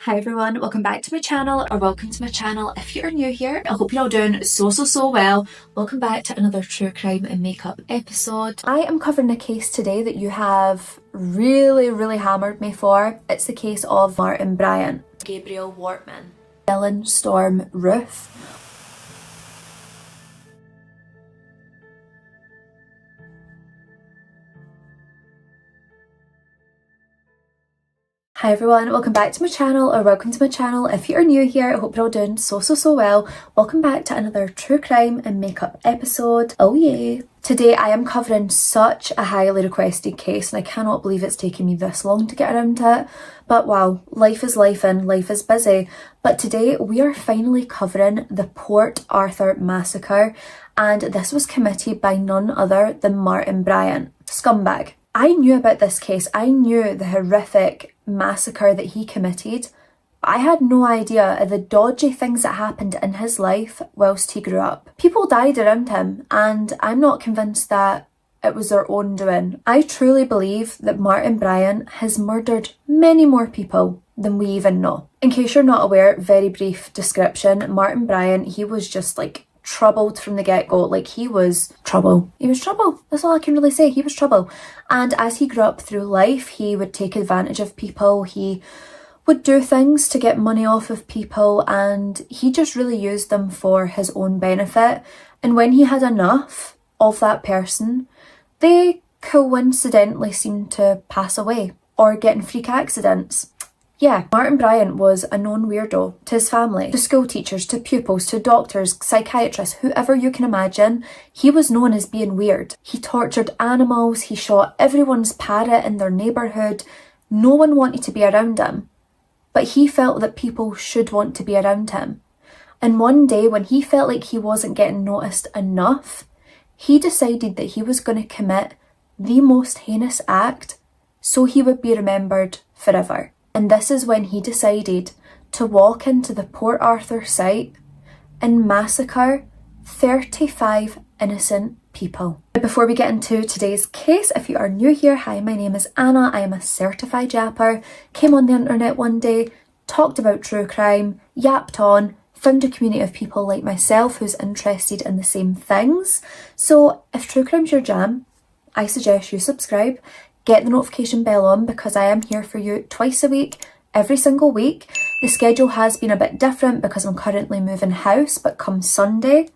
Hi everyone, welcome back to my channel, or welcome to my channel if you're new here. I hope you're all doing so well. Welcome back to another true crime and makeup episode. I am covering a case today that you have really hammered me for. It's the case of Maurice Bryant, Gabriel Wortman, Dylann Storm Roof. Hi everyone, welcome back to my channel, or welcome to my channel if you're new here. I hope you're all doing so well. Welcome back to another true crime and makeup episode. Oh yeah. Today I am covering such a highly requested case and I cannot believe it's taken me this long to get around to it. But wow, life is life and life is busy. But today we are finally covering the Port Arthur Massacre, and this was committed by none other than Maurice Bryant. Scumbag. I knew about this case. I knew the horrific massacre that he committed. I had no idea of the dodgy things that happened in his life whilst he grew up. People died around him, and I'm not convinced that it was their own doing. I truly believe that Maurice Bryant has murdered many more people than we even know. In case you're not aware, very brief description, Maurice Bryant, he was just like troubled from the get-go. Like, he was trouble. He was trouble. That's all I can really say. He was trouble. And as he grew up through life, he would take advantage of people. He would do things to get money off of people, and he just really used them for his own benefit. And when he had enough of that person, they coincidentally seemed to pass away or get in freak accidents. Yeah, Maurice Bryant was a known weirdo to his family, to school teachers, to pupils, to doctors, psychiatrists, whoever you can imagine. He was known as being weird. He tortured animals, he shot everyone's parrot in their neighbourhood. No one wanted to be around him, but he felt that people should want to be around him. And one day when he felt like he wasn't getting noticed enough, he decided that he was going to commit the most heinous act so he would be remembered forever. And this is when he decided to walk into the Port Arthur site and massacre 35 innocent people. Before we get into today's case, if you are new here, hi, my name is Anna. I am a certified yapper. Came on the internet one day, talked about true crime, yapped on, found a community of people like myself who's interested in the same things. So if true crime's your jam, I suggest you subscribe. Get the notification bell on, because I am here for you twice a week, every single week. The schedule has been a bit different because I'm currently moving house, but come Sunday,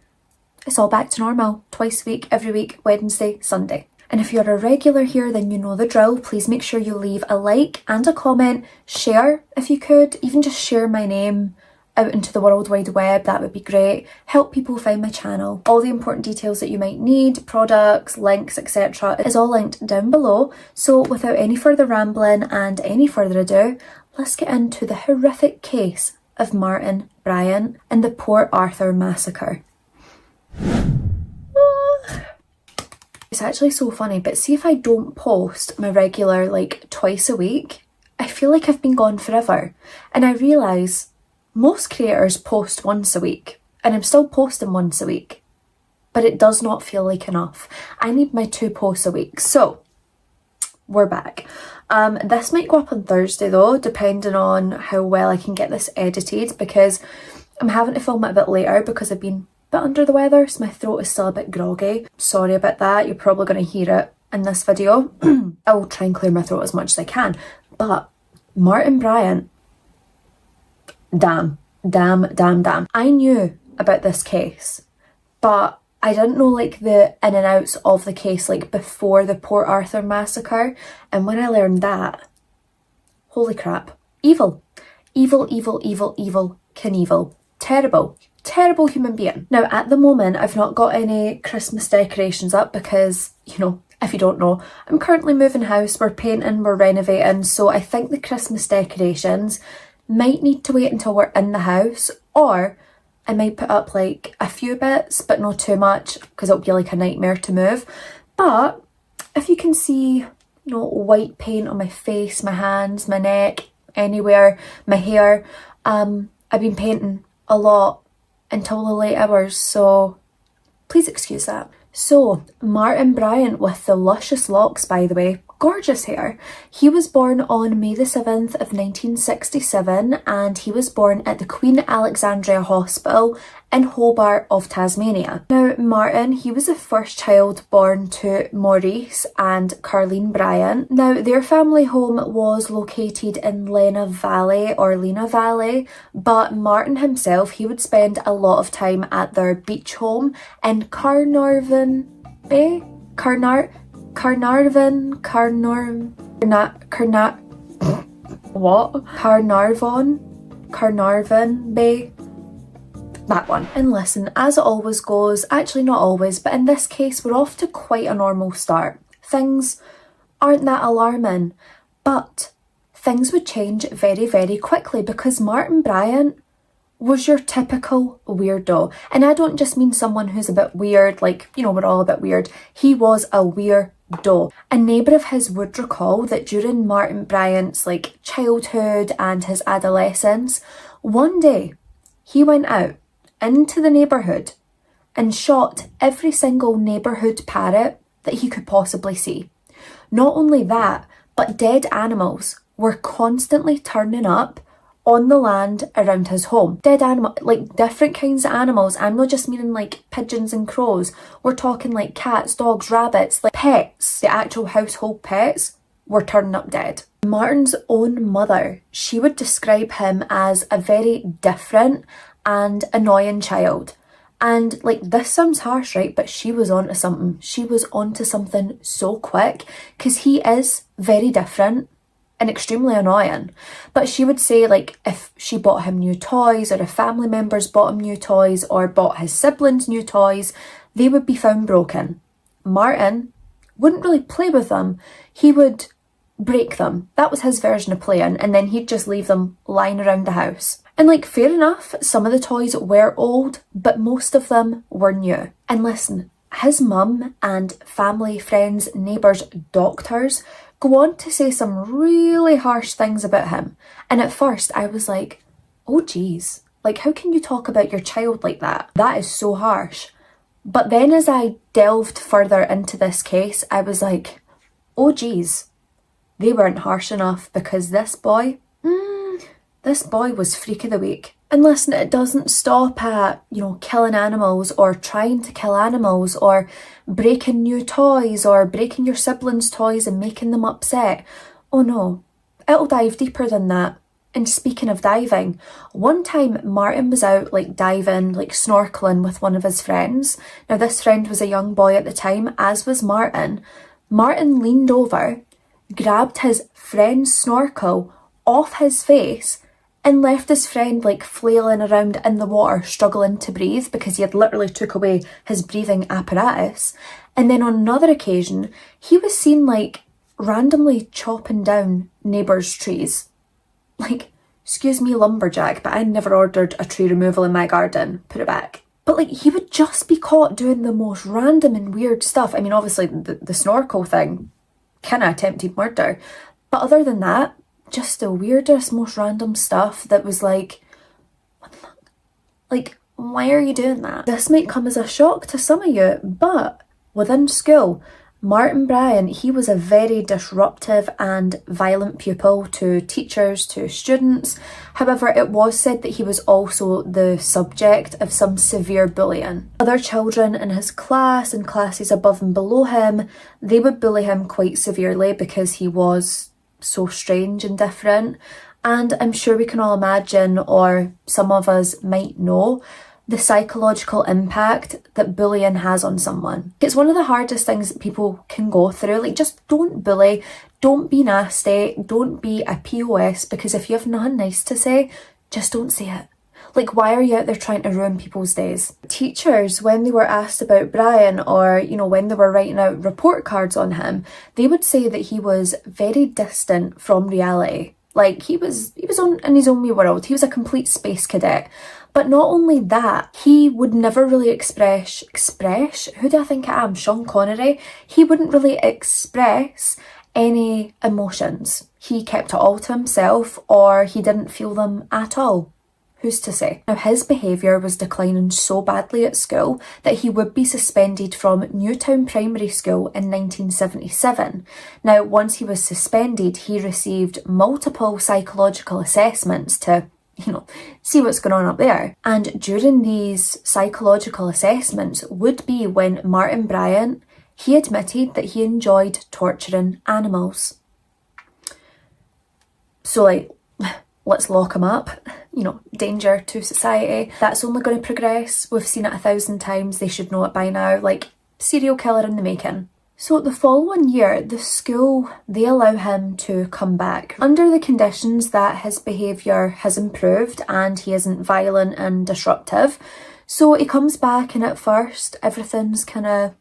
it's all back to normal. Twice a week, every week, Wednesday, Sunday. And if you're a regular here, then you know the drill. Please make sure you leave a like and a comment. Share if you could, even just share my name out into the World Wide Web, that would be great. Help people find my channel. All the important details that you might need, products, links, etc. is all linked down below. So without any further rambling and any further ado, let's get into the horrific case of Maurice Bryant and the Port Arthur Massacre. It's actually so funny, but see, if I don't post my regular like twice a week, I feel like I've been gone forever. And I realise most creators post once a week, and I'm still posting once a week, but it does not feel like enough. I need my 2 posts a week. So we're back. This might go up on Thursday though, depending on how well I can get this edited, because I'm having to film it a bit later because I've been a bit under the weather, so my throat is still a bit groggy. Sorry about that. You're probably going to hear it in this video. I'll try and clear my throat as much as I can. But Maurice Bryant, damn. I knew about this case, but I didn't know like the in and outs of the case like before the Port Arthur Massacre. And when I learned that, holy crap. Evil. Knievel. Terrible human being. Now at the moment I've not got any Christmas decorations up because, you know, if you don't know, I'm currently moving house, we're painting, we're renovating, so I think the Christmas decorations might need to wait until we're in the house, or I might put up like a few bits but not too much because it'll be like a nightmare to move. But if you can see, you know, white paint on my face, my hands, my neck, anywhere, my hair, I've been painting a lot until the late hours, so please excuse that. So Maurice Bryant, with the luscious locks by the way, gorgeous hair. He was born on May the 7th of 1967 and he was born at the Queen Alexandra Hospital in Hobart of Tasmania. Now Martin, he was the first child born to Maurice and Carleen Bryant. Now their family home was located in Lena Valley, but Martin himself, he would spend a lot of time at their beach home in Carnarvon Bay? Carnarvon Bay. That one. And listen, as it always goes, actually not always, but in this case we're off to quite a normal start. Things aren't that alarming, but things would change very, very quickly because Martin Bryant was your typical weirdo. And I don't just mean someone who's a bit weird, like, you know, we're all a bit weird. He was a weirdo. A neighbour of his would recall that during Martin Bryant's like childhood and his adolescence, one day he went out into the neighbourhood and shot every single neighbourhood parrot that he could possibly see. Not only that, but dead animals were constantly turning up on the land around his home. Dead animal, like different kinds of animals. I'm not just meaning like pigeons and crows. We're talking like cats, dogs, rabbits, like pets. The actual household pets were turning up dead. Martin's own mother, she would describe him as a very different and annoying child. And like, this sounds harsh, right? But she was onto something. She was onto something so quick because he is very different and extremely annoying. But she would say like if she bought him new toys or if family members bought him new toys or bought his siblings new toys, they would be found broken. Martin wouldn't really play with them. He would break them. That was his version of playing, and then he'd just leave them lying around the house. And like, fair enough, some of the toys were old, but most of them were new. And listen, his mum and family, friends, neighbours, doctors go on to say some really harsh things about him. And at first I was like, oh geez, like how can you talk about your child like that? That is so harsh. But then as I delved further into this case, I was like, oh geez, they weren't harsh enough because this boy was freak of the week. And listen, it doesn't stop at, you know, killing animals or trying to kill animals or breaking new toys or breaking your siblings' toys and making them upset. Oh no, it'll dive deeper than that. And speaking of diving, one time Martin was out like diving, like snorkeling with one of his friends. Now this friend was a young boy at the time, as was Martin. Martin leaned over, grabbed his friend's snorkel off his face and left his friend like flailing around in the water struggling to breathe because he had literally took away his breathing apparatus. And then on another occasion, he was seen like randomly chopping down neighbours' trees. Like, excuse me lumberjack, but I never ordered a tree removal in my garden. Put it back. But like, he would just be caught doing the most random and weird stuff. I mean, obviously the snorkel thing, kind of attempted murder. But other than that, just the weirdest, most random stuff that was like, what the fuck? Like, why are you doing that? This might come as a shock to some of you, but within school, Martin Bryant, he was a very disruptive and violent pupil to teachers, to students. However, it was said that he was also the subject of some severe bullying. Other children in his class and classes above and below him, they would bully him quite severely because he was so strange and different. And I'm sure we can all imagine, or some of us might know, the psychological impact that bullying has on someone. It's one of the hardest things that people can go through. Like, just don't bully, don't be nasty, don't be a POS, because if you have nothing nice to say, just don't say it. Like, why are you out there trying to ruin people's days? Teachers, when they were asked about Brian, or, you know, when they were writing out report cards on him, they would say that he was very distant from reality. Like, he was in his own wee world. He was a complete space cadet. But not only that, he would never really express, who do I think I am? Sean Connery? He wouldn't really express any emotions. He kept it all to himself, or he didn't feel them at all. Who's to say? Now, his behaviour was declining so badly at school that he would be suspended from Newtown Primary School in 1977. Now, once he was suspended, he received multiple psychological assessments to, see what's going on up there. And during these psychological assessments would be when Martin Bryant, he admitted that he enjoyed torturing animals. So, let's lock him up. Danger to society. That's only going to progress. We've seen it 1,000 times. They should know it by now. Serial killer in the making. So the following year, the school, they allow him to come back under the conditions that his behaviour has improved and he isn't violent and disruptive. So he comes back, and at first everything's kind of,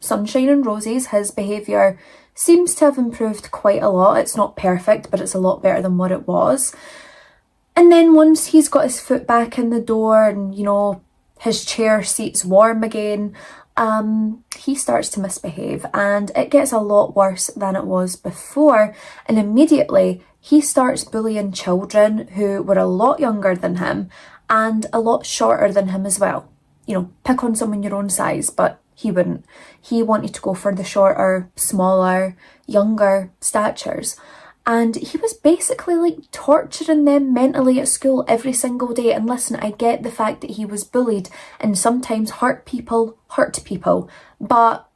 sunshine and roses. His behaviour seems to have improved quite a lot. It's not perfect, but it's a lot better than what it was. And then once he's got his foot back in the door and, his chair seat's warm again, he starts to misbehave, and it gets a lot worse than it was before. And immediately he starts bullying children who were a lot younger than him and a lot shorter than him as well. Pick on someone your own size, but he wouldn't. He wanted to go for the shorter, smaller, younger statures. And he was basically torturing them mentally at school every single day. And listen, I get the fact that he was bullied and sometimes hurt people. But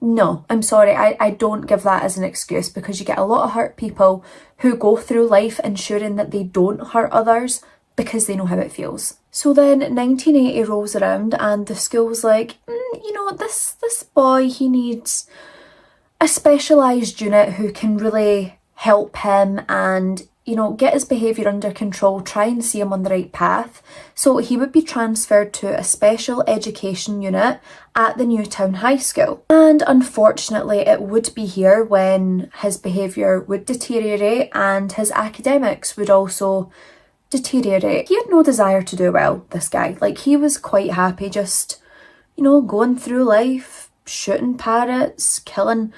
no, I'm sorry, I don't give that as an excuse, because you get a lot of hurt people who go through life ensuring that they don't hurt others because they know how it feels. So then 1980 rolls around and the school's like, this boy, he needs a specialised unit who can really help him and, get his behaviour under control, try and see him on the right path. So he would be transferred to a special education unit at the Newtown High School. And unfortunately, it would be here when his behaviour would deteriorate and his academics would also deteriorate. He had no desire to do well, this guy. He was quite happy just, going through life, shooting parrots, killing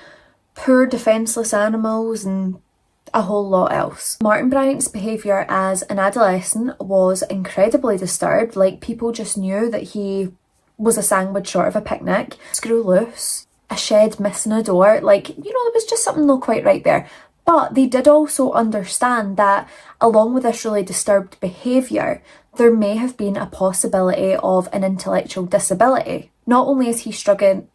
poor defenceless animals and a whole lot else. Martin Bryant's behaviour as an adolescent was incredibly disturbed. People just knew that he was a sandwich short of a picnic. Screw loose, a shed missing a door, there was just something not quite right there. But they did also understand that along with this really disturbed behaviour, there may have been a possibility of an intellectual disability. Not only is he struggling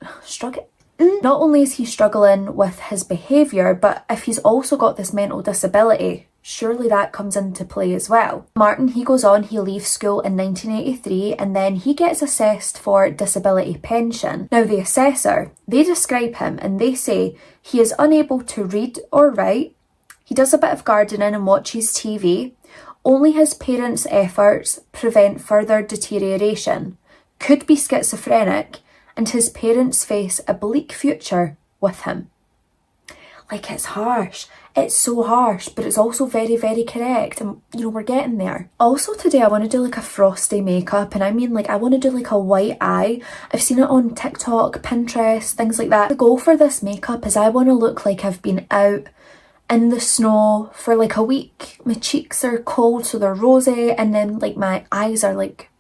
with his behaviour, but if he's also got this mental disability, surely that comes into play as well. Martin, he goes on, he leaves school in 1983 and then he gets assessed for disability pension. Now the assessor, they describe him and they say he is unable to read or write, he does a bit of gardening and watches TV, only his parents' efforts prevent further deterioration, could be schizophrenic, and his parents face a bleak future with him. It's harsh. It's so harsh, but it's also very, very correct. And, we're getting there. Also today, I want to do a frosty makeup. And I mean, I want to do a white eye. I've seen it on TikTok, Pinterest, things like that. The goal for this makeup is I want to look like I've been out in the snow for a week. My cheeks are cold, so they're rosy. And then, my eyes are,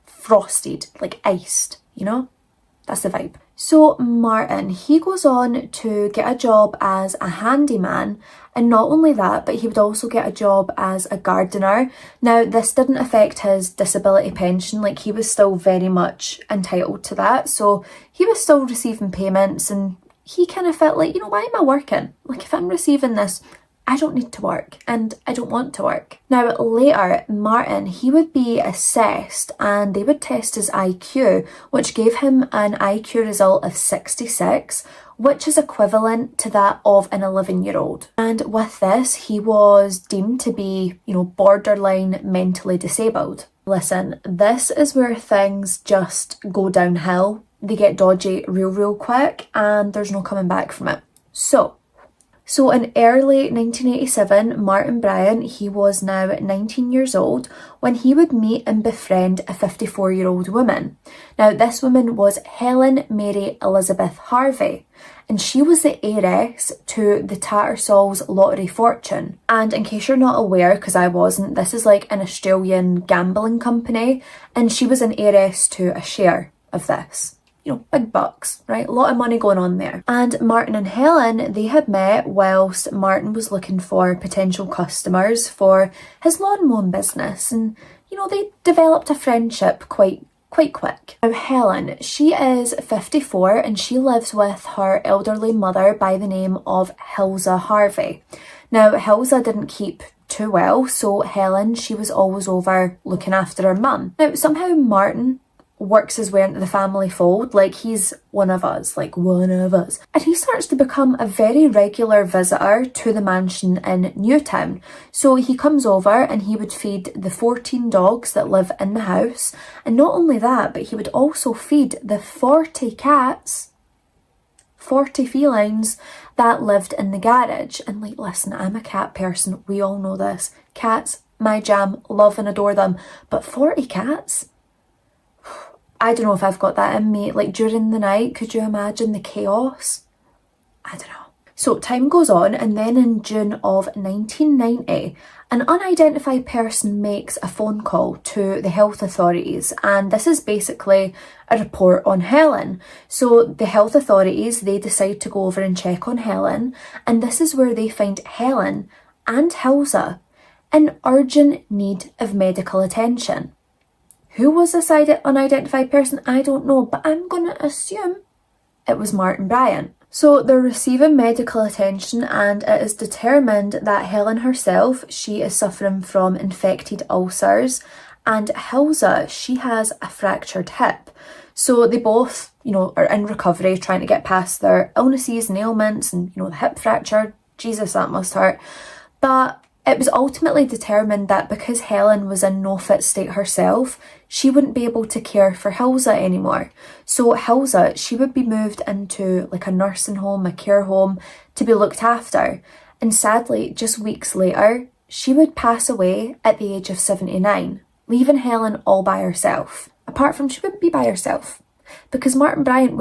frosted, iced, That's the vibe. So Martin, he goes on to get a job as a handyman, and not only that, but he would also get a job as a gardener. Now, this didn't affect his disability pension, he was still very much entitled to that, so he was still receiving payments, and he kind of felt why am I working? If I'm receiving this, I don't need to work and I don't want to work. Now later, Martin, he would be assessed and they would test his IQ, which gave him an IQ result of 66, which is equivalent to that of an 11-year-old. And with this, he was deemed to be, borderline mentally disabled. Listen, this is where things just go downhill. They get dodgy real quick and there's no coming back from it. So So in early 1987, Martin Bryant, he was now 19 years old when he would meet and befriend a 54-year-old woman. Now this woman was Helen Mary Elizabeth Harvey, and she was the heiress to the Tattersall's lottery fortune. And in case you're not aware, because I wasn't, this is like an Australian gambling company, and she was an heiress to a share of this. You know, big bucks, right? A lot of money going on there. And Martin and Helen, they had met whilst Martin was looking for potential customers for his lawn mowing business. And, you know, they developed a friendship quite quick. Now Helen, she is 54 and she lives with her elderly mother by the name of Hilza Harvey. Now Hilza didn't keep too well, so Helen, she was always over looking after her mum. Now somehow Martin works his way into the family fold, like he's one of us. And he starts to become a very regular visitor to the mansion in Newtown. So he comes over and he would feed the 14 dogs that live in the house. And not only that, but he would also feed the 40 cats, 40 felines that lived in the garage. And like, listen, I'm a cat person. We all know this. Cats, my jam, love and adore them. But 40 cats? I don't know if I've got that in me. Like during the night, could you imagine the chaos? I don't know. So time goes on, and then in June of 1990, an unidentified person makes a phone call to the health authorities, and this is basically a report on Helen. So the health authorities, they decide to go over and check on Helen, and this is where they find Helen and Hilza in urgent need of medical attention. Who was this unidentified person? I don't know, but I'm going to assume it was Martin Bryant. So they're receiving medical attention, and it is determined that Helen herself, she is suffering from infected ulcers, and Hilza, she has a fractured hip. So they both, you know, are in recovery, trying to get past their illnesses and ailments, and, you know, the hip fracture, Jesus, that must hurt. But it was ultimately determined that because Helen was in no fit state herself, she wouldn't be able to care for Hilza anymore. So Hilza, she would be moved into like a nursing home, a care home, to be looked after. And sadly, just weeks later, she would pass away at the age of 79, leaving Helen all by herself. Apart from, she wouldn't be by herself, because Martin Bryant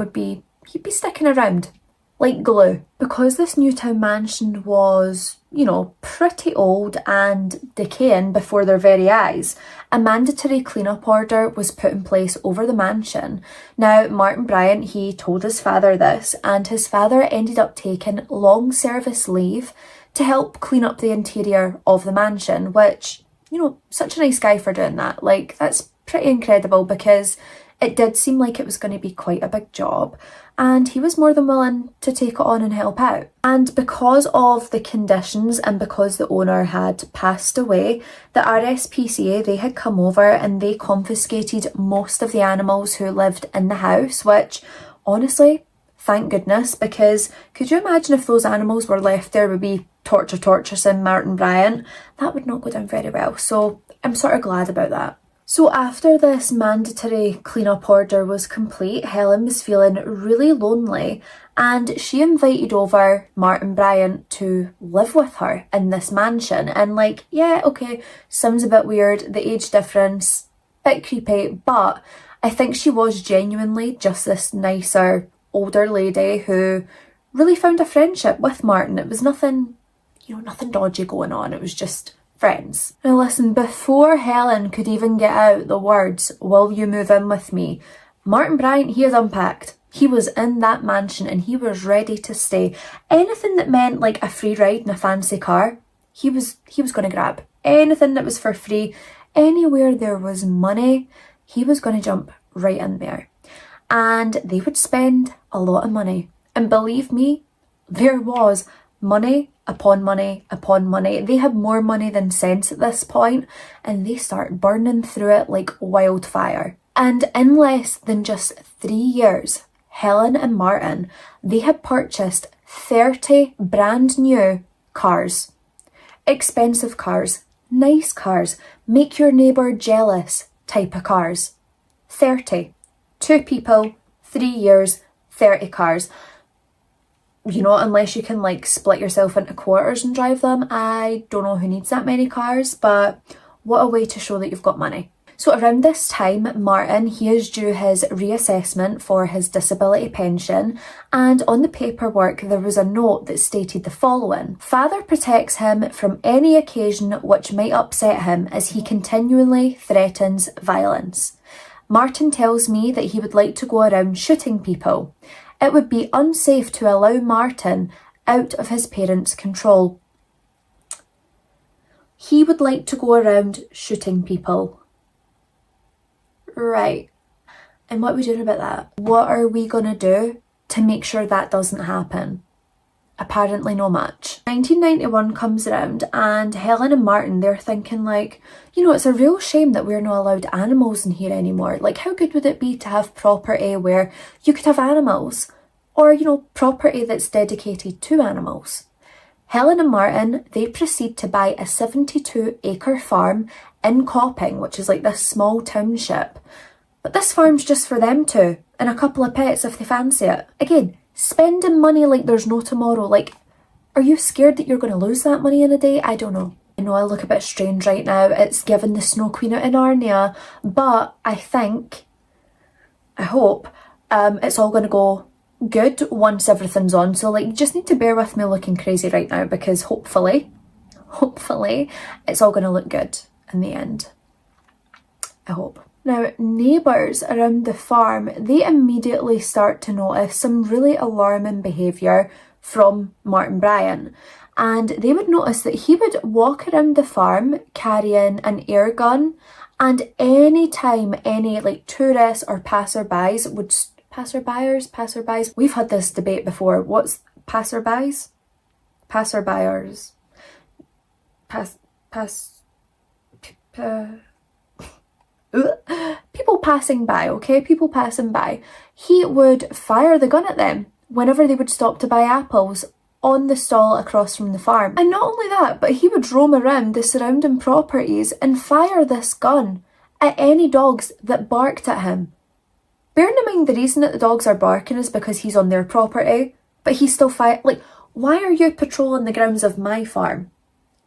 he'd be sticking around like glue. Because this Newtown mansion was, you know, pretty old and decaying before their very eyes, a mandatory clean-up order was put in place over the mansion. Now, Martin Bryant, he told his father this, and his father ended up taking long service leave to help clean up the interior of the mansion, which, you know, such a nice guy for doing that. Like, that's pretty incredible, because it did seem like it was going to be quite a big job, and he was more than willing to take it on and help out. And because of the conditions and because the owner had passed away, the RSPCA, they had come over and they confiscated most of the animals who lived in the house, which honestly, thank goodness, because could you imagine if those animals were left there would be torturing Martin Bryant? That would not go down very well. So I'm sort of glad about that. So after this mandatory clean-up order was complete, Helen was feeling really lonely, and she invited over Martin Bryant to live with her in this mansion. And like, yeah, okay, sounds a bit weird, the age difference, bit creepy, but I think she was genuinely just this nicer, older lady who really found a friendship with Martin. It was nothing, you know, nothing dodgy going on, it was just friends. Now listen, before Helen could even get out the words, "Will you move in with me?" Martin Bryant, he had unpacked. He was in that mansion and he was ready to stay. Anything that meant like a free ride in a fancy car, he was going to grab. Anything that was for free, anywhere there was money, he was going to jump right in there. And they would spend a lot of money. And believe me, there was money upon money upon money. They had more money than sense at this point, and they start burning through it like wildfire. And in less than just 3 years, Helen and Martin, they had purchased 30 brand new cars. Expensive cars, nice cars, make your neighbour jealous type of cars. 30. 2 people, 3 years, 30 cars. you know, unless you can like split yourself into quarters and drive them. I don't know who needs that many cars, but what a way to show that you've got money. So around this time, Martin, he is due his reassessment for his disability pension, and on the paperwork there was a note that stated the following: "Father protects him from any occasion which might upset him as he continually threatens violence. Martin tells me that he would like to go around shooting people. It would be unsafe to allow Martin out of his parents' control." He would like to go around shooting people. Right. And what are we doing about that? What are we gonna do to make sure that doesn't happen? Apparently not much. 1991 comes around and Helen and Martin, they're thinking like, you know, it's a real shame that we're not allowed animals in here anymore. Like, how good would it be to have property where you could have animals? Or, you know, property that's dedicated to animals. Helen and Martin, they proceed to buy a 72-acre farm in Copping, which is like this small township. But this farm's just for them two, and a couple of pets if they fancy it. Again, spending money like there's no tomorrow. Like, are you scared that you're going to lose that money in a day? I don't know. I know I look a bit strange right now. It's given the Snow Queen out in Narnia, but I hope it's all going to go good once everything's on. So like, you just need to bear with me looking crazy right now, because hopefully it's all going to look good in the end. I hope. Now, neighbours around the farm, they immediately start to notice some really alarming behaviour from Martin Bryant, and they would notice that he would walk around the farm carrying an air gun, and any time any like tourists or passerbys would passerbyers, we've had this debate before. What's passerbys? Passerbyers. People passing by, okay? People passing by. He would fire the gun at them whenever they would stop to buy apples on the stall across from the farm. And not only that, but he would roam around the surrounding properties and fire this gun at any dogs that barked at him. Bearing in mind the reason that the dogs are barking is because he's on their property, but he still fire. Like, why are you patrolling the grounds of my farm?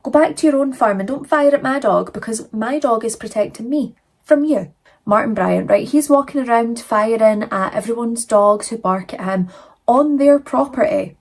Go back to your own farm and don't fire at my dog, because my dog is protecting me from you. Martin Bryant, right, he's walking around firing at everyone's dogs who bark at him on their property.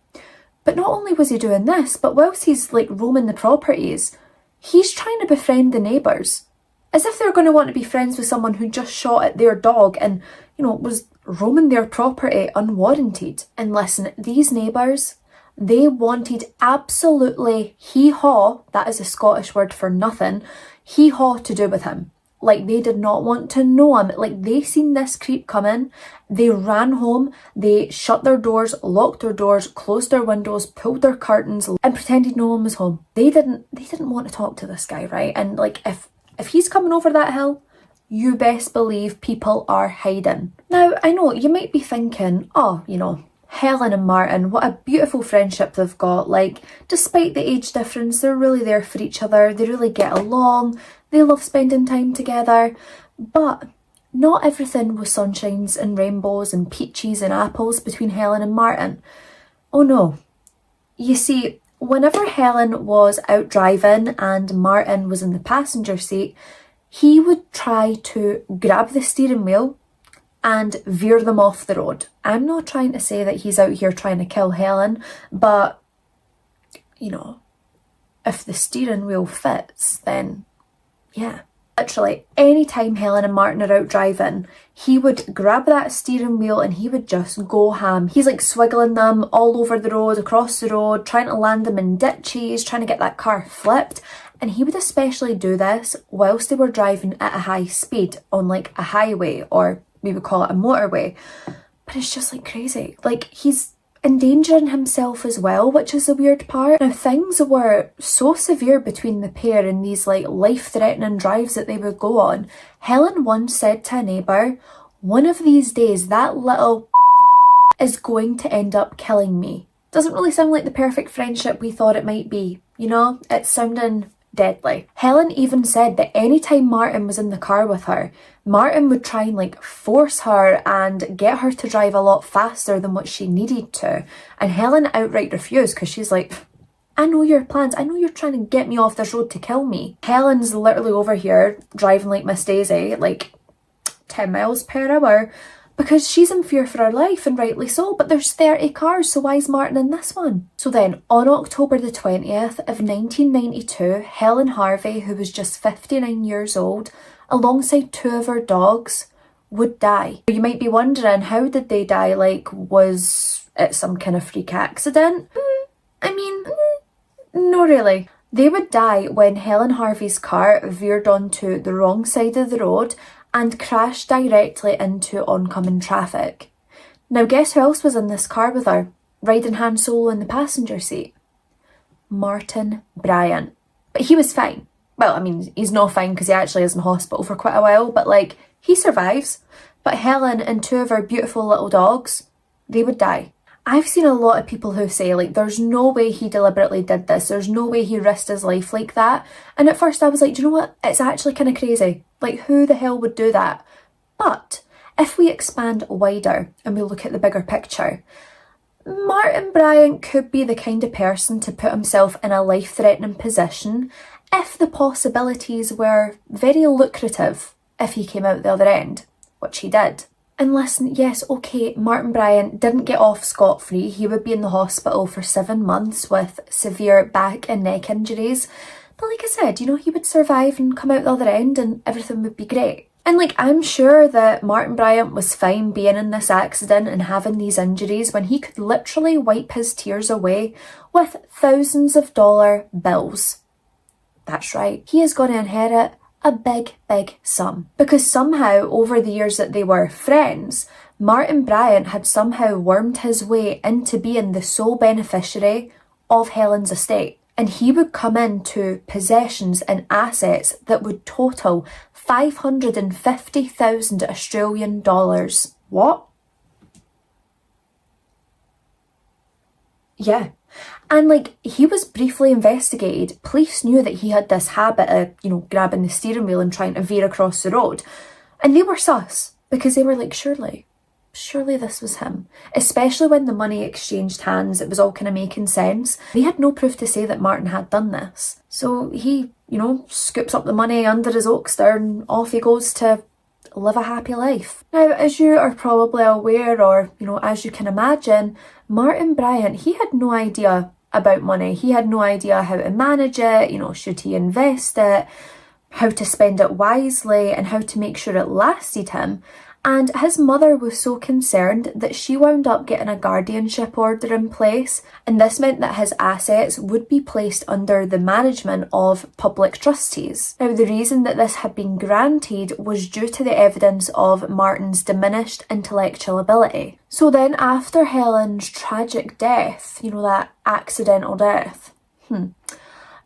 But not only was he doing this, but whilst he's like roaming the properties, he's trying to befriend the neighbours. As if they're going to want to be friends with someone who just shot at their dog and, you know, was roaming their property unwarranted. And listen, these neighbours, they wanted absolutely hee-haw, that is a Scottish word for nothing, hee-haw to do with him. Like, they did not want to know him. Like, they seen this creep coming, they ran home, they shut their doors, locked their doors, closed their windows, pulled their curtains, and pretended no one was home. They didn't want to talk to this guy, right? And like, if he's coming over that hill, you best believe people are hiding. Now, I know you might be thinking, oh, you know, Helen and Martin, what a beautiful friendship they've got. Like, despite the age difference, they're really there for each other. They really get along. They love spending time together. But not everything was sunshines and rainbows and peaches and apples between Helen and Martin. Oh no. You see, whenever Helen was out driving and Martin was in the passenger seat, he would try to grab the steering wheel and veer them off the road. I'm not trying to say that he's out here trying to kill Helen, but, you know, if the steering wheel fits, then yeah. Literally, anytime Helen and Martin are out driving, he would grab that steering wheel and he would just go ham. He's like swiggling them all over the road, across the road, trying to land them in ditches, trying to get that car flipped. And he would especially do this whilst they were driving at a high speed on like a highway, or we would call it a motorway. But it's just like crazy. Like, he's endangering himself as well, which is the weird part. Now, things were so severe between the pair in these like life-threatening drives that they would go on. Helen once said to a neighbour, "One of these days that little is going to end up killing me." Doesn't really sound like the perfect friendship we thought it might be, you know? It's sounding deadly. Helen even said that anytime Martin was in the car with her, Martin would try and like force her and get her to drive a lot faster than what she needed to. And Helen outright refused because she's like, I know your plans. I know you're trying to get me off this road to kill me. Helen's literally over here driving like Miss Daisy, like 10 miles per hour, because she's in fear for her life, and rightly so, but there's 30 cars, so why is Martin in this one? So then, on October the 20th of 1992, Helen Harvey, who was just 59 years old, alongside 2 of her dogs, would die. You might be wondering, how did they die? Like, was it some kind of freak accident? No really. They would die when Helen Harvey's car veered onto the wrong side of the road and crashed directly into oncoming traffic. Now guess who else was in this car with her, riding Han Solo in the passenger seat? Martin Bryant. But he was fine. Well, I mean, he's not fine because he actually is in hospital for quite a while, but like, he survives. But Helen and 2 of her beautiful little dogs, they would die. I've seen a lot of people who say, like, there's no way he deliberately did this. There's no way he risked his life like that. And at first I was like, do you know what? It's actually kind of crazy. Like, who the hell would do that? But if we expand wider and we look at the bigger picture, Martin Bryant could be the kind of person to put himself in a life-threatening position if the possibilities were very lucrative if he came out the other end, which he did. And listen, yes, okay, Martin Bryant didn't get off scot-free. He would be in the hospital for 7 months with severe back and neck injuries. But like I said, you know, he would survive and come out the other end and everything would be great. And like, I'm sure that Martin Bryant was fine being in this accident and having these injuries when he could literally wipe his tears away with thousands of dollar bills. That's right, he is going to inherit a big sum. Because somehow, over the years that they were friends, Martin Bryant had somehow wormed his way into being the sole beneficiary of Helen's estate. And he would come into possessions and assets that would total 550,000 Australian dollars. What? Yeah. And like, he was briefly investigated. Police knew that he had this habit of, you know, grabbing the steering wheel and trying to veer across the road. And they were sus, because they were like, surely this was him. Especially when the money exchanged hands, it was all kind of making sense. They had no proof to say that Martin had done this. So he, you know, scoops up the money under his oakster and off he goes to live a happy life. Now, as you are probably aware, or, you know, as you can imagine, Martin Bryant, he had no idea about money. He had no idea how to manage it, you know, should he invest it, how to spend it wisely, and how to make sure it lasted him. And his mother was so concerned that she wound up getting a guardianship order in place, and this meant that his assets would be placed under the management of public trustees. Now, the reason that this had been granted was due to the evidence of Martin's diminished intellectual ability. So then, after Helen's tragic death, you know, that accidental death,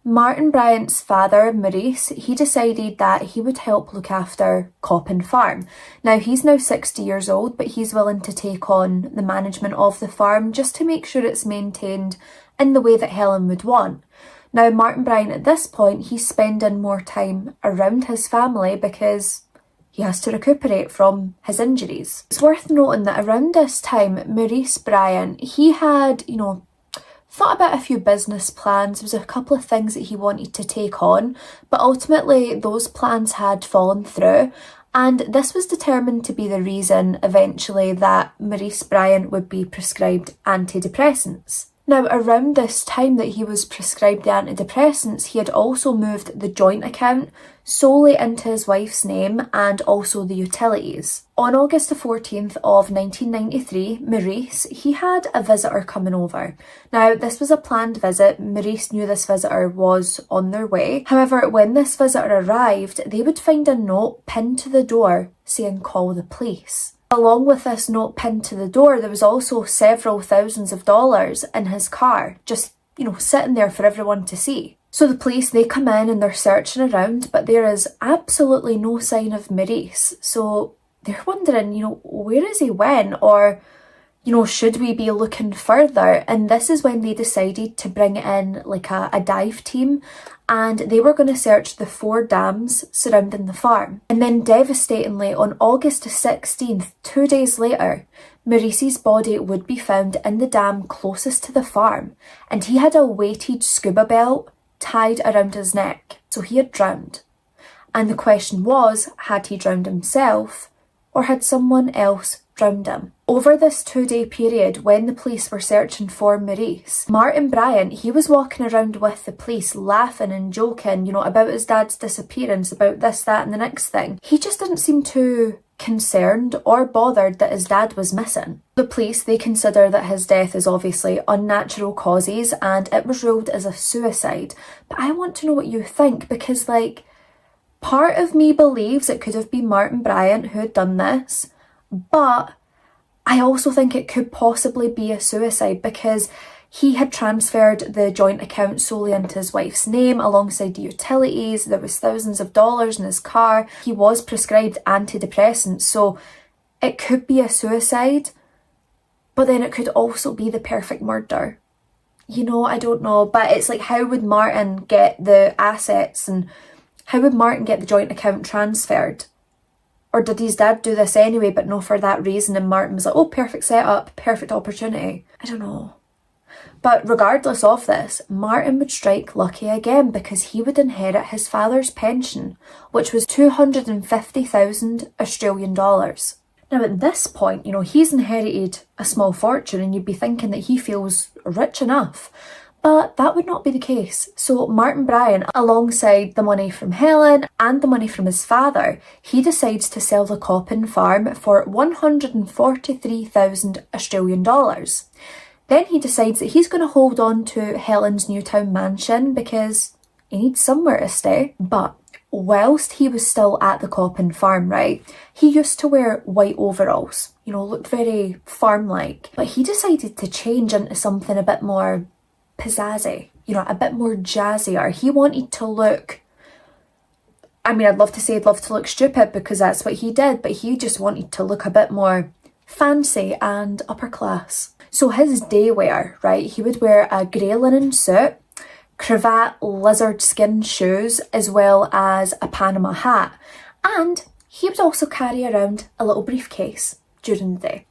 Martin Bryant's father, Maurice, he decided that he would help look after Coppin Farm. Now, he's now 60 years old, but he's willing to take on the management of the farm just to make sure it's maintained in the way that Helen would want. Now, Martin Bryant at this point, he's spending more time around his family because he has to recuperate from his injuries. It's worth noting that around this time, Maurice Bryant, he had, you know, thought about a few business plans. There was a couple of things that he wanted to take on, but ultimately those plans had fallen through, and this was determined to be the reason eventually that Maurice Bryant would be prescribed antidepressants. Now, around this time that he was prescribed the antidepressants, he had also moved the joint account solely into his wife's name and also the utilities. On August the 14th of 1993, Maurice, he had a visitor coming over. Now, this was a planned visit. Maurice knew this visitor was on their way. However, when this visitor arrived, they would find a note pinned to the door saying, "Call the police." Along with this note pinned to the door, there was also several thousands of dollars in his car, just, you know, sitting there for everyone to see. So the police, they come in and they're searching around, but there is absolutely no sign of Maurice. So they're wondering, you know, where is he when? Or should we be looking further? And this is when they decided to bring in like a dive team, and they were going to search the 4 dams surrounding the farm. And then devastatingly, on August 16th, 2 days later, Maurice's body would be found in the dam closest to the farm, and he had a weighted scuba belt tied around his neck, so he had drowned. And the question was, had he drowned himself, or had someone else drowned him? Over this 2-day period, when the police were searching for Maurice, Martin Bryant, he was walking around with the police, laughing and joking, about his dad's disappearance, about this, that and the next thing. He just didn't seem too concerned or bothered that his dad was missing. The police, they consider that his death is obviously unnatural causes, and it was ruled as a suicide. But I want to know what you think, because part of me believes it could have been Martin Bryant who had done this, but I also think it could possibly be a suicide because he had transferred the joint account solely into his wife's name alongside the utilities. There was thousands of dollars in his car. He was prescribed antidepressants, so it could be a suicide, but then it could also be the perfect murder. I don't know, but it's like, how would Martin get the assets and how would Martin get the joint account transferred? Or did his dad do this anyway, but no for that reason, and Martin was like, oh, perfect setup, perfect opportunity. I don't know. But regardless of this, Martin would strike lucky again because he would inherit his father's pension, which was 250,000 Australian dollars. Now at this point, he's inherited a small fortune, and you'd be thinking that he feels rich enough. But that would not be the case. So Martin Bryant, alongside the money from Helen and the money from his father, he decides to sell the Coppin farm for 143,000 Australian dollars. Then he decides that he's going to hold on to Helen's Newtown mansion because he needs somewhere to stay. But whilst he was still at the Coppin farm, right, he used to wear white overalls, looked very farm-like. But he decided to change into something a bit more pizzazzy, a bit more jazzier. He wanted to look, I'd love to look stupid because that's what he did, but he just wanted to look a bit more fancy and upper class. So his day wear, right, he would wear a grey linen suit, cravat, lizard skin shoes, as well as a Panama hat. And he would also carry around a little briefcase during the day.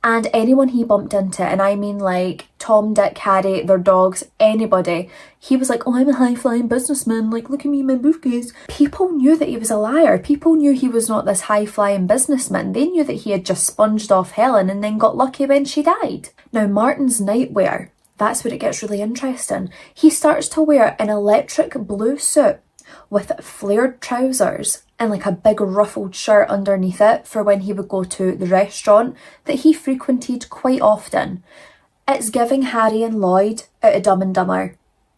And anyone he bumped into, and I mean like Tom, Dick, Harry, their dogs, anybody, he was like, oh, I'm a high-flying businessman, look at me in my briefcase. People knew that he was a liar. People knew he was not this high-flying businessman. They knew that he had just sponged off Helen and then got lucky when she died. Now, Martin's nightwear, that's where it gets really interesting. He starts to wear an electric blue suit with flared trousers and like a big ruffled shirt underneath it for when he would go to the restaurant that he frequented quite often. It's giving Harry and Lloyd out of Dumb and Dumber.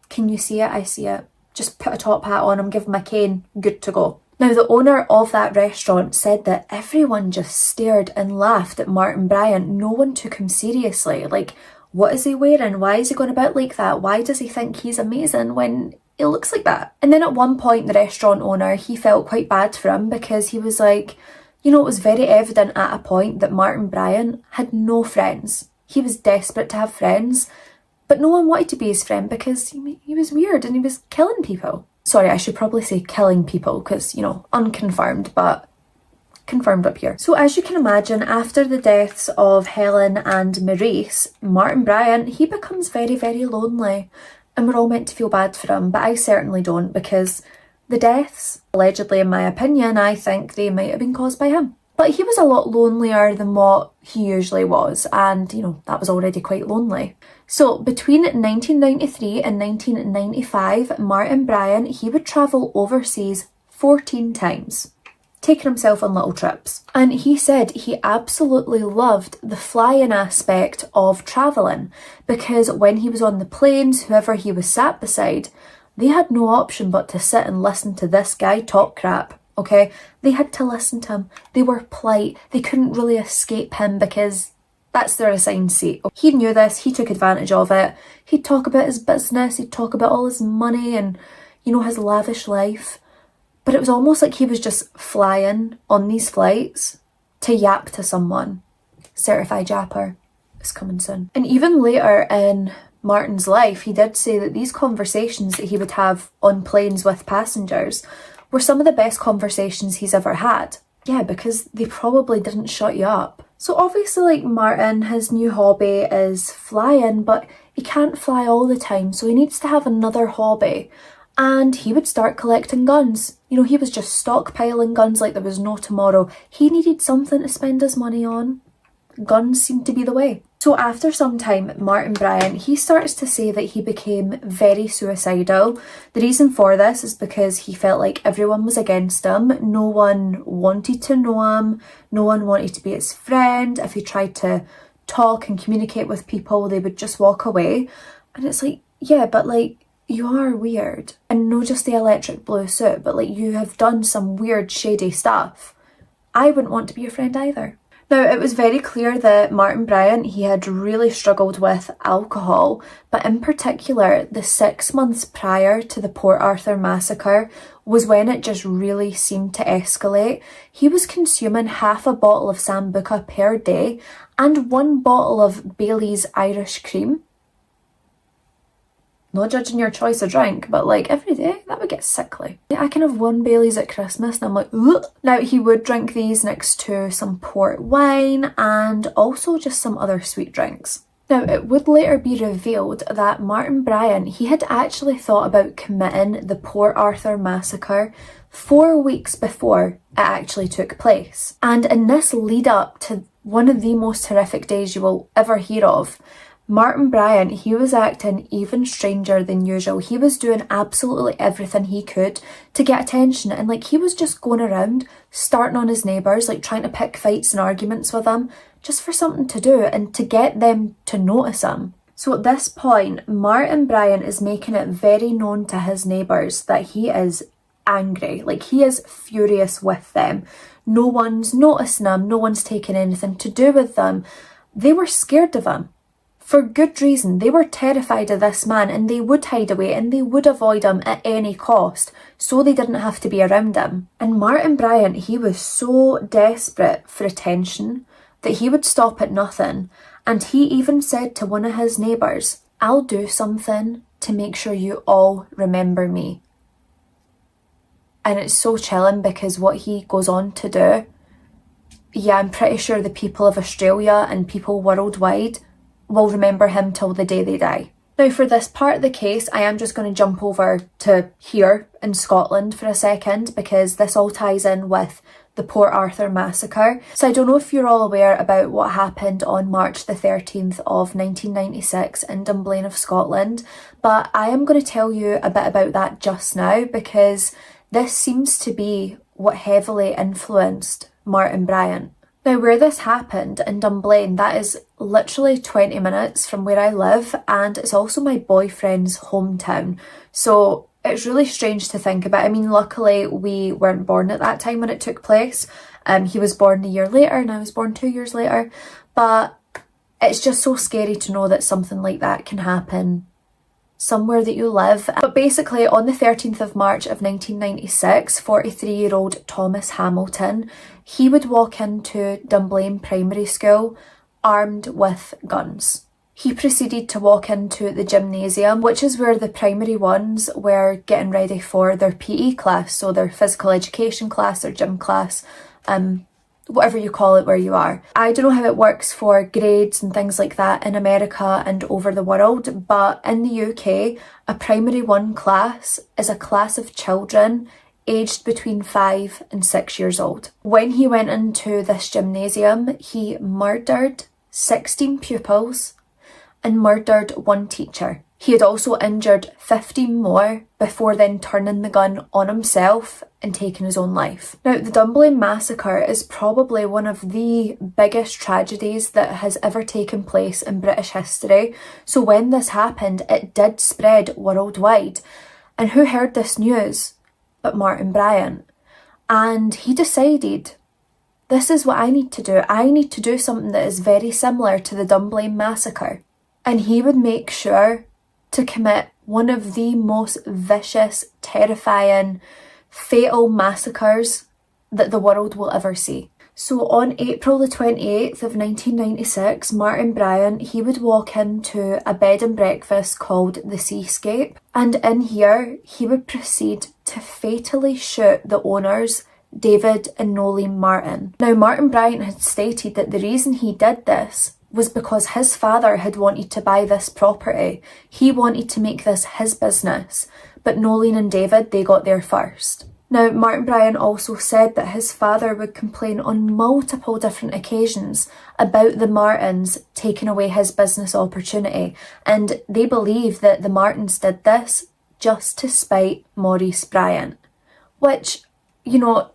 Can you see it? I see it. Just put a top hat on him, give him a cane, good to go. Now, the owner of that restaurant said that everyone just stared and laughed at Martin Bryant. No one took him seriously. Like, what is he wearing? Why is he going about like that? Why does he think he's amazing when it looks like that? And then at one point, the restaurant owner, he felt quite bad for him because he was like, it was very evident at a point that Martin Bryant had no friends. He was desperate to have friends, but no one wanted to be his friend because he was weird and he was killing people. Sorry, I should probably say killing people because, unconfirmed, but confirmed up here. So as you can imagine, after the deaths of Helen and Maurice, Martin Bryant, he becomes very, very lonely. And we're all meant to feel bad for him, but I certainly don't, because the deaths, allegedly in my opinion, I think they might have been caused by him. But he was a lot lonelier than what he usually was, and that was already quite lonely. So between 1993 and 1995, Martin Bryant, he would travel overseas 14 times, taking himself on little trips. And he said he absolutely loved the flying aspect of travelling because when he was on the planes, whoever he was sat beside, they had no option but to sit and listen to this guy talk crap, okay? They had to listen to him. They were polite. They couldn't really escape him because that's their assigned seat. He knew this. He took advantage of it. He'd talk about his business. He'd talk about all his money and, his lavish life. But it was almost like he was just flying on these flights to yap to someone. Certified yapper. It's coming soon. And even later in Martin's life, he did say that these conversations that he would have on planes with passengers were some of the best conversations he's ever had. Yeah, because they probably didn't shut you up. So obviously, like, Martin, his new hobby is flying, but he can't fly all the time, so he needs to have another hobby. And he would start collecting guns. You know, he was just stockpiling guns like there was no tomorrow. He needed something to spend his money on. Guns seemed to be the way. So after some time, Martin Bryant, he starts to say that he became very suicidal. The reason for this is because he felt like everyone was against him. No one wanted to know him. No one wanted to be his friend. If he tried to talk and communicate with people, they would just walk away. And it's like, yeah, but like, you are weird. And not just the electric blue suit, but like, you have done some weird, shady stuff. I wouldn't want to be your friend either. Now, it was very clear that Martin Bryant, he had really struggled with alcohol, but in particular, the 6 months prior to the Port Arthur massacre was when it just really seemed to escalate. He was consuming half a bottle of Sambuca per day and 1 bottle of Bailey's Irish Cream. Not judging your choice of drink, but like every day, that would get sickly. I can have 1 Bailey's at Christmas and I'm like, ugh. Now, he would drink these next to some port wine and also just some other sweet drinks. Now, it would later be revealed that Martin Bryant, he had actually thought about committing the Port Arthur massacre 4 weeks before it actually took place. And in this lead up to one of the most horrific days you will ever hear of, Martin Bryant, he was acting even stranger than usual. He was doing absolutely everything he could to get attention, and like, he was just going around starting on his neighbours, like trying to pick fights and arguments with them just for something to do and to get them to notice him. So at this point, Martin Bryant is making it very known to his neighbours that he is angry, like he is furious with them. No one's noticing him, no one's taking anything to do with them. They were scared of him. For good reason. They were terrified of this man and they would hide away and they would avoid him at any cost so they didn't have to be around him. And Martin Bryant, he was so desperate for attention that he would stop at nothing, and he even said to one of his neighbours, "I'll do something to make sure you all remember me." And it's so chilling because what he goes on to do, yeah, I'm pretty sure the people of Australia and people worldwide will remember him till the day they die. Now, for this part of the case, I am just going to jump over to here in Scotland for a second because this all ties in with the Port Arthur massacre. So I don't know if you're all aware about what happened on March the 13th of 1996 in Dunblane of Scotland, but I am going to tell you a bit about that just now because this seems to be what heavily influenced Martin Bryant. Now, where this happened in Dunblane, that is literally 20 minutes from where I live, and it's also my boyfriend's hometown. So it's really strange to think about. I mean, luckily we weren't born at that time when it took place. He was born a year later and I was born 2 years later. But it's just so scary to know that something like that can happen somewhere that you live. But basically, on the 13th of March of 1996, 43-year-old Thomas Hamilton, he would walk into Dunblane Primary School armed with guns. He proceeded to walk into the gymnasium, which is where the primary ones were getting ready for their PE class, so their physical education class or gym class, whatever you call it where you are. I don't know how it works for grades and things like that in America and over the world, but in the UK, a primary 1 class is a class of children aged between 5 and 6 years old. When he went into this gymnasium, he murdered 16 pupils and murdered 1 teacher. He had also injured 15 more before then turning the gun on himself and taking his own life. Now, the Dunblane massacre is probably one of the biggest tragedies that has ever taken place in British history. So when this happened, it did spread worldwide. And who heard this news but Martin Bryant? And he decided, this is what I need to do. I need to do something that is very similar to the Dunblane massacre. And he would make sure to commit one of the most vicious, terrifying, fatal massacres that the world will ever see. So on April the 28th of 1996, Martin Bryant, he would walk into a bed and breakfast called the Seascape, and in here he would proceed to fatally shoot the owners, David and Nolene Martin. Now, Martin Bryant had stated that the reason he did this was because his father had wanted to buy this property. He wanted to make this his business, but Nolene and David, they got there first. Now, Martin Bryant also said that his father would complain on multiple different occasions about the Martins taking away his business opportunity, and they believe that the Martins did this just to spite Maurice Bryant, which, you know,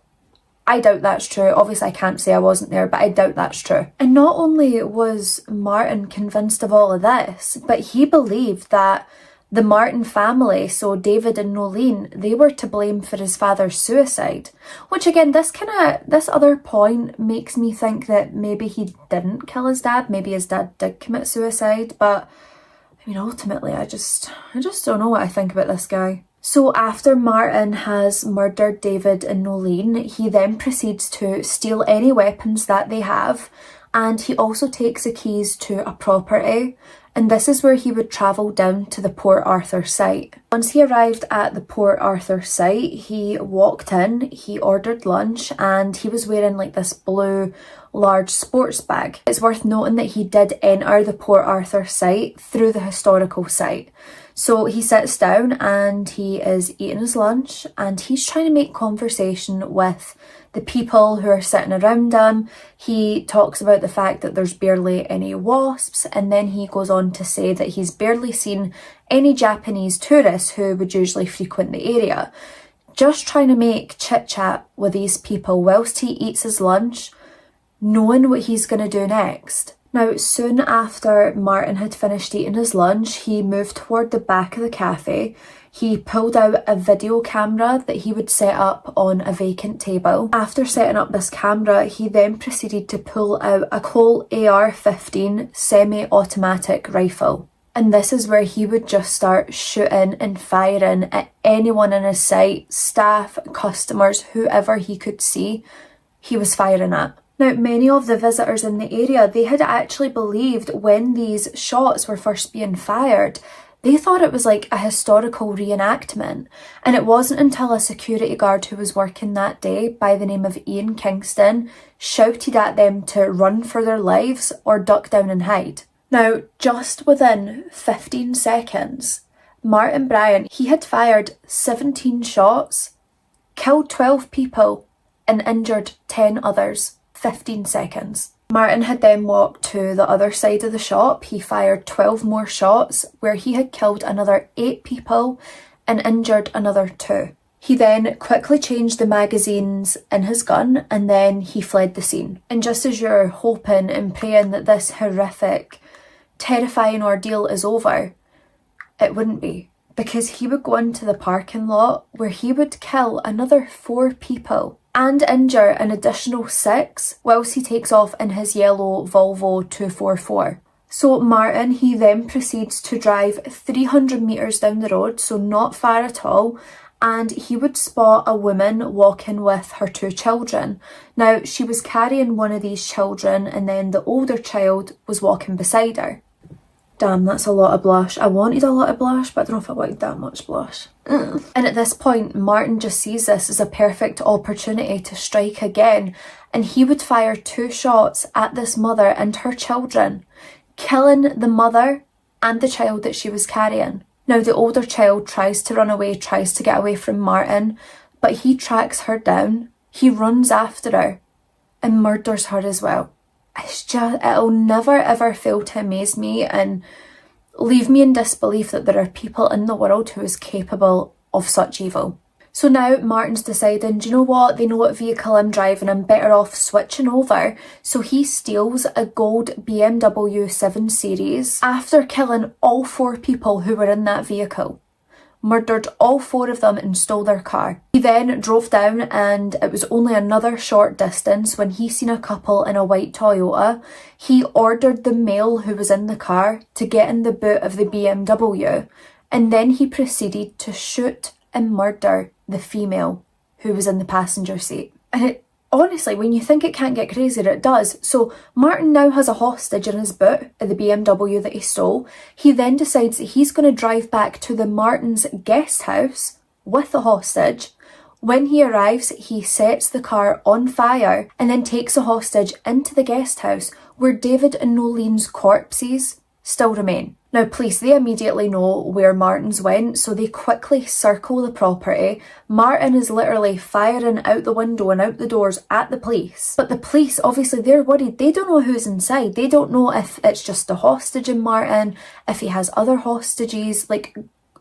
I doubt that's true. Obviously, I can't say I wasn't there, but I doubt that's true. And not only was Martin convinced of all of this, but he believed that the Martin family, so David and Nolene, they were to blame for his father's suicide. Which again, this other point makes me think that maybe he didn't kill his dad. Maybe his dad did commit suicide. But I mean, ultimately, I just don't know what I think about this guy. So after Martin has murdered David and Nolene, he then proceeds to steal any weapons that they have, and he also takes the keys to a property, and this is where he would travel down to the Port Arthur site. Once he arrived at the Port Arthur site, he walked in, he ordered lunch, and he was wearing like this blue large sports bag. It's worth noting that he did enter the Port Arthur site through the historical site. So he sits down and he is eating his lunch and he's trying to make conversation with the people who are sitting around him. He talks about the fact that there's barely any wasps, and then he goes on to say that he's barely seen any Japanese tourists who would usually frequent the area. Just trying to make chit chat with these people whilst he eats his lunch, knowing what he's going to do next. Now, soon after Martin had finished eating his lunch, he moved toward the back of the cafe. He pulled out a video camera that he would set up on a vacant table. After setting up this camera, he then proceeded to pull out a Colt AR-15 semi-automatic rifle. And this is where he would just start shooting and firing at anyone in his sight, staff, customers, whoever he could see, he was firing at. Now, many of the visitors in the area, they had actually believed when these shots were first being fired, they thought it was like a historical reenactment. And it wasn't until a security guard who was working that day by the name of Ian Kingston shouted at them to run for their lives or duck down and hide. Now, just within 15 seconds, Martin Bryant, he had fired 17 shots, killed 12 people and injured 10 others. 15 seconds. Martin had then walked to the other side of the shop. He fired 12 more shots where he had killed another 8 people and injured another 2. He then quickly changed the magazines in his gun and then he fled the scene. And just as you're hoping and praying that this horrific, terrifying ordeal is over, it wouldn't be. Because he would go into the parking lot where he would kill another 4 people and injure an additional 6 whilst he takes off in his yellow Volvo 244. So Martin, he then proceeds to drive 300 metres down the road, so not far at all, and he would spot a woman walking with her 2 children. Now, she was carrying one of these children and then the older child was walking beside her. Damn, that's a lot of blush. I wanted a lot of blush, but I don't know if I wanted that much blush. And at this point, Martin just sees this as a perfect opportunity to strike again, and he would fire 2 shots at this mother and her children, killing the mother and the child that she was carrying. Now, the older child tries to run away, tries to get away from Martin, but he tracks her down, he runs after her, and murders her as well. It's just, it'll never ever fail to amaze me and leave me in disbelief that there are people in the world who is capable of such evil. So now Martin's deciding, do you know what, they know what vehicle I'm driving, I'm better off switching over. So he steals a gold BMW 7 Series after killing all 4 people who were in that vehicle. Murdered all 4 of them and stole their car. He then drove down, and it was only another short distance when he seen a couple in a white Toyota. He ordered the male who was in the car to get in the boot of the BMW, and then he proceeded to shoot and murder the female who was in the passenger seat. And honestly, when you think it can't get crazier, it does. So Martin now has a hostage in his boot at the BMW that he stole. He then decides that he's going to drive back to the Martins' guest house with the hostage. When he arrives, he sets the car on fire and then takes the hostage into the guest house where David and Nolene's corpses still remain. Now, police, they immediately know where Martin's went, so they quickly circle the property. Martin is literally firing out the window and out the doors at the police. But the police, obviously, they're worried. They don't know who's inside. They don't know if it's just a hostage in Martin, if he has other hostages, like,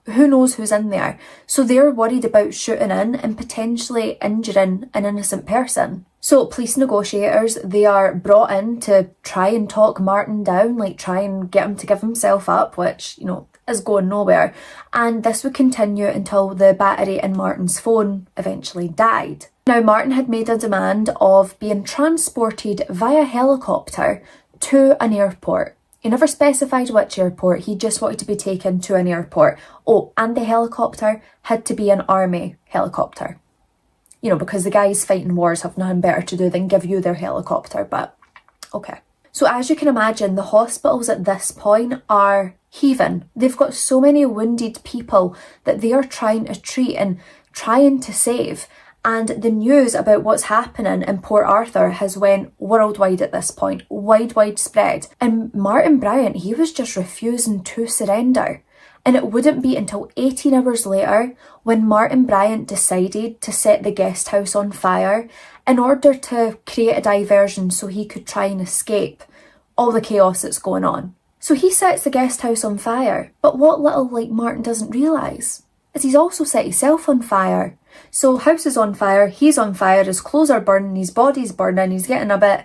who knows who's in there. So they're worried about shooting in and potentially injuring an innocent person. So police negotiators, they are brought in to try and talk Martin down, like try and get him to give himself up, which, you know, is going nowhere. And this would continue until the battery in Martin's phone eventually died. Now, Martin had made a demand of being transported via helicopter to an airport. He never specified which airport, he just wanted to be taken to an airport. Oh, and the helicopter had to be an army helicopter. You know, because the guys fighting wars have nothing better to do than give you their helicopter, but okay. So as you can imagine, the hospitals at this point are heaving. They've got so many wounded people that they are trying to treat and trying to save. And the news about what's happening in Port Arthur has went worldwide at this point, widespread. And Martin Bryant, he was just refusing to surrender. And it wouldn't be until 18 hours later when Martin Bryant decided to set the guest house on fire in order to create a diversion so he could try and escape all the chaos that's going on. So he sets the guest house on fire, but what little Martin doesn't realise is he's also set himself on fire. So house is on fire, he's on fire, his clothes are burning, his body's burning, he's getting a bit,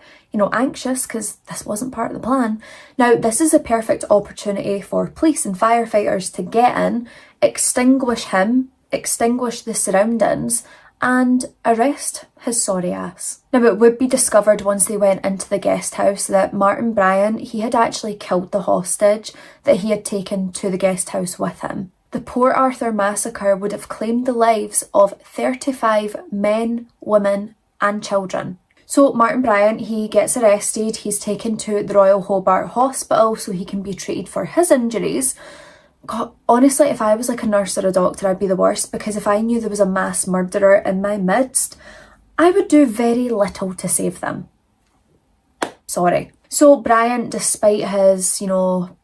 anxious because this wasn't part of the plan. Now, this is a perfect opportunity for police and firefighters to get in, extinguish him, extinguish the surroundings, and arrest his sorry ass. Now, it would be discovered once they went into the guest house that Martin Bryant, he had actually killed the hostage that he had taken to the guest house with him. The Port Arthur massacre would have claimed the lives of 35 men, women and children. So Martin Bryant, he gets arrested, he's taken to the Royal Hobart Hospital so he can be treated for his injuries. God, honestly, if I was like a nurse or a doctor, I'd be the worst, because if I knew there was a mass murderer in my midst, I would do very little to save them. Sorry. So Bryant, despite his,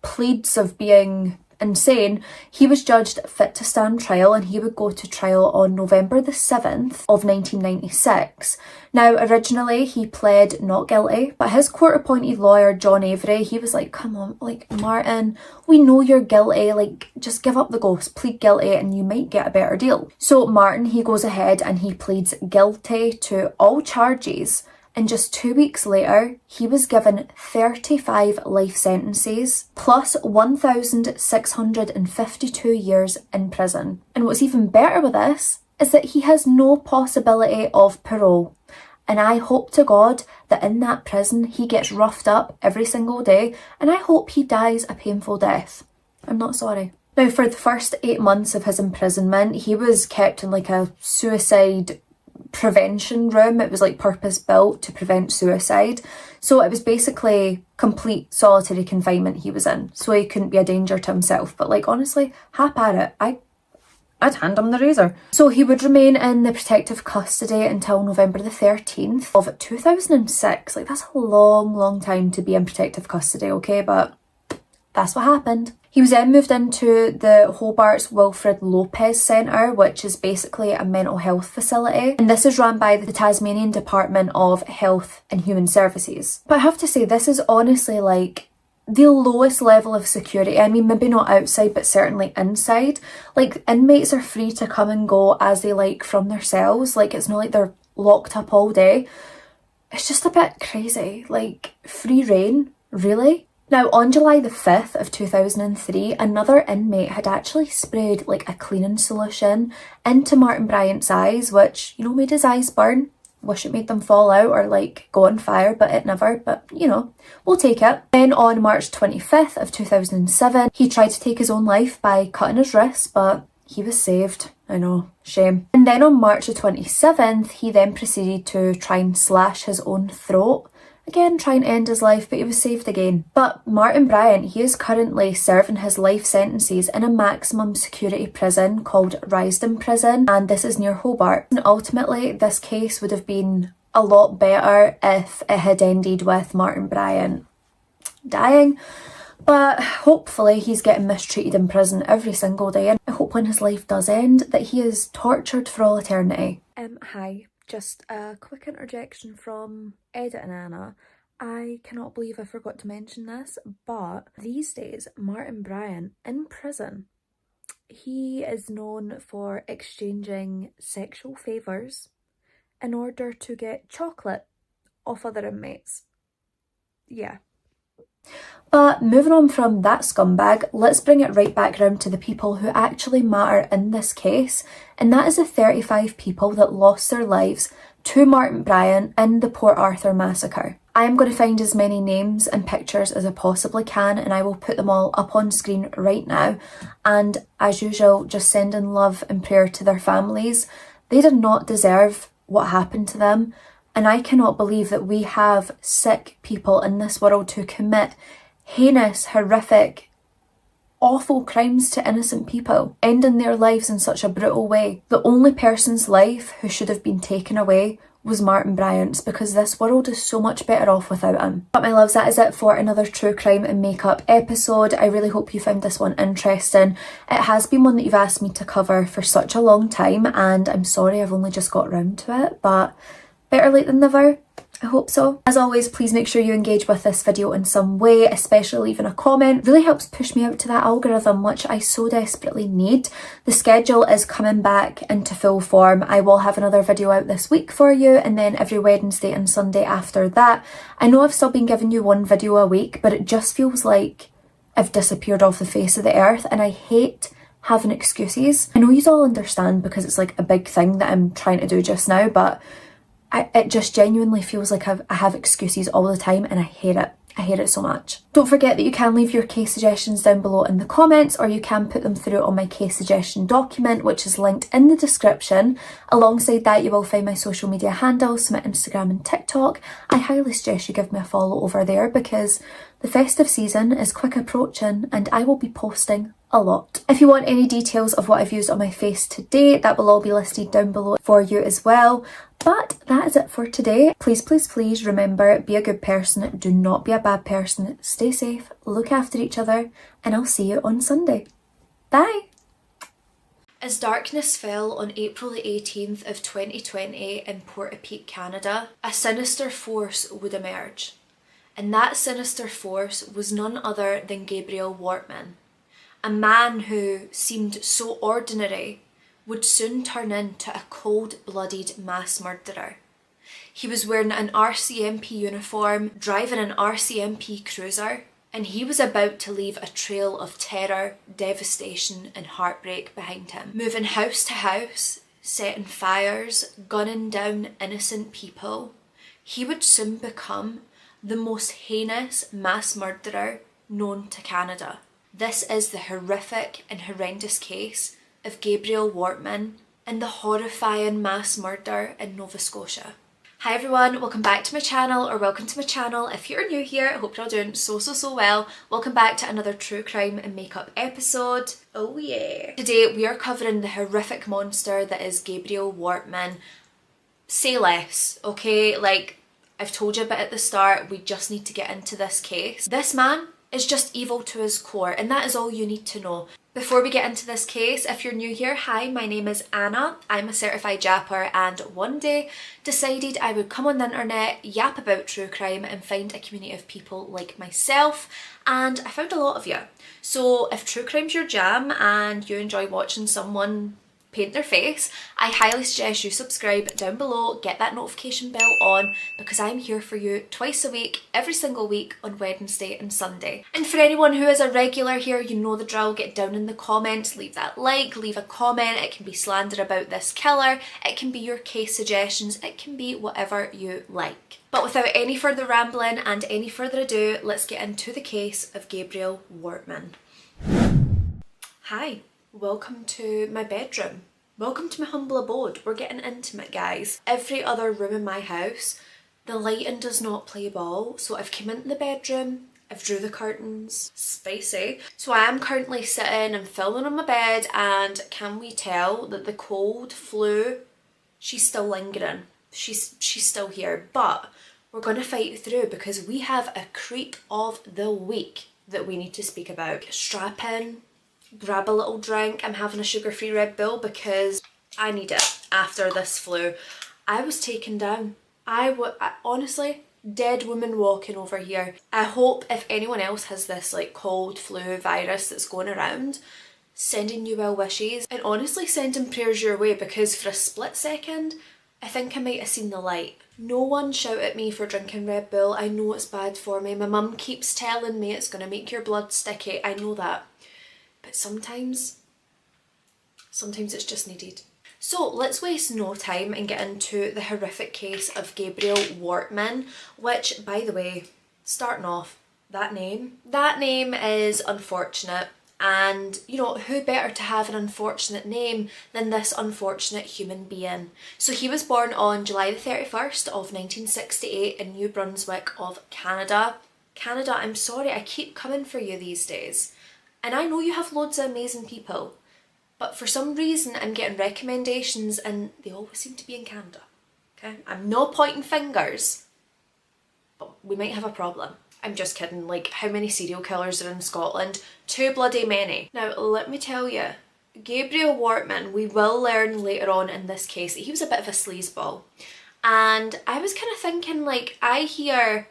pleads of being insane, he was judged fit to stand trial and he would go to trial on November the 7th of 1996. Now, originally he pled not guilty, but his court-appointed lawyer, John Avery, he was like, come on, Martin, we know you're guilty, just give up the ghost, plead guilty and you might get a better deal. So Martin, he goes ahead and he pleads guilty to all charges. And just 2 weeks later, he was given 35 life sentences plus 1,652 years in prison. And what's even better with this is that he has no possibility of parole. And I hope to God that in that prison he gets roughed up every single day, and I hope he dies a painful death. I'm not sorry. Now, for the first 8 months of his imprisonment, he was kept in a suicide prevention room. It was purpose built to prevent suicide, so it was basically complete solitary confinement he was in, so he couldn't be a danger to himself. But honestly, hap at it, I'd hand him the razor. So he would remain in the protective custody until November the 13th of 2006. That's a long time to be in protective custody, okay, but that's what happened. He was then moved into the Hobart's Wilfred Lopez Centre, which is basically a mental health facility. And this is run by the Tasmanian Department of Health and Human Services. But I have to say, this is honestly the lowest level of security. I mean, maybe not outside, but certainly inside. Inmates are free to come and go as they like from their cells. It's not like they're locked up all day. It's just a bit crazy. Free reign, really? Now, on July the 5th of 2003, another inmate had actually sprayed a cleaning solution into Martin Bryant's eyes, which, made his eyes burn. Wish it made them fall out or go on fire, but it never, but we'll take it. Then on March 25th of 2007, he tried to take his own life by cutting his wrists, but he was saved. I know, shame. And then on March the 27th, he then proceeded to try and slash his own throat. Again, trying to end his life, but he was saved again. But Martin Bryant, he is currently serving his life sentences in a maximum security prison called Risdon Prison, and this is near Hobart. And ultimately, this case would have been a lot better if it had ended with Martin Bryant dying. But hopefully he's getting mistreated in prison every single day, and I hope when his life does end that he is tortured for all eternity. Hi, just a quick interjection from Edit and Anna. I cannot believe I forgot to mention this, but these days Martin Bryant in prison, he is known for exchanging sexual favours in order to get chocolate off other inmates. Yeah. But moving on from that scumbag, let's bring it right back round to the people who actually matter in this case, and that is the 35 people that lost their lives to Martin Bryant in the Port Arthur massacre. I am going to find as many names and pictures as I possibly can, and I will put them all up on screen right now. And as usual, just sending love and prayer to their families. They did not deserve what happened to them, and I cannot believe that we have sick people in this world who commit heinous, horrific, awful crimes to innocent people, ending their lives in such a brutal way. The only person's life who should have been taken away was Martin Bryant's, because this world is so much better off without him. But my loves, that is it for another true crime and makeup episode. I really hope you found this one interesting. It has been one that you've asked me to cover for such a long time, and I'm sorry I've only just got round to it, but better late than never. I hope so. As always, please make sure you engage with this video in some way, especially leaving a comment. It really helps push me out to that algorithm, which I so desperately need. The schedule is coming back into full form. I will have another video out this week for you, and then every Wednesday and Sunday after that. I know I've still been giving you one video a week, but it just feels like I've disappeared off the face of the earth, and I hate having excuses. I know you all understand because it's like a big thing that I'm trying to do just now, but it just genuinely feels like I have excuses all the time, and I hate it. I hate it so much. Don't forget that you can leave your case suggestions down below in the comments, or you can put them through on my case suggestion document, which is linked in the description. Alongside that, you will find my social media handles, my Instagram and TikTok. I highly suggest you give me a follow over there because the festive season is quick approaching and I will be posting a lot. If you want any details of what I've used on my face today, that will all be listed down below for you as well. But that is it for today. Please, please, please remember, be a good person, do not be a bad person, stay safe, look after each other, and I'll see you on Sunday. Bye! As darkness fell on April the 18th of 2020 in Port-au-Pete, Canada, a sinister force would emerge. And that sinister force was none other than Gabriel Wortman. A man who seemed so ordinary would soon turn into a cold-blooded mass murderer. He was wearing an RCMP uniform, driving an RCMP cruiser, and he was about to leave a trail of terror, devastation and heartbreak behind him. Moving house to house, setting fires, gunning down innocent people, he would soon become the most heinous mass murderer known to Canada. This is the horrific and horrendous case of Gabriel Wortman and the horrifying mass murder in Nova Scotia. Hi everyone, welcome back to my channel, or welcome to my channel. If you're new here, I hope you're all doing so well. Welcome back to another true crime and makeup episode. Oh yeah. Today we are covering the horrific monster that is Gabriel Wortman. Say less, okay? Like, I've told you a bit at the start, we just need to get into this case. This man is just evil to his core, and that is all you need to know. Before we get into this case, if you're new here, hi, my name is Anna. I'm a certified yapper, and one day decided I would come on the internet, yap about true crime and find a community of people like myself, and I found a lot of you. So if true crime's your jam and you enjoy watching someone paint their face, I highly suggest you subscribe down below, get that notification bell on, because I'm here for you twice a week, every single week on Wednesday and Sunday. And for anyone who is a regular here, you know the drill, get down in the comments, leave that like, leave a comment. It can be slander about this killer, it can be your case suggestions, it can be whatever you like. But without any further rambling and any further ado, let's get into the case of Gabriel Wortman. Hi. Welcome to my bedroom. Welcome to my humble abode. We're getting intimate, guys. Every other room in my house, the lighting does not play ball. So I've come into the bedroom, I've drew the curtains, spicy. So I am currently sitting and filming on my bed, and can we tell that the cold flu, she's still lingering. She's still here, but we're going to fight through because we have a creep of the week that we need to speak about. Strap in, grab a little drink. I'm having a sugar-free Red Bull because I need it after this flu. I was taken down. I honestly, dead woman walking over here. I hope if anyone else has this like cold flu virus that's going around, sending you well wishes and honestly sending prayers your way, because for a split second, I think I might have seen the light. No one shout at me for drinking Red Bull. I know it's bad for me. My mum keeps telling me it's going to make your blood sticky. I know that. But sometimes it's just needed. So let's waste no time and get into the horrific case of Gabriel Wortman, which, by the way, starting off, that name is unfortunate. And, you know, who better to have an unfortunate name than this unfortunate human being? So he was born on July the 31st of 1968 in New Brunswick of Canada. Canada, I'm sorry, I keep coming for you these days. And I know you have loads of amazing people, but for some reason I'm getting recommendations and they always seem to be in Canada. Okay? I'm not pointing fingers, but we might have a problem. I'm just kidding, like how many serial killers are in Scotland? Too bloody many. Now let me tell you, Gabriel Wortman, we will learn later on in this case that he was a bit of a sleazeball. And I was kind of thinking, like, I hear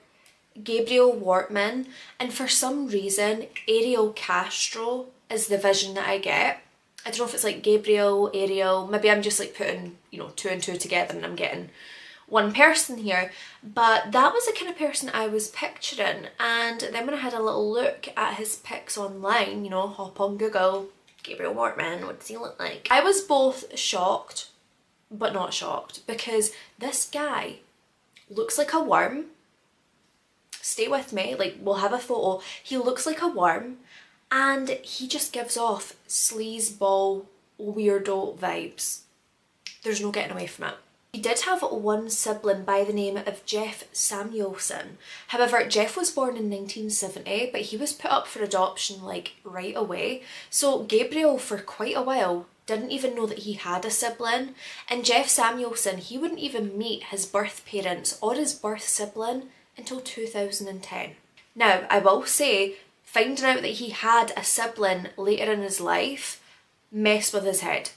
Gabriel Wortman and for some reason Ariel Castro is the vision that I get. I don't know if it's like Gabriel, Ariel, maybe I'm just like putting, you know, two and two together and I'm getting one person here, but that was the kind of person I was picturing. And then when I had a little look at his pics online, you know, hop on Google, Gabriel Wortman, what does he look like? I was both shocked but not shocked, because this guy looks like a worm. Stay with me, like we'll have a photo. He looks like a worm and he just gives off sleazeball weirdo vibes. There's no getting away from it. He did have one sibling by the name of Jeff Samuelson. However, Jeff was born in 1970, but he was put up for adoption like right away. So Gabriel, for quite a while, didn't even know that he had a sibling. And Jeff Samuelson, he wouldn't even meet his birth parents or his birth sibling until 2010. Now, I will say, finding out that he had a sibling later in his life messed with his head.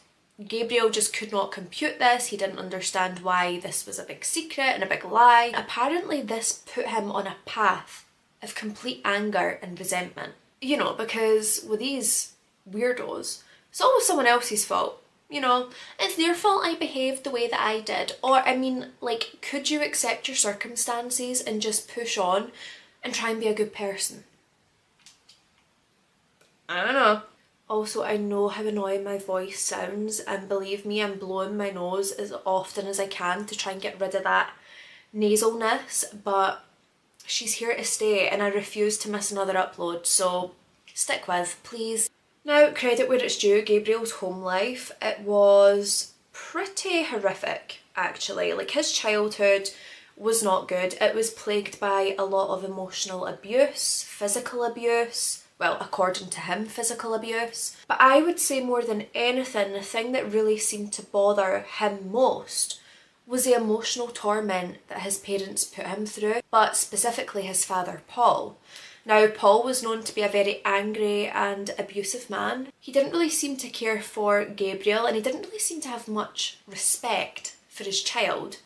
Gabriel just could not compute this. He didn't understand why this was a big secret and a big lie. Apparently this put him on a path of complete anger and resentment. You know, because with these weirdos, it's always someone else's fault. You know, it's their fault I behaved the way that I did. Or, I mean, like, could you accept your circumstances and just push on and try and be a good person? I don't know. Also, I know how annoying my voice sounds, and believe me, I'm blowing my nose as often as I can to try and get rid of that nasalness, but she's here to stay and I refuse to miss another upload, so stick with, please. Now, credit where it's due, Gabriel's home life, it was pretty horrific, actually. Like, his childhood was not good. It was plagued by a lot of emotional abuse, physical abuse, well, according to him, physical abuse. But I would say more than anything, the thing that really seemed to bother him most was the emotional torment that his parents put him through, but specifically his father, Paul. Now, Paul was known to be a very angry and abusive man. He didn't really seem to care for Gabriel, and he didn't really seem to have much respect for his child.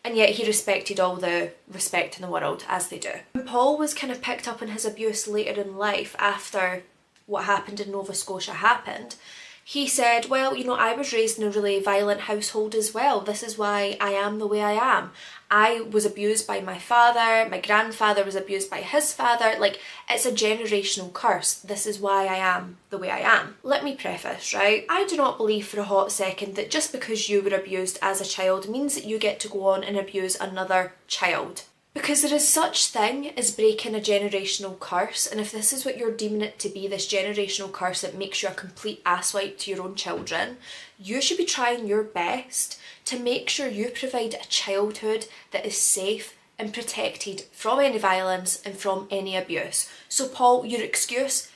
And yet he respected all the respect in the world, as they do. And Paul was kind of picked up on his abuse later in life after what happened in Nova Scotia happened. He said, well, you know, I was raised in a really violent household as well. This is why I am the way I am. I was abused by my father, my grandfather was abused by his father. Like, it's a generational curse. This is why I am the way I am. Let me preface, right? I do not believe for a hot second that just because you were abused as a child means that you get to go on and abuse another child. Because there is such thing as breaking a generational curse, and if this is what you're deeming it to be, this generational curse that makes you a complete asswipe to your own children, you should be trying your best to make sure you provide a childhood that is safe and protected from any violence and from any abuse. So Paul, your excuse,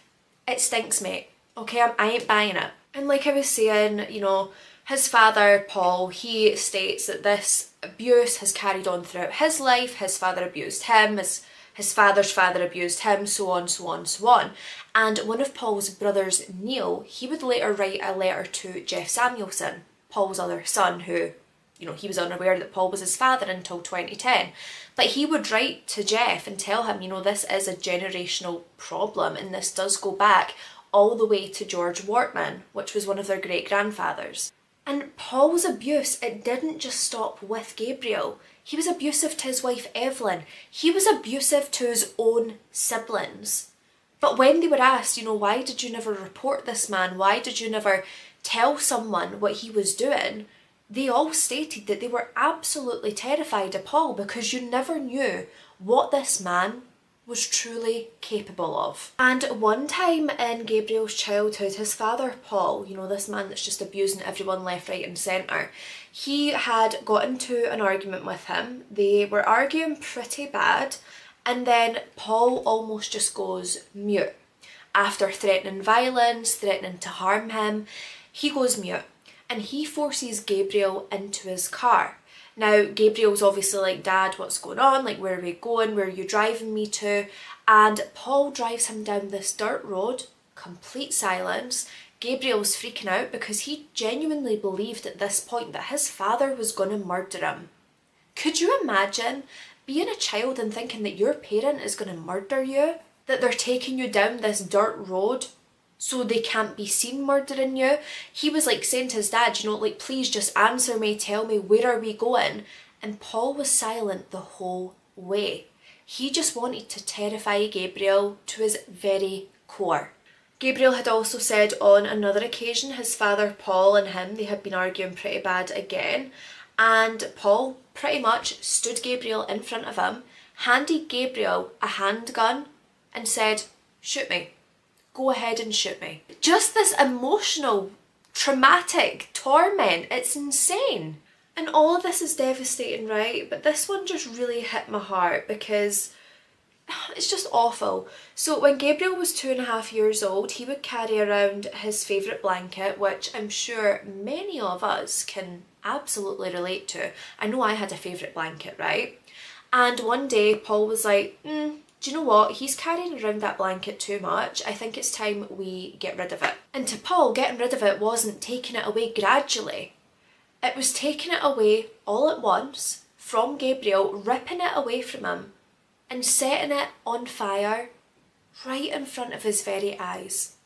it stinks, mate. Okay, I ain't buying it. And like I was saying, you know, his father, Paul, he states that this abuse has carried on throughout his life. His father abused him, his father's father abused him, so on, so on, so on. And one of Paul's brothers, Neil, he would later write a letter to Jeff Samuelson, Paul's other son, who, you know, he was unaware that Paul was his father until 2010. But he would write to Jeff and tell him, you know, this is a generational problem and this does go back all the way to George Wortman, which was one of their great-grandfathers. And Paul's abuse, it didn't just stop with Gabriel. He was abusive to his wife Evelyn. He was abusive to his own siblings. But when they were asked, you know, why did you never report this man? Why did you never tell someone what he was doing? They all stated that they were absolutely terrified of Paul because you never knew what this man was truly capable of. And one time in Gabriel's childhood, his father Paul, you know, this man that's just abusing everyone left, right and centre, he had got into an argument with him. They were arguing pretty bad, and then Paul almost just goes mute. After threatening violence, threatening to harm him, he goes mute and he forces Gabriel into his car. Now, Gabriel's obviously like, Dad, what's going on? Like, where are we going? Where are you driving me to? And Paul drives him down this dirt road, complete silence. Gabriel's freaking out because he genuinely believed at this point that his father was going to murder him. Could you imagine being a child and thinking that your parent is going to murder you? That they're taking you down this dirt road so they can't be seen murdering you? He was like saying to his dad, you know, like, please just answer me, tell me, where are we going? And Paul was silent the whole way. He just wanted to terrify Gabriel to his very core. Gabriel had also said on another occasion, his father Paul and him, they had been arguing pretty bad again. And Paul pretty much stood Gabriel in front of him, handed Gabriel a handgun and said, shoot me. Go ahead and shoot me. Just this emotional, traumatic torment. It's insane. And all of this is devastating, right? But this one just really hit my heart because it's just awful. So when Gabriel was 2.5 years old, he would carry around his favourite blanket, which I'm sure many of us can absolutely relate to. I know I had a favourite blanket, right? And one day Paul was like, do you know what? He's carrying around that blanket too much. I think it's time we get rid of it. And to Paul, getting rid of it wasn't taking it away gradually. It was taking it away all at once from Gabriel, ripping it away from him and setting it on fire right in front of his very eyes.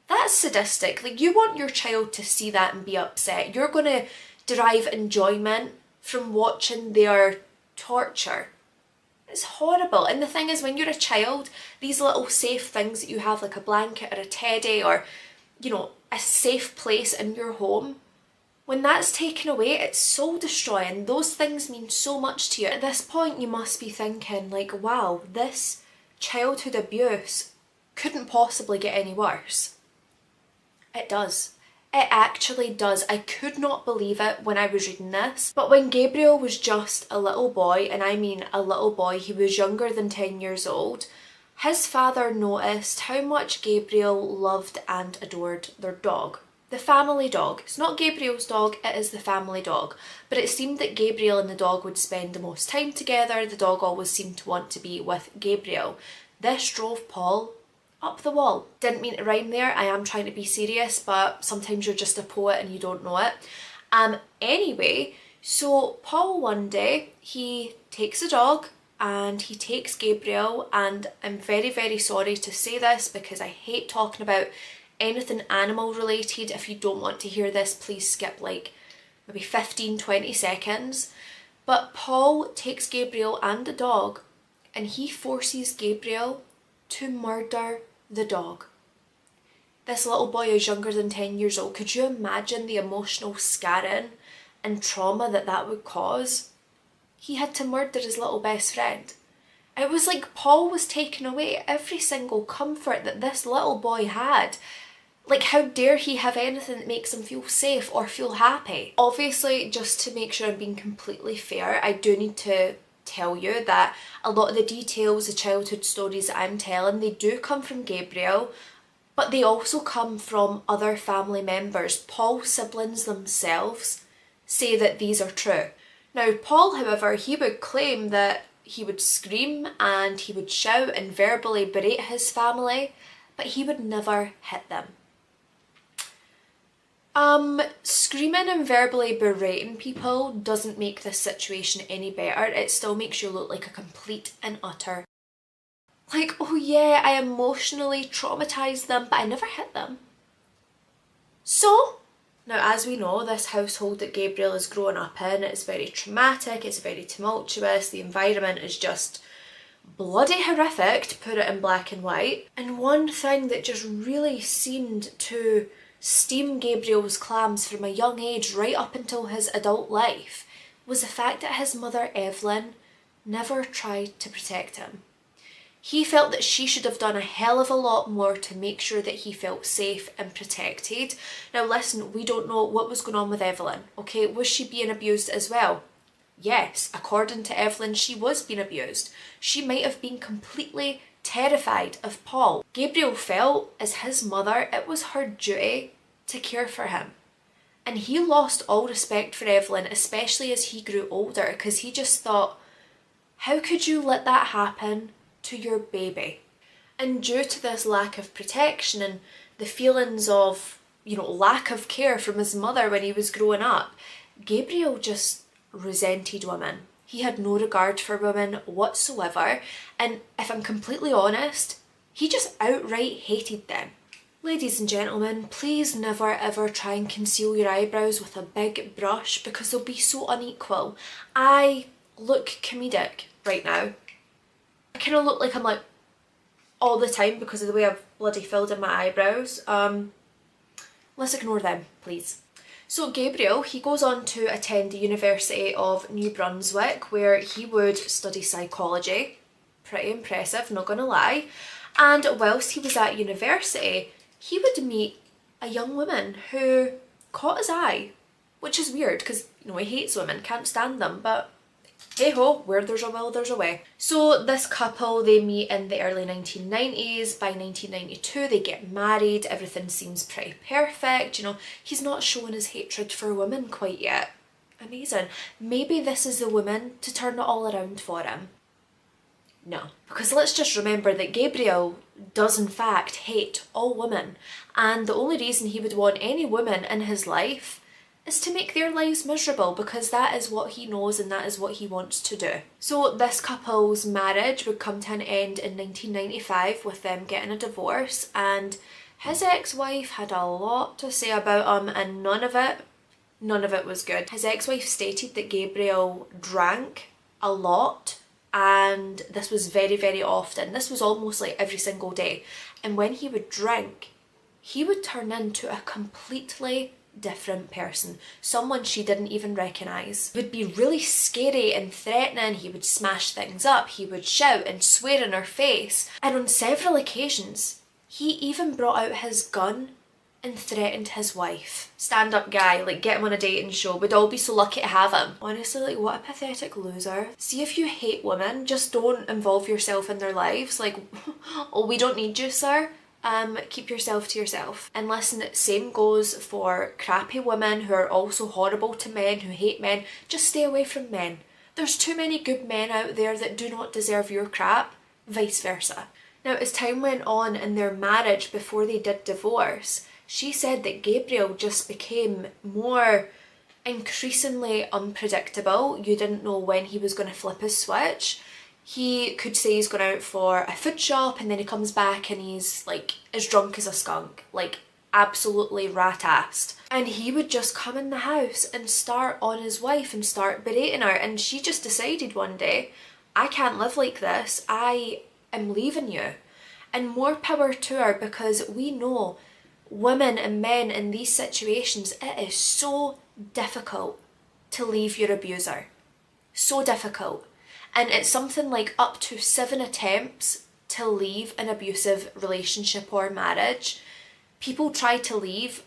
That's sadistic. Like, you want your child to see that and be upset. You're going to derive enjoyment from watching their torture. It's horrible. And the thing is, when you're a child, these little safe things that you have, like a blanket or a teddy or, you know, a safe place in your home, when that's taken away, it's soul destroying. Those things mean so much to you. At this point, you must be thinking, like, wow, this childhood abuse couldn't possibly get any worse. It does. It actually does. I could not believe it when I was reading this. But when Gabriel was just a little boy, and I mean a little boy, he was younger than 10 years old, his father noticed how much Gabriel loved and adored their dog. The family dog. It's not Gabriel's dog, it is the family dog. But it seemed that Gabriel and the dog would spend the most time together. The dog always seemed to want to be with Gabriel. This drove Paul up the wall. Didn't mean to rhyme there. I am trying to be serious, but sometimes you're just a poet and you don't know it. Anyway, so Paul one day, he takes a dog and he takes Gabriel, and I'm very, very sorry to say this because I hate talking about anything animal related. If you don't want to hear this, please skip like maybe 15-20 seconds. But Paul takes Gabriel and the dog and he forces Gabriel to murder the dog. This little boy is younger than 10 years old. Could you imagine the emotional scarring and trauma that that would cause? he had to murder his little best friend. It was like Paul was taking away every single comfort that this little boy had. Like, how dare he have anything that makes him feel safe or feel happy? Obviously, just to make sure I'm being completely fair, I do need to tell you that a lot of the details, the childhood stories that I'm telling, they do come from Gabriel, but they also come from other family members. Paul's siblings themselves say that these are true. Now, Paul, however, he would claim that he would scream and he would shout and verbally berate his family, but he would never hit them. Screaming and verbally berating people doesn't make this situation any better. It still makes you look like a complete and utter, like, oh yeah, I emotionally traumatised them, but I never hit them. So, now as we know, this household that Gabriel is growing up in, it's very traumatic, it's very tumultuous, the environment is just bloody horrific, to put it in black and white. And one thing that just really seemed to steam Gabriel's clams from a young age right up until his adult life was the fact that his mother Evelyn never tried to protect him. He felt that she should have done a hell of a lot more to make sure that he felt safe and protected. Now listen, we don't know what was going on with Evelyn, okay? Was she being abused as well? Yes, according to Evelyn, she was being abused. She might have been completely terrified of Paul. Gabriel felt, as his mother, it was her duty to care for him. And he lost all respect for Evelyn, especially as he grew older, because he just thought, how could you let that happen to your baby? And due to this lack of protection and the feelings of, lack of care from his mother when he was growing up, Gabriel just resented women. He had no regard for women whatsoever, and if I'm completely honest, he just outright hated them. Ladies and gentlemen, please never ever try and conceal your eyebrows with a big brush because they'll be so unequal. I look comedic right now. I kind of look like I'm all the time because of the way I've bloody filled in my eyebrows. Let's ignore them, please. So Gabriel, he goes on to attend the University of New Brunswick, where he would study psychology. Pretty impressive, not gonna lie. And whilst he was at university, he would meet a young woman who caught his eye, which is weird because, he hates women, can't stand them, but hey ho, where there's a will, there's a way. So this couple, they meet in the early 1990s. By 1992, they get married. Everything seems pretty perfect. He's not showing his hatred for women quite yet. Amazing. Maybe this is the woman to turn it all around for him. No, because let's just remember that Gabriel does in fact hate all women, and the only reason he would want any woman in his life is to make their lives miserable, because that is what he knows and that is what he wants to do. So this couple's marriage would come to an end in 1995 with them getting a divorce, and his ex-wife had a lot to say about him, and none of it was good. His ex-wife stated that Gabriel drank a lot, and this was very, very often. This was almost like every single day. And when he would drink, he would turn into a completely different person, someone she didn't even recognise. He would be really scary and threatening. He would smash things up, he would shout and swear in her face, and on several occasions he even brought out his gun and threatened his wife. Stand up guy, get him on a dating show. We'd all be so lucky to have him. Honestly, what a pathetic loser. See, if you hate women, just don't involve yourself in their lives. Oh, we don't need you, sir. Keep yourself to yourself. And listen, same goes for crappy women who are also horrible to men, who hate men. Just stay away from men. There's too many good men out there that do not deserve your crap, vice versa. Now, as time went on in their marriage before they did divorce, she said that Gabriel just became more increasingly unpredictable. You didn't know when he was going to flip his switch. He could say he's gone out for a food shop and then he comes back and he's as drunk as a skunk, absolutely rat-assed. And he would just come in the house and start on his wife and start berating her, and she just decided one day, I can't live like this, I am leaving you. And more power to her, because we know women and men in these situations, it is so difficult to leave your abuser. So difficult. And it's something like up to 7 attempts to leave an abusive relationship or marriage. People try to leave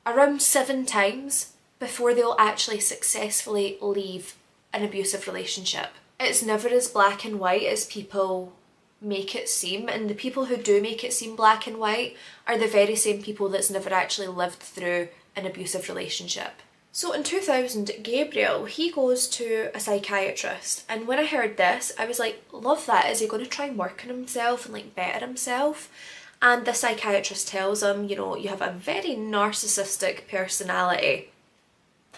around 7 times before they'll actually successfully leave an abusive relationship. It's never as black and white as people make it seem, and the people who do make it seem black and white are the very same people that's never actually lived through an abusive relationship. So in 2000, Gabriel, he goes to a psychiatrist, and when I heard this, I was like, love that. Is he going to try and work on himself and like better himself? And the psychiatrist tells him, you know, you have a very narcissistic personality.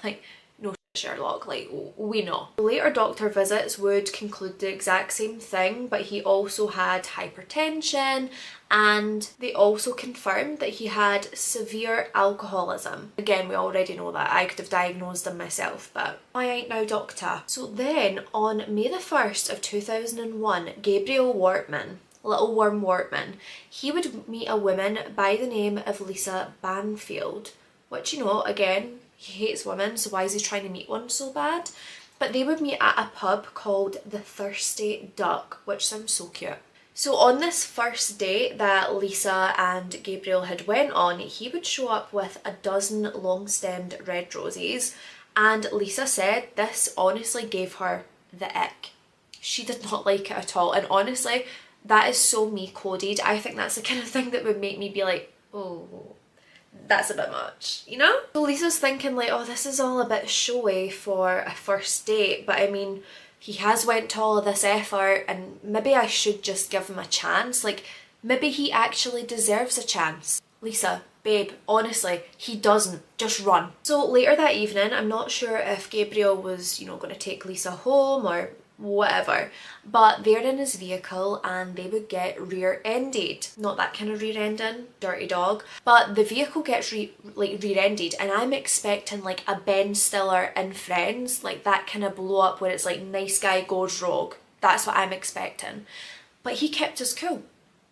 Like, no Sherlock, like, we know. Later doctor visits would conclude the exact same thing, but he also had hypertension, and they also confirmed that he had severe alcoholism. Again, we already know that. I could have diagnosed him myself, but I ain't no doctor. So then, on May the 1st of 2001, Gabriel Wortman, Little Worm Wortman, he would meet a woman by the name of Lisa Banfield, which, you know, again, he hates women, so why is he trying to meet one so bad? But they would meet at a pub called the Thirsty Duck, which sounds so cute. So on this first date that Lisa and Gabriel had went on, he would show up with a dozen long-stemmed red roses, and Lisa said this honestly gave her the ick. She did not like it at all, and honestly, that is so me-coded. I think that's the kind of thing that would make me be like, oh, that's a bit much, you know? So Lisa's thinking like, oh, this is all a bit showy for a first date, but I mean, he has went to all of this effort and maybe I should just give him a chance. Like, maybe he actually deserves a chance. Lisa, babe, honestly, he doesn't. Just run. So later that evening, I'm not sure if Gabriel was, you know, going to take Lisa home or whatever, but they're in his vehicle and they would get rear-ended. Not that kind of rear-ending, dirty dog, but the vehicle gets rear-ended, and I'm expecting like a Ben Stiller in Friends, like that kind of blow up where it's like nice guy goes rogue. That's what I'm expecting. But he kept his cool.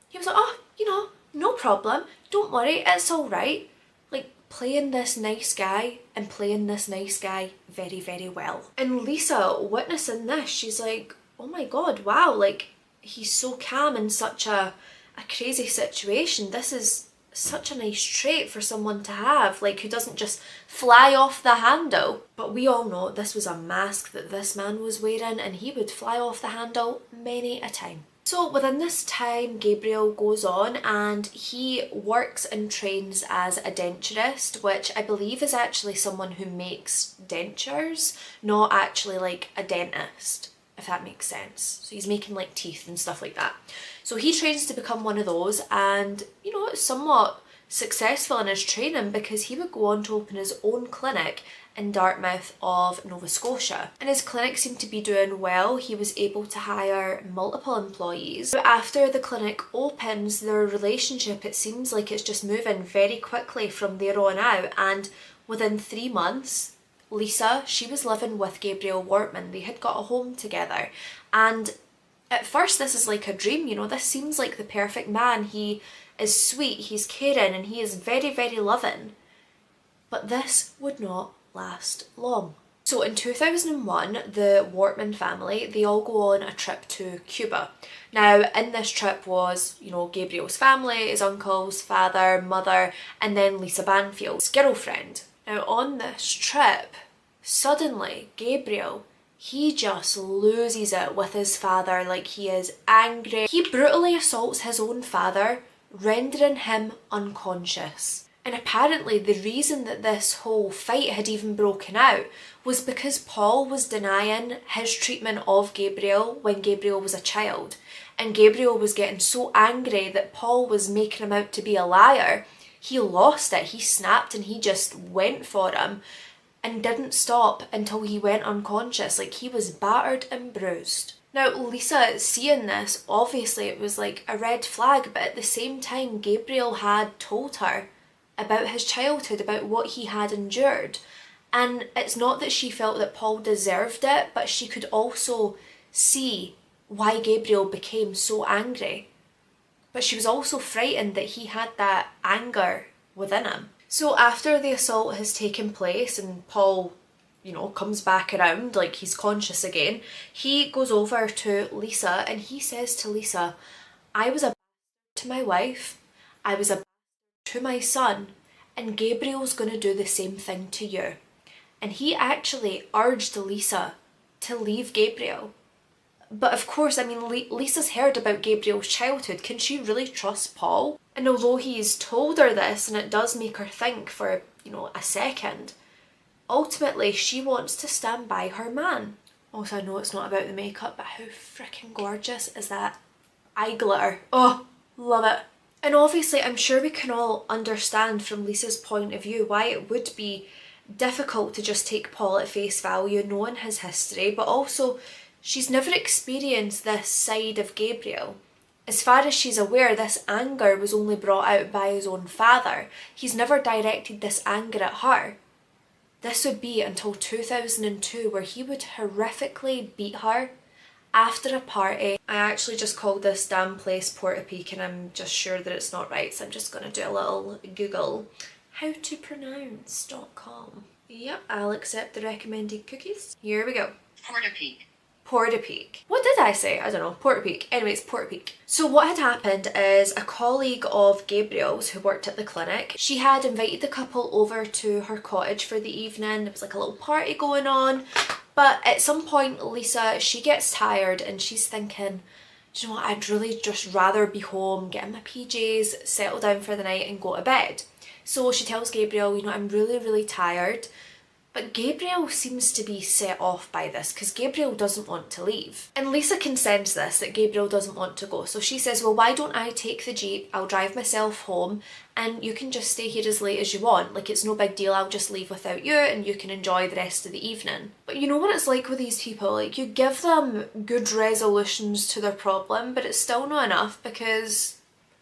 He was like, oh, you know, no problem, don't worry, it's all right. Like, playing this nice guy and playing this nice guy very, very well. And Lisa, witnessing this, she's like, oh my god, wow, like, he's so calm in such a crazy situation. This is such a nice trait for someone to have, like, who doesn't just fly off the handle. But we all know this was a mask that this man was wearing, and he would fly off the handle many a time. So within this time, Gabriel goes on and he works and trains as a denturist, which I believe is actually someone who makes dentures, not actually like a dentist, if that makes sense. So he's making like teeth and stuff like that. So he trains to become one of those, and you know, it's somewhat successful in his training because he would go on to open his own clinic in Dartmouth of Nova Scotia. And his clinic seemed to be doing well. He was able to hire multiple employees. But after the clinic opens, their relationship, it seems like it's just moving very quickly from there on out. And within 3 months, Lisa, she was living with Gabriel Wortman. They had got a home together. And at first this is like a dream, you know, this seems like the perfect man. He is sweet, he's caring, and he is very, very loving. But this would not last long. So in 2001, the Wortman family, they all go on a trip to Cuba. Now, in this trip was, you know, Gabriel's family, his uncles, father, mother, and then Lisa Banfield's girlfriend. Now, on this trip, suddenly, Gabriel, he just loses it with his father. Like, he is angry. He brutally assaults his own father, rendering him unconscious. And apparently the reason that this whole fight had even broken out was because Paul was denying his treatment of Gabriel when Gabriel was a child. And Gabriel was getting so angry that Paul was making him out to be a liar. He lost it. He snapped and he just went for him and didn't stop until he went unconscious. Like, he was battered and bruised. Now, Lisa, seeing this, obviously it was like a red flag, but at the same time, Gabriel had told her about his childhood, about what he had endured. And it's not that she felt that Paul deserved it, but she could also see why Gabriel became so angry. But she was also frightened that he had that anger within him. So after the assault has taken place and Paul, you know, comes back around, like he's conscious again, he goes over to Lisa and he says to Lisa, I was a to my wife, I was a to my son, and Gabriel's going to do the same thing to you. And he actually urged Lisa to leave Gabriel. But of course, I mean, Lisa's heard about Gabriel's childhood. Can she really trust Paul? And although he's told her this, and it does make her think for, you know, a second, ultimately she wants to stand by her man. Also, I know it's not about the makeup, but how freaking gorgeous is that eye glitter? Oh, love it. And obviously, I'm sure we can all understand from Lisa's point of view why it would be difficult to just take Paul at face value, knowing his history, but also she's never experienced this side of Gabriel. As far as she's aware, this anger was only brought out by his own father. He's never directed this anger at her. This would be until 2002, where he would horrifically beat her after a party. I actually just called this damn place Portapeak, and I'm just sure that it's not right, so I'm just going to do a little Google howtopronounce.com. Yep, I'll accept the recommended cookies. Here we go. Portapeak. Portapeak. What did I say? I don't know. Portapeak. Anyway, it's Portapeak. So what had happened is a colleague of Gabriel's who worked at the clinic, she had invited the couple over to her cottage for the evening. There was like a little party going on. But at some point, Lisa, she gets tired and she's thinking, do you know what, I'd really just rather be home, get in my PJs, settle down for the night and go to bed. So she tells Gabriel, you know, I'm really, really tired. But Gabriel seems to be set off by this because Gabriel doesn't want to leave. And Lisa can sense this, that Gabriel doesn't want to go. So she says, well, why don't I take the Jeep? I'll drive myself home and you can just stay here as late as you want. Like, it's no big deal. I'll just leave without you and you can enjoy the rest of the evening. But you know what it's like with these people? Like, you give them good resolutions to their problem, but it's still not enough because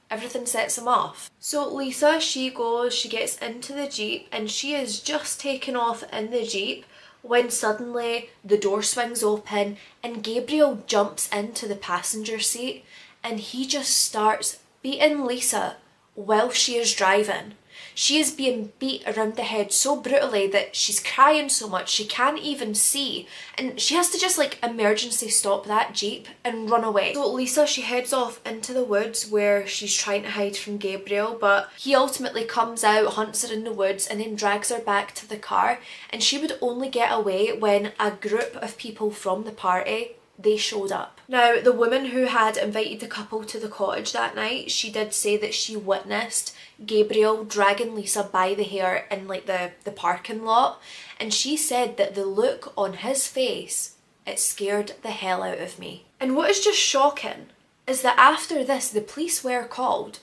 everything sets them off. So Lisa, she goes, she gets into the Jeep and she is just taken off in the Jeep when suddenly the door swings open and Gabriel jumps into the passenger seat and he just starts beating Lisa while she is driving. She is being beat around the head so brutally that she's crying so much she can't even see, and she has to just like emergency stop that Jeep and run away. So Lisa, she heads off into the woods where she's trying to hide from Gabriel, but he ultimately comes out, hunts her in the woods and then drags her back to the car, and she would only get away when a group of people from the party, they showed up. Now, the woman who had invited the couple to the cottage that night, she did say that she witnessed Gabriel dragging Lisa by the hair in like the parking lot, and she said that the look on his face, it scared the hell out of me. And what is just shocking is that after this, the police were called.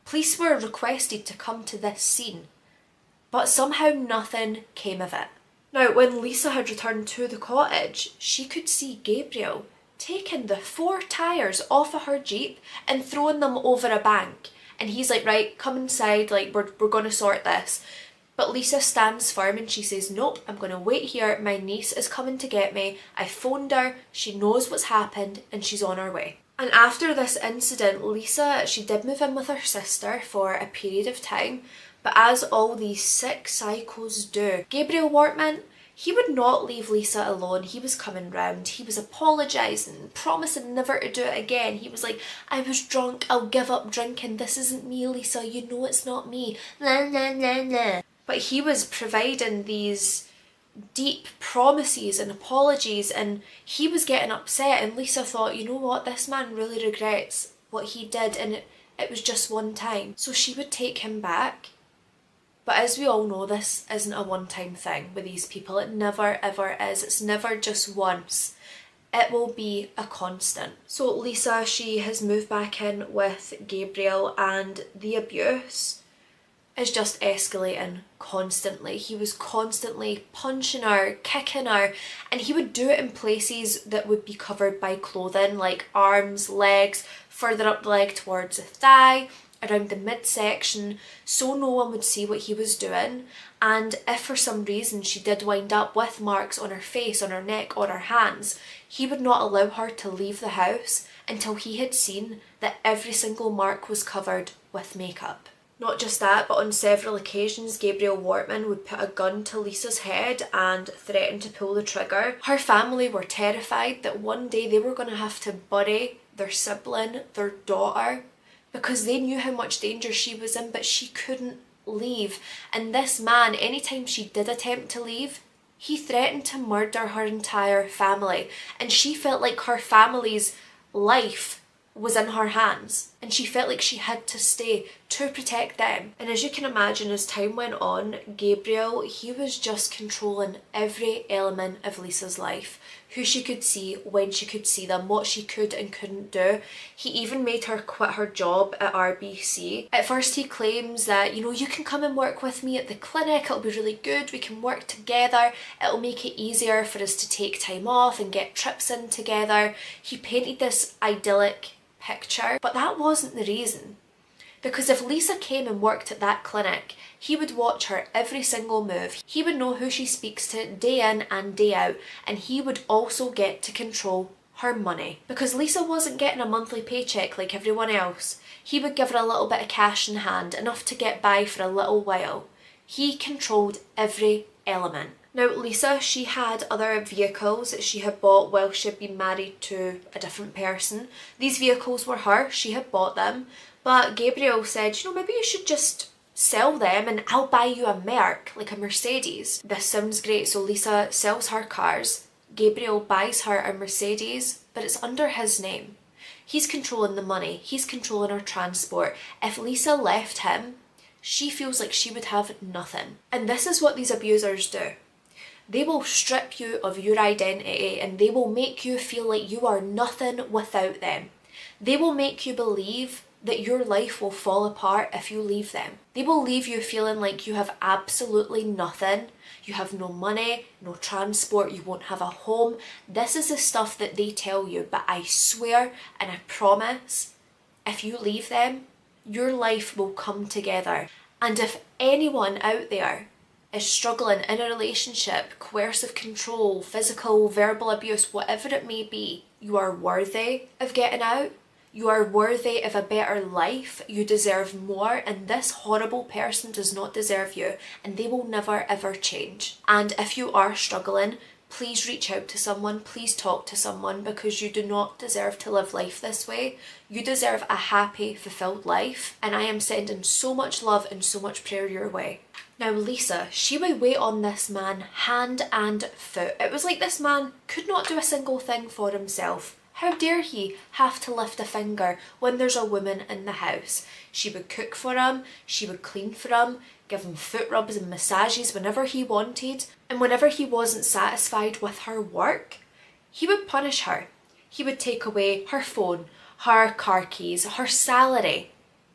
Police were requested to come to this scene, but somehow nothing came of it. Now, when Lisa had returned to the cottage, she could see Gabriel taking the 4 tyres off of her Jeep and throwing them over a bank. And he's like, right, come inside, like, we're going to sort this. But Lisa stands firm and she says, nope, I'm going to wait here. My niece is coming to get me. I phoned her. She knows what's happened and she's on her way. And after this incident, Lisa, she did move in with her sister for a period of time. But as all these sick psychos do, Gabriel Wortman, he would not leave Lisa alone. He was coming round. He was apologising, promising never to do it again. He was like, I was drunk. I'll give up drinking. This isn't me, Lisa. You know it's not me. Nah, nah, nah, nah. But he was providing these deep promises and apologies, and he was getting upset, and Lisa thought, you know what, this man really regrets what he did, and it was just one time. So she would take him back. But as we all know, this isn't a one-time thing with these people. It never ever is. It's never just once. It will be a constant. So Lisa, she has moved back in with Gabriel, and the abuse is just escalating constantly. He was constantly punching her, kicking her, and he would do it in places that would be covered by clothing, like arms, legs, further up the leg towards the thigh, around the midsection, so no one would see what he was doing. And if for some reason she did wind up with marks on her face, on her neck, on her hands, he would not allow her to leave the house until he had seen that every single mark was covered with makeup. Not just that, but on several occasions, Gabriel Wortman would put a gun to Lisa's head and threaten to pull the trigger. Her family were terrified that one day they were going to have to bury their sibling, their daughter, because they knew how much danger she was in, but she couldn't leave. And this man, anytime she did attempt to leave, he threatened to murder her entire family. And she felt like her family's life was in her hands, and she felt like she had to stay to protect them. And as you can imagine, as time went on, Gabriel, he was just controlling every element of Lisa's life. Who she could see, when she could see them, what she could and couldn't do. He even made her quit her job at RBC. At first he claims that, you can come and work with me at the clinic, it'll be really good, we can work together, it'll make it easier for us to take time off and get trips in together. He painted this idyllic picture, but that wasn't the reason. Because if Lisa came and worked at that clinic, he would watch her every single move. He would know who she speaks to day in and day out, and he would also get to control her money. Because Lisa wasn't getting a monthly paycheck like everyone else. He would give her a little bit of cash in hand, enough to get by for a little while. He controlled every element. Now Lisa, she had other vehicles that she had bought while she had been married to a different person. These vehicles were hers, she had bought them, but Gabriel said, maybe you should just sell them and I'll buy you a Merc, like a Mercedes. This sounds great. So Lisa sells her cars, Gabriel buys her a Mercedes, but it's under his name. He's controlling the money, he's controlling her transport. If Lisa left him, she feels like she would have nothing. And this is what these abusers do. They will strip you of your identity and they will make you feel like you are nothing without them. They will make you believe that your life will fall apart if you leave them. They will leave you feeling like you have absolutely nothing. You have no money, no transport, you won't have a home. This is the stuff that they tell you, but I swear and I promise, if you leave them, your life will come together. And if anyone out there is struggling in a relationship, coercive control, physical, verbal abuse, whatever it may be, you are worthy of getting out. You are worthy of a better life. You deserve more, and this horrible person does not deserve you, and they will never ever change. And if you are struggling, please reach out to someone, please talk to someone, because you do not deserve to live life this way. You deserve a happy, fulfilled life, and I am sending so much love and so much prayer your way. Now Lisa, she would wait on this man hand and foot. It was like this man could not do a single thing for himself. How dare he have to lift a finger when there's a woman in the house? She would cook for him, she would clean for him, give him foot rubs and massages whenever he wanted, and whenever he wasn't satisfied with her work, he would punish her. He would take away her phone, her car keys, her salary.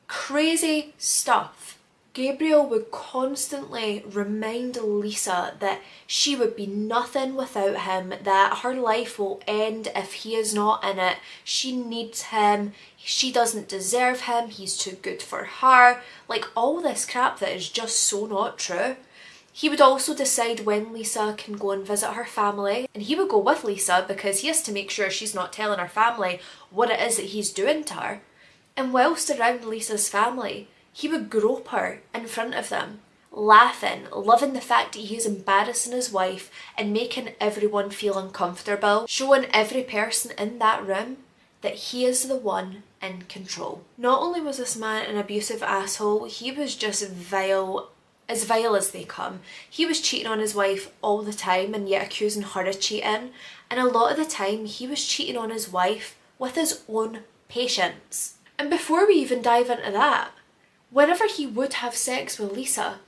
Crazy stuff. Gabriel would constantly remind Lisa that she would be nothing without him, that her life will end if he is not in it. She needs him, she doesn't deserve him, he's too good for her. Like all this crap that is just so not true. He would also decide when Lisa can go and visit her family, and he would go with Lisa because he has to make sure she's not telling her family what it is that he's doing to her. And whilst around Lisa's family, he would grope her in front of them, laughing, loving the fact that he is embarrassing his wife and making everyone feel uncomfortable, showing every person in that room that he is the one in control. Not only was this man an abusive asshole, he was just vile as they come. He was cheating on his wife all the time and yet accusing her of cheating. And a lot of the time he was cheating on his wife with his own patients. And before we even dive into that, whenever he would have sex with Lisa,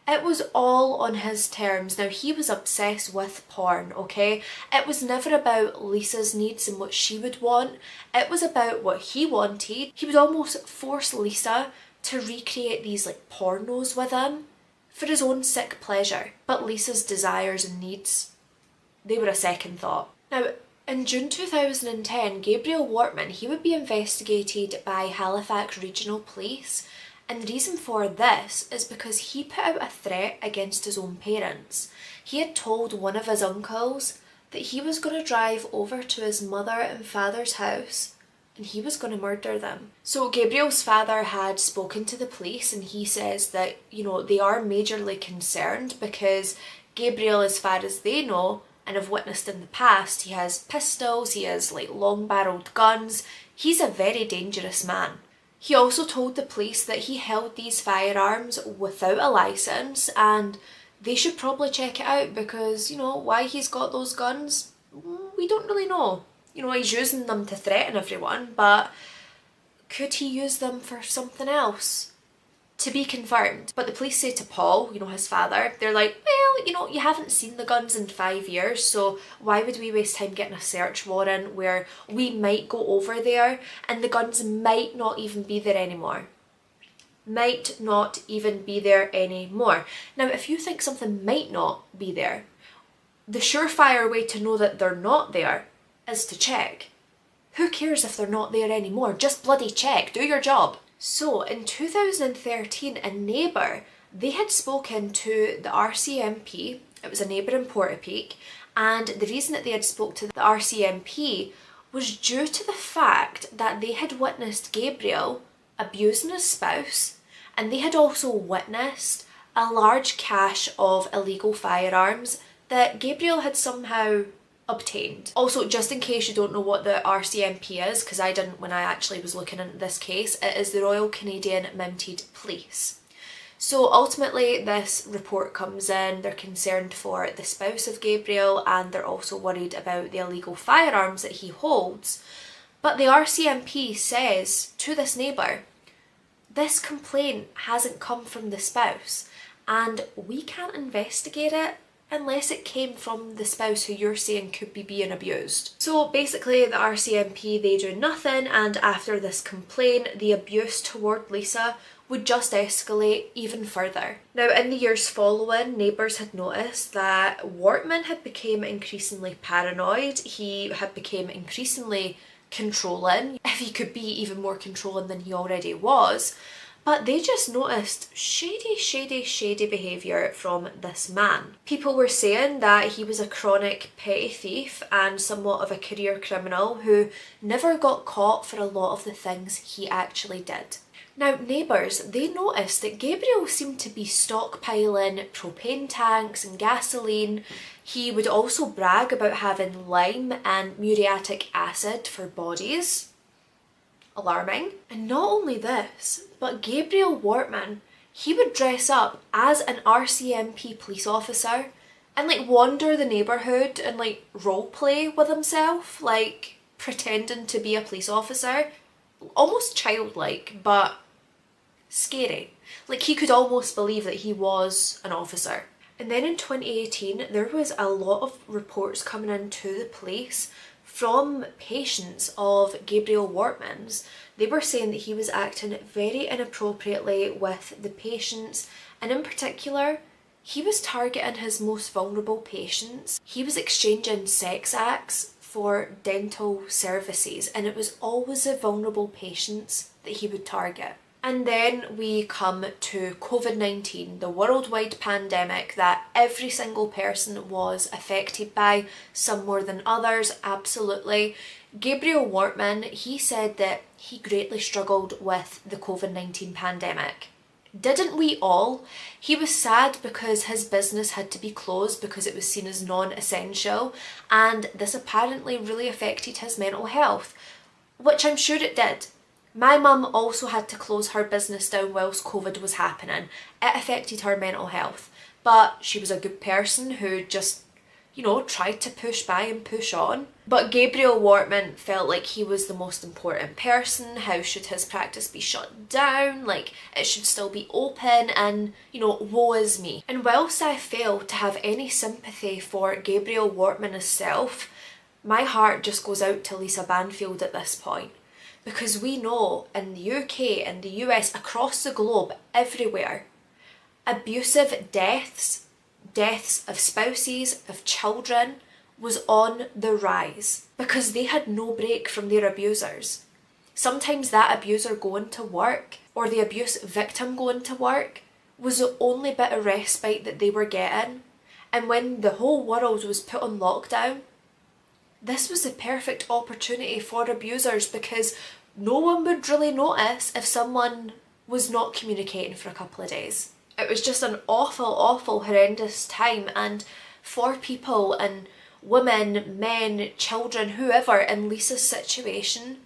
it was all on his terms. Now, he was obsessed with porn, okay? It was never about Lisa's needs and what she would want. It was about what he wanted. He would almost force Lisa to recreate these like pornos with him for his own sick pleasure. But Lisa's desires and needs, they were a second thought. Now, in June 2010, Gabriel Wortman, he would be investigated by Halifax Regional Police. And the reason for this is because he put out a threat against his own parents. He had told one of his uncles that he was going to drive over to his mother and father's house and he was going to murder them. So Gabriel's father had spoken to the police, and he says that, you know, they are majorly concerned because Gabriel, as far as they know and have witnessed in the past, he has pistols, he has like long-barreled guns. He's a very dangerous man. He also told the police that he held these firearms without a licence, and they should probably check it out because, you know, why he's got those guns, we don't really know. You know, he's using them to threaten everyone, but could he use them for something else? To be confirmed. But the police say to Paul, you know, his father, they're like, well, you know, you haven't seen the guns in 5 years, so why would we waste time getting a search warrant where we might go over there and the guns might not even be there anymore? Might not even be there anymore. Now, if you think something might not be there, the surefire way to know that they're not there is to check. Who cares if they're not there anymore? Just bloody check. Do your job. So in 2013, a neighbour, they had spoken to the RCMP. It was a neighbour in Portapeak, and the reason that they had spoke to the RCMP was due to the fact that they had witnessed Gabriel abusing his spouse, and they had also witnessed a large cache of illegal firearms that Gabriel had somehow obtained. Also, just in case you don't know what the RCMP is, because I didn't when I actually was looking into this case, it is the Royal Canadian Mounted Police. So ultimately this report comes in, they're concerned for the spouse of Gabriel, and they're also worried about the illegal firearms that he holds. But the RCMP says to this neighbour, this complaint hasn't come from the spouse, and we can't investigate it unless it came from the spouse who you're saying could be being abused. So basically the RCMP, they do nothing, and after this complaint, the abuse toward Lisa would just escalate even further. Now, in the years following, neighbours had noticed that Wortman had become increasingly paranoid. He had become increasingly controlling, if he could be even more controlling than he already was. But they just noticed shady behaviour from this man. People were saying that he was a chronic petty thief and somewhat of a career criminal who never got caught for a lot of the things he actually did. Now, neighbours, they noticed that Gabriel seemed to be stockpiling propane tanks and gasoline. He would also brag about having lime and muriatic acid for bodies. Alarming. And not only this, but Gabriel Wortman, he would dress up as an RCMP police officer and like wander the neighbourhood and like role play with himself, like pretending to be a police officer. Almost childlike, but scary. Like he could almost believe that he was an officer. And then in 2018, there was a lot of reports coming into the police from patients of Gabriel Wortman's. They were saying that he was acting very inappropriately with the patients, and in particular, he was targeting his most vulnerable patients. He was exchanging sex acts for dental services, and it was always the vulnerable patients that he would target. And then we come to COVID-19, the worldwide pandemic that every single person was affected by, some more than others, absolutely. Gabriel Wortman, he said that he greatly struggled with the COVID-19 pandemic. Didn't we all? He was sad because his business had to be closed because it was seen as non-essential, and this apparently really affected his mental health, which I'm sure it did. My mum also had to close her business down whilst COVID was happening. It affected her mental health, but she was a good person who just, you know, tried to push by and push on. But Gabriel Wortman felt like he was the most important person. How should his practice be shut down? Like, it should still be open, and, you know, woe is me. And whilst I fail to have any sympathy for Gabriel Wortman himself, my heart just goes out to Lisa Banfield at this point. Because we know in the UK, in the US, across the globe, everywhere, abusive deaths of spouses, of children, was on the rise because they had no break from their abusers. Sometimes that abuser going to work or the abuse victim going to work was the only bit of respite that they were getting. And when the whole world was put on lockdown, This was the perfect opportunity for abusers because no one would really notice if someone was not communicating for a couple of days. It was just an awful, awful, horrendous time, and for people and women, men, children, whoever in Lisa's situation,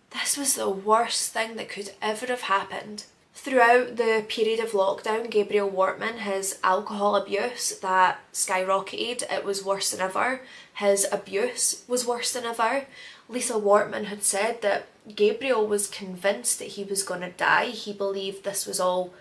this was the worst thing that could ever have happened. Throughout the period of lockdown, Gabriel Wortman, his alcohol abuse that skyrocketed, it was worse than ever. His abuse was worse than ever. Lisa Wortman had said that Gabriel was convinced that he was going to die. He believed this was all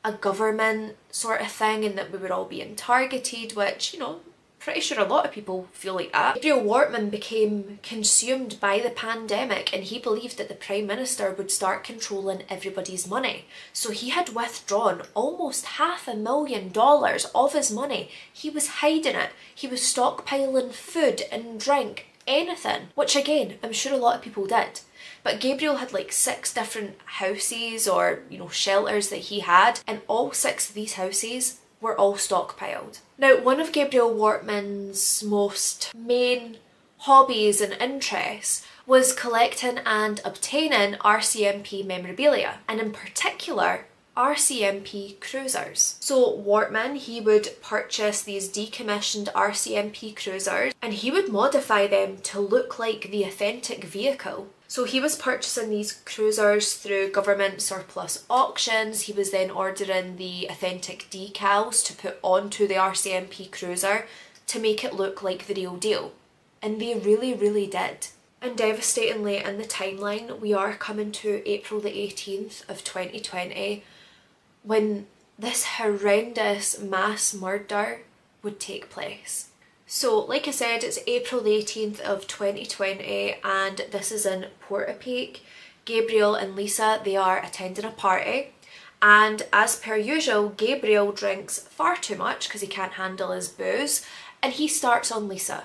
a government sort of thing and that we were all being targeted, which, you know, pretty sure a lot of people feel like that. Gabriel Wortman became consumed by the pandemic and he believed that the Prime Minister would start controlling everybody's money. So he had withdrawn almost $500,000 of his money. He was hiding it. He was stockpiling food and drink, anything, which again, I'm sure a lot of people did. But Gabriel had like 6 different houses or, you know, shelters that he had, and all 6 of these houses were all stockpiled. Now, one of Gabriel Wortman's most main hobbies and interests was collecting and obtaining RCMP memorabilia, and in particular, RCMP cruisers. So Wortman, he would purchase these decommissioned RCMP cruisers and he would modify them to look like the authentic vehicle. So he was purchasing these cruisers through government surplus auctions. He was then ordering the authentic decals to put onto the RCMP cruiser to make it look like the real deal. And they really, really did. And devastatingly in the timeline, we are coming to April the 18th of 2020 when this horrendous mass murder would take place. So, like I said, it's April the 18th of 2020 and this is in Portapique. Gabriel and Lisa, they are attending a party, and as per usual, Gabriel drinks far too much because he can't handle his booze and he starts on Lisa.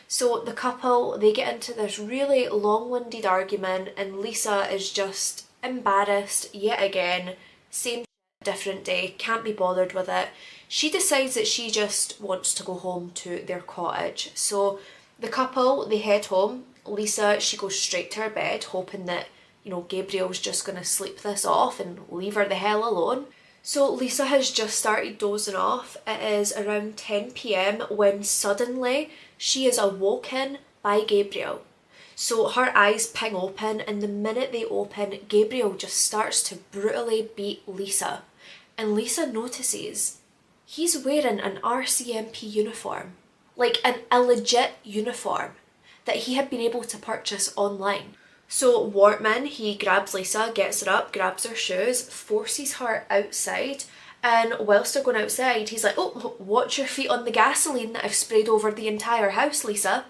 So the couple, they get into this really long-winded argument and Lisa is just embarrassed yet again. Same different day, can't be bothered with it. She decides that she just wants to go home to their cottage. So the couple, they head home. Lisa, she goes straight to her bed, hoping that, you know, Gabriel's just going to sleep this off and leave her the hell alone. So Lisa has just started dozing off. It is around 10 p.m. when suddenly she is awoken by Gabriel. So her eyes ping open, and the minute they open, Gabriel just starts to brutally beat Lisa. And Lisa notices he's wearing an RCMP uniform, like an illegit uniform that he had been able to purchase online. So Wortman, he grabs Lisa, gets her up, grabs her shoes, forces her outside, and whilst they're going outside, he's like, "Oh, watch your feet on the gasoline that I've sprayed over the entire house, Lisa."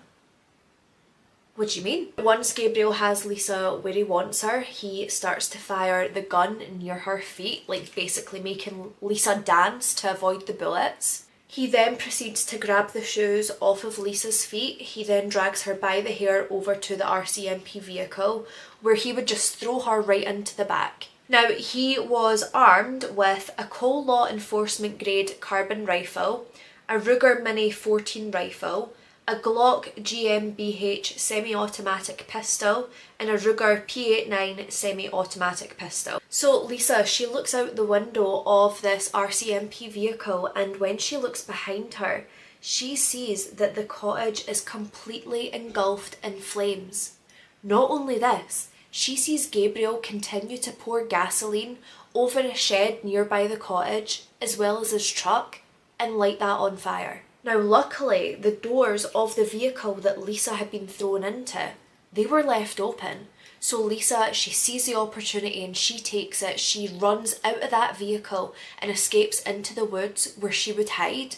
What do you mean? Once Gabriel has Lisa where he wants her, he starts to fire the gun near her feet, like basically making Lisa dance to avoid the bullets. He then proceeds to grab the shoes off of Lisa's feet. He then drags her by the hair over to the RCMP vehicle, where he would just throw her right into the back. Now, he was armed with a Cole Law Enforcement grade carbine rifle, a Ruger Mini 14 rifle, a Glock GmbH semi-automatic pistol, and a Ruger P89 semi-automatic pistol. So Lisa, she looks out the window of this RCMP vehicle, and when she looks behind her, she sees that the cottage is completely engulfed in flames. Not only this, she sees Gabriel continue to pour gasoline over a shed nearby the cottage, as well as his truck, and light that on fire. Now luckily, the doors of the vehicle that Lisa had been thrown into, they were left open. So Lisa, she sees the opportunity and she takes it. She runs out of that vehicle and escapes into the woods where she would hide.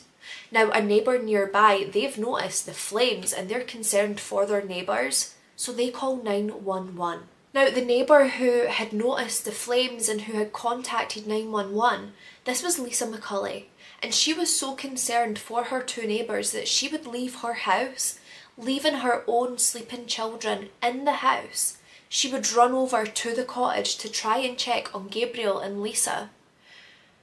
Now a neighbour nearby, they've noticed the flames and they're concerned for their neighbours, so they call 911. Now the neighbour who had noticed the flames and who had contacted 911, this was Lisa McCulley. And she was so concerned for her 2 neighbours that she would leave her house, leaving her own sleeping children in the house. She would run over to the cottage to try and check on Gabriel and Lisa.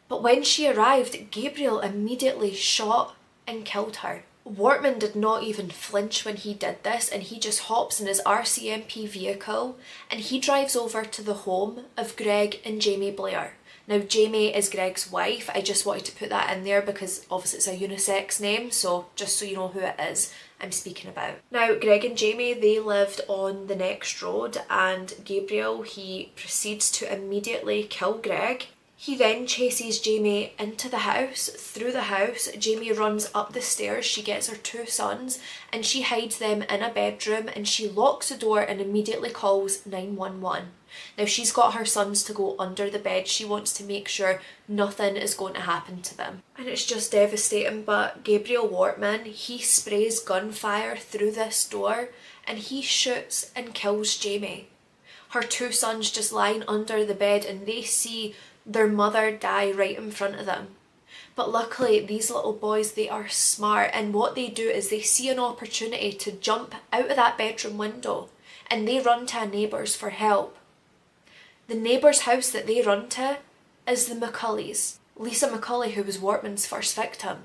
But when she arrived, Gabriel immediately shot and killed her. Wortman did not even flinch when he did this, and he just hops in his RCMP vehicle and he drives over to the home of Greg and Jamie Blair. Now, Jamie is Greg's wife. I just wanted to put that in there because obviously it's a unisex name, so just so you know who it is I'm speaking about. Now, Greg and Jamie, they lived on the next road, and Gabriel, he proceeds to immediately kill Greg. He then chases Jamie into the house, through the house. Jamie runs up the stairs, she gets her 2 sons, and she hides them in a bedroom, and she locks the door and immediately calls 911. Now, she's got her sons to go under the bed. She wants to make sure nothing is going to happen to them. And it's just devastating, but Gabriel Wortman, he sprays gunfire through this door and he shoots and kills Jamie. Her 2 sons just lying under the bed, and they see their mother die right in front of them. But luckily, these little boys, they are smart, and what they do is they see an opportunity to jump out of that bedroom window and they run to a neighbour's for help. The neighbour's house that they run to is the McCulleys. Lisa McCulley, who was Wortman's first victim.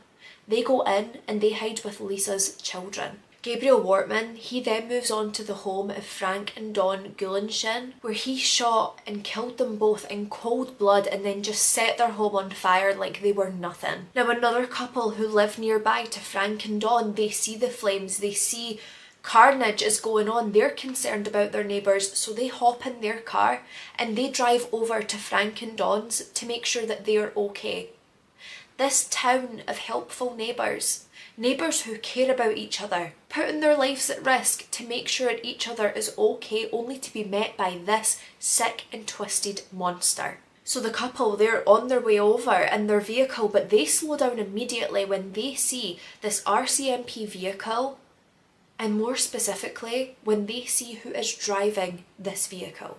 They go in and they hide with Lisa's children. Gabriel Wortman, he then moves on to the home of Frank and Dawn Gulinshin, where he shot and killed them both in cold blood and then just set their home on fire like they were nothing. Now, another couple who live nearby to Frank and Dawn, they see the flames, they see carnage is going on, they're concerned about their neighbours, so they hop in their car and they drive over to Frank and Dawn's to make sure that they're okay. This town of helpful neighbours who care about each other, putting their lives at risk to make sure each other is okay, only to be met by this sick and twisted monster. So the couple, they're on their way over in their vehicle, but they slow down immediately when they see this RCMP vehicle, and more specifically, when they see who is driving this vehicle.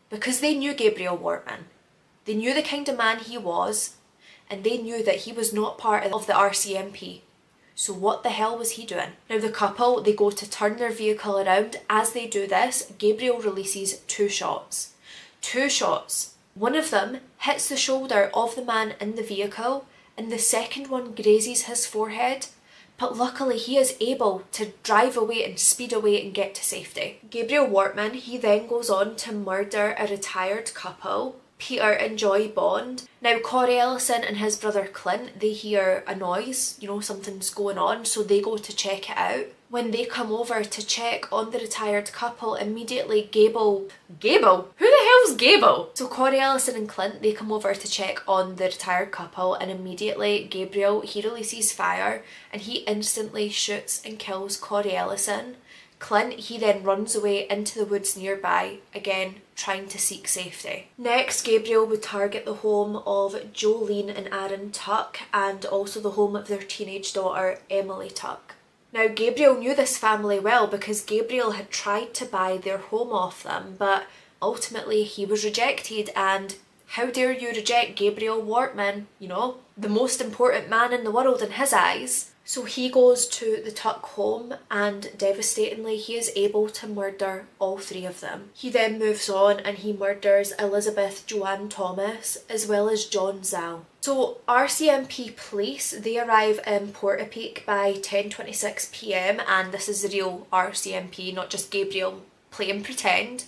Because they knew Gabriel Wortman. They knew the kind of man he was, and they knew that he was not part of the RCMP. So what the hell was he doing? Now, the couple, they go to turn their vehicle around. As they do this, Gabriel releases 2 shots. 2 shots. One of them hits the shoulder of the man in the vehicle, and the second one grazes his forehead. But luckily, he is able to drive away and speed away and get to safety. Gabriel Wortman, he then goes on to murder a retired couple, Peter and Joy Bond. Now, Corey Ellison and his brother Clint, they hear a noise, something's going on, so they go to check it out. When they come over to check on the retired couple, immediately Gable? Who the hell's Gable? So Corey Ellison and Clint, they come over to check on the retired couple, and immediately Gabriel, he releases fire and he instantly shoots and kills Corey Ellison. Clint, he then runs away into the woods nearby, again trying to seek safety. Next, Gabriel would target the home of Jolene and Aaron Tuck, and also the home of their teenage daughter Emily Tuck. Now, Gabriel knew this family well because Gabriel had tried to buy their home off them, but ultimately he was rejected, and how dare you reject Gabriel Wortman, the most important man in the world in his eyes. So he goes to the Tuck home, and devastatingly he is able to murder all 3 of them. He then moves on and he murders Elizabeth Joanne Thomas as well as John Zal. So RCMP police, they arrive in Portapeak by 10:26 p.m, and this is the real RCMP, not just Gabriel playing pretend.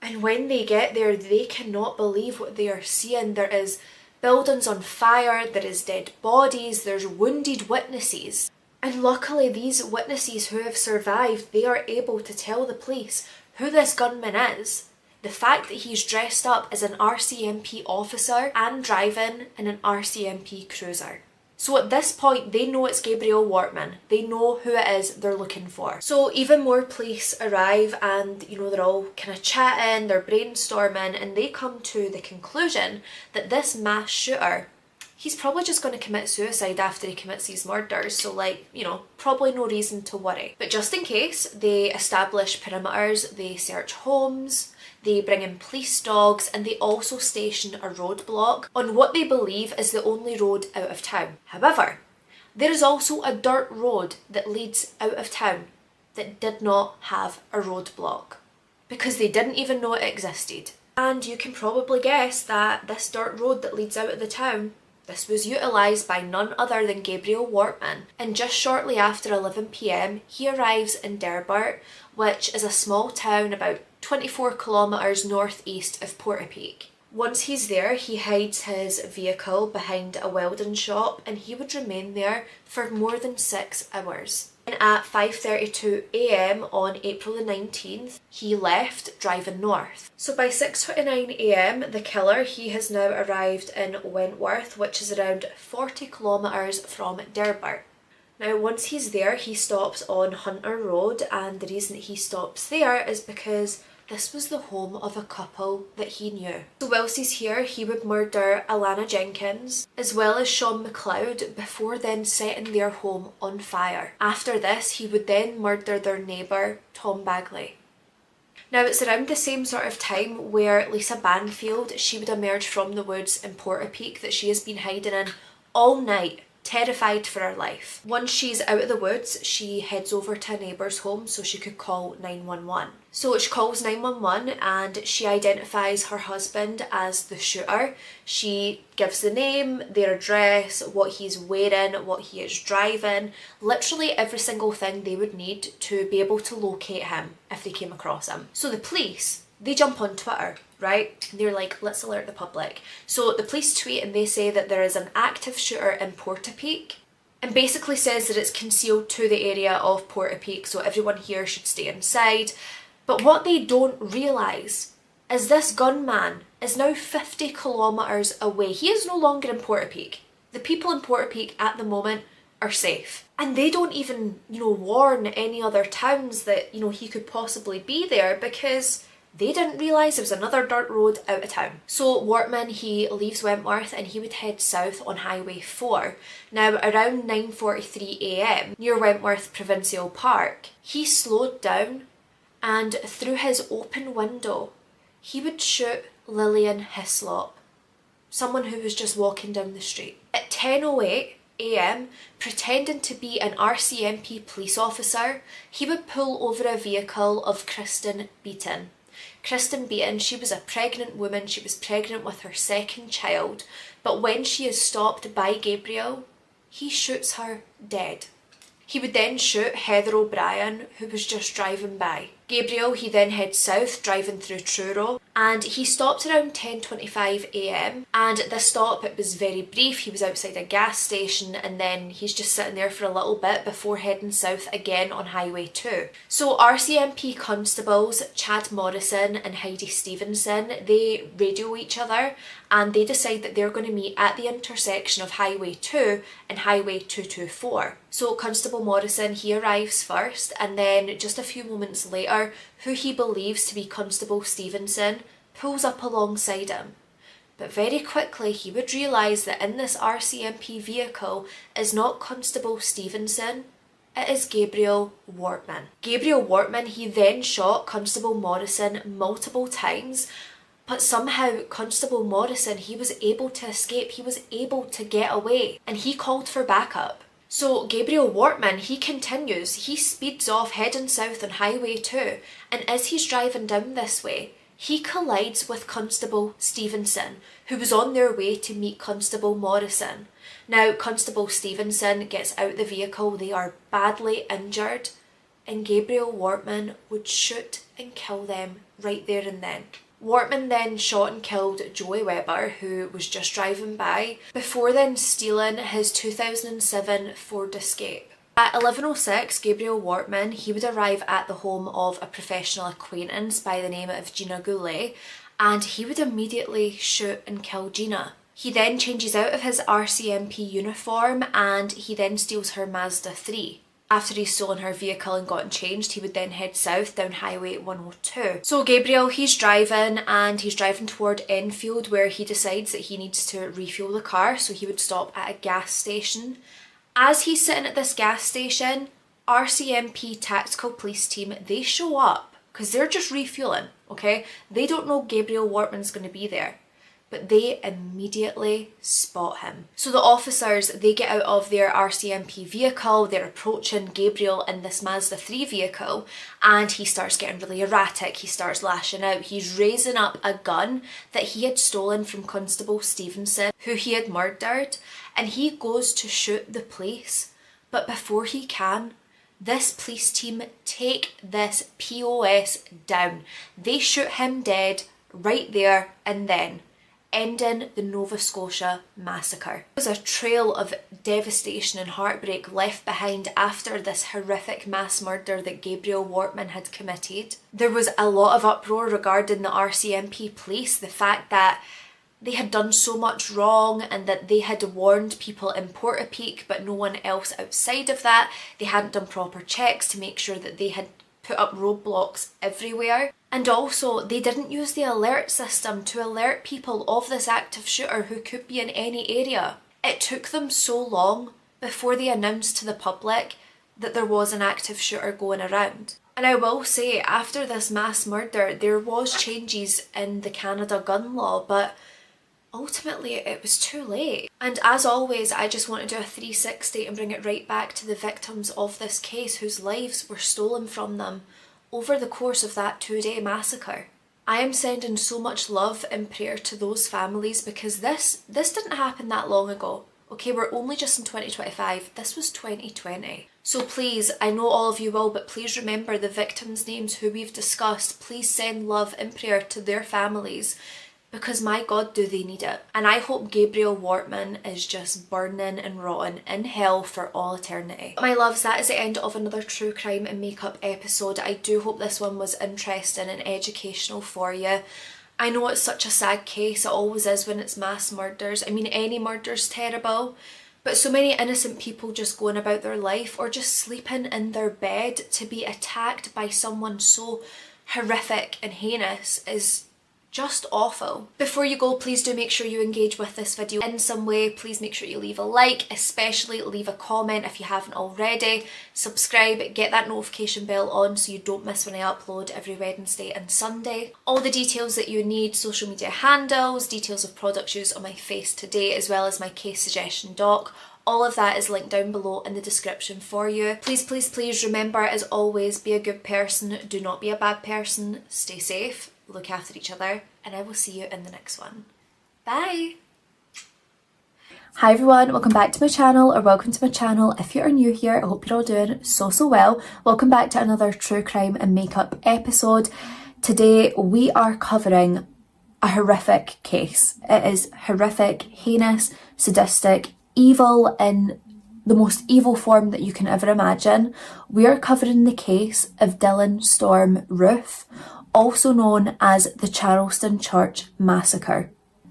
And when they get there, they cannot believe what they are seeing. There is buildings on fire, there is dead bodies, there's wounded witnesses. And luckily, these witnesses who have survived, they are able to tell the police who this gunman is. The fact that he's dressed up as an RCMP officer and driving in an RCMP cruiser. So at this point, they know it's Gabriel Wortman. They know who it is they're looking for. So even more police arrive, and they're all kind of chatting, they're brainstorming, and they come to the conclusion that this mass shooter, he's probably just going to commit suicide after he commits these murders, so probably no reason to worry. But just in case, they establish perimeters, they search homes, they bring in police dogs, and they also station a roadblock on what they believe is the only road out of town. However, there is also a dirt road that leads out of town that did not have a roadblock because they didn't even know it existed. And you can probably guess that this dirt road that leads out of the town This was utilised by none other than Gabriel Wortman, and just shortly after 11 p.m, he arrives in Derbert, which is a small town about 24 kilometres northeast of Portapeak. Once he's there, he hides his vehicle behind a welding shop, and he would remain there for more than 6 hours. And at 5:32 a.m. on April the 19th, he left, driving north. So by 6:29 a.m, the killer, he has now arrived in Wentworth, which is around 40 kilometres from Derbert. Now, once he's there, he stops on Hunter Road, and the reason he stops there is because this was the home of a couple that he knew. So whilst he's here, he would murder Alana Jenkins as well as Sean McLeod before then setting their home on fire. After this, he would then murder their neighbour, Tom Bagley. Now, it's around the same sort of time where Lisa Banfield, she would emerge from the woods in Portapeak that she has been hiding in all night, terrified for her life. Once she's out of the woods, she heads over to a neighbour's home so she could call 911. So she calls 911 and she identifies her husband as the shooter. She gives the name, their address, what he's wearing, what he is driving, literally every single thing they would need to be able to locate him if they came across him. So the police, they jump on Twitter, right? And they're like, let's alert the public. So the police tweet and they say that there is an active shooter in Portapeak, and basically says that it's concealed to the area of Portapeak, so everyone here should stay inside. But what they don't realise is this gunman is now 50 kilometres away. He is no longer in Portapeak. The people in Portapeak at the moment are safe. And they don't even, warn any other towns that, he could possibly be there, because they didn't realise there was another dirt road out of town. So Wortman, he leaves Wentworth and he would head south on Highway 4. Now, around 9:43 a.m, near Wentworth Provincial Park, he slowed down, and through his open window, he would shoot Lillian Hislop, someone who was just walking down the street. At 10:08 a.m, pretending to be an RCMP police officer, he would pull over a vehicle of Kristen Beaton. Kristen Beaton, she was a pregnant woman. She was pregnant with her second child, but when she is stopped by Gabriel, he shoots her dead. He would then shoot Heather O'Brien, who was just driving by. Gabriel, he then heads south, driving through Truro, and he stopped around 10:25 a.m, and this stop, it was very brief. He was outside a gas station, and then he's just sitting there for a little bit before heading south again on Highway 2. So RCMP constables Chad Morrison and Heidi Stevenson, they radio each other, and they decide that they're going to meet at the intersection of Highway 2 and Highway 224. So Constable Morrison, he arrives first, and then just a few moments later, who he believes to be Constable Stevenson pulls up alongside him. But very quickly he would realise that in this RCMP vehicle is not Constable Stevenson, it is Gabriel Wortman. Gabriel Wortman, he then shot Constable Morrison multiple times, but somehow Constable Morrison, he was able to escape, he was able to get away, and he called for backup. So Gabriel Wortman, he continues, he speeds off heading south on Highway 2, and as he's driving down this way, he collides with Constable Stevenson, who was on their way to meet Constable Morrison. Now, Constable Stevenson gets out the vehicle, they are badly injured, and Gabriel Wortman would shoot and kill them right there and then. Wortman then shot and killed Joey Webber, who was just driving by, before then stealing his 2007 Ford Escape. At 11:06, Gabriel Wortman, he would arrive at the home of a professional acquaintance by the name of Gina Goulet, and he would immediately shoot and kill Gina. He then changes out of his RCMP uniform and he then steals her Mazda 3. After he's stolen her vehicle and gotten changed, he would then head south down Highway 102. So Gabriel, he's driving toward Enfield, where he decides that he needs to refuel the car, so he would stop at a gas station. As he's sitting at this gas station, RCMP tactical police team, they show up because they're just refueling, okay? They don't know Gabriel Wortman's going to be there. but they immediately spot him. So the officers, they get out of their RCMP vehicle, they're approaching Gabriel in this Mazda 3 vehicle, and he starts getting really erratic, he starts lashing out, he's raising up a gun that he had stolen from Constable Stevenson, who he had murdered, and he goes to shoot the police. But before he can, this police team take this POS down. They shoot him dead right there and then, ending the Nova Scotia massacre. There was a trail of devastation and heartbreak left behind after this horrific mass murder that Gabriel Wortman had committed. There was a lot of uproar regarding the RCMP police, the fact that they had done so much wrong and that they had warned people in Portapeak but no one else outside of that. They hadn't done proper checks to make sure that they had put up roadblocks everywhere. And also, they didn't use the alert system to alert people of this active shooter who could be in any area. It took them so long before they announced to the public that there was an active shooter going around. And I will say, after this mass murder, there was changes in the Canada gun law, but ultimately it was too late. And as always, I just want to do a 360 and bring it right back to the victims of this case whose lives were stolen from them over the course of that 2-day massacre. I am sending so much love and prayer to those families because this didn't happen that long ago. Okay, we're only just in 2025. This was 2020. So please, I know all of you will, but please remember the victims' names who we've discussed. Please send love and prayer to their families, because my God, do they need it. And I hope Gabriel Wortman is just burning and rotting in hell for all eternity. My loves, that is the end of another true crime and makeup episode. I do hope this one was interesting and educational for you. I know it's such a sad case, it always is when it's mass murders. I mean, any murder's terrible, but so many innocent people just going about their life or just sleeping in their bed to be attacked by someone so horrific and heinous is just awful. Before you go, please do make sure you engage with this video in some way. Please make sure you leave a like, especially leave a comment if you haven't already. Subscribe, get that notification bell on so you don't miss when I upload every Wednesday and Sunday. All the details that you need, social media handles, details of products used on my face today, as well as my case suggestion doc, all of that is linked down below in the description for you. Please, please, please remember, as always, be a good person, do not be a bad person, stay safe, look after each other, and I will see you in the next one. Bye! Hi everyone, welcome back to my channel, or welcome to my channel. If you are new here, I hope you're all doing so well. Welcome back to another true crime and makeup episode. Today we are covering a horrific case. It is horrific, heinous, sadistic, evil in the most evil form that you can ever imagine. We are covering the case of Dylann Storm Roof, also known as the Charleston Church Massacre.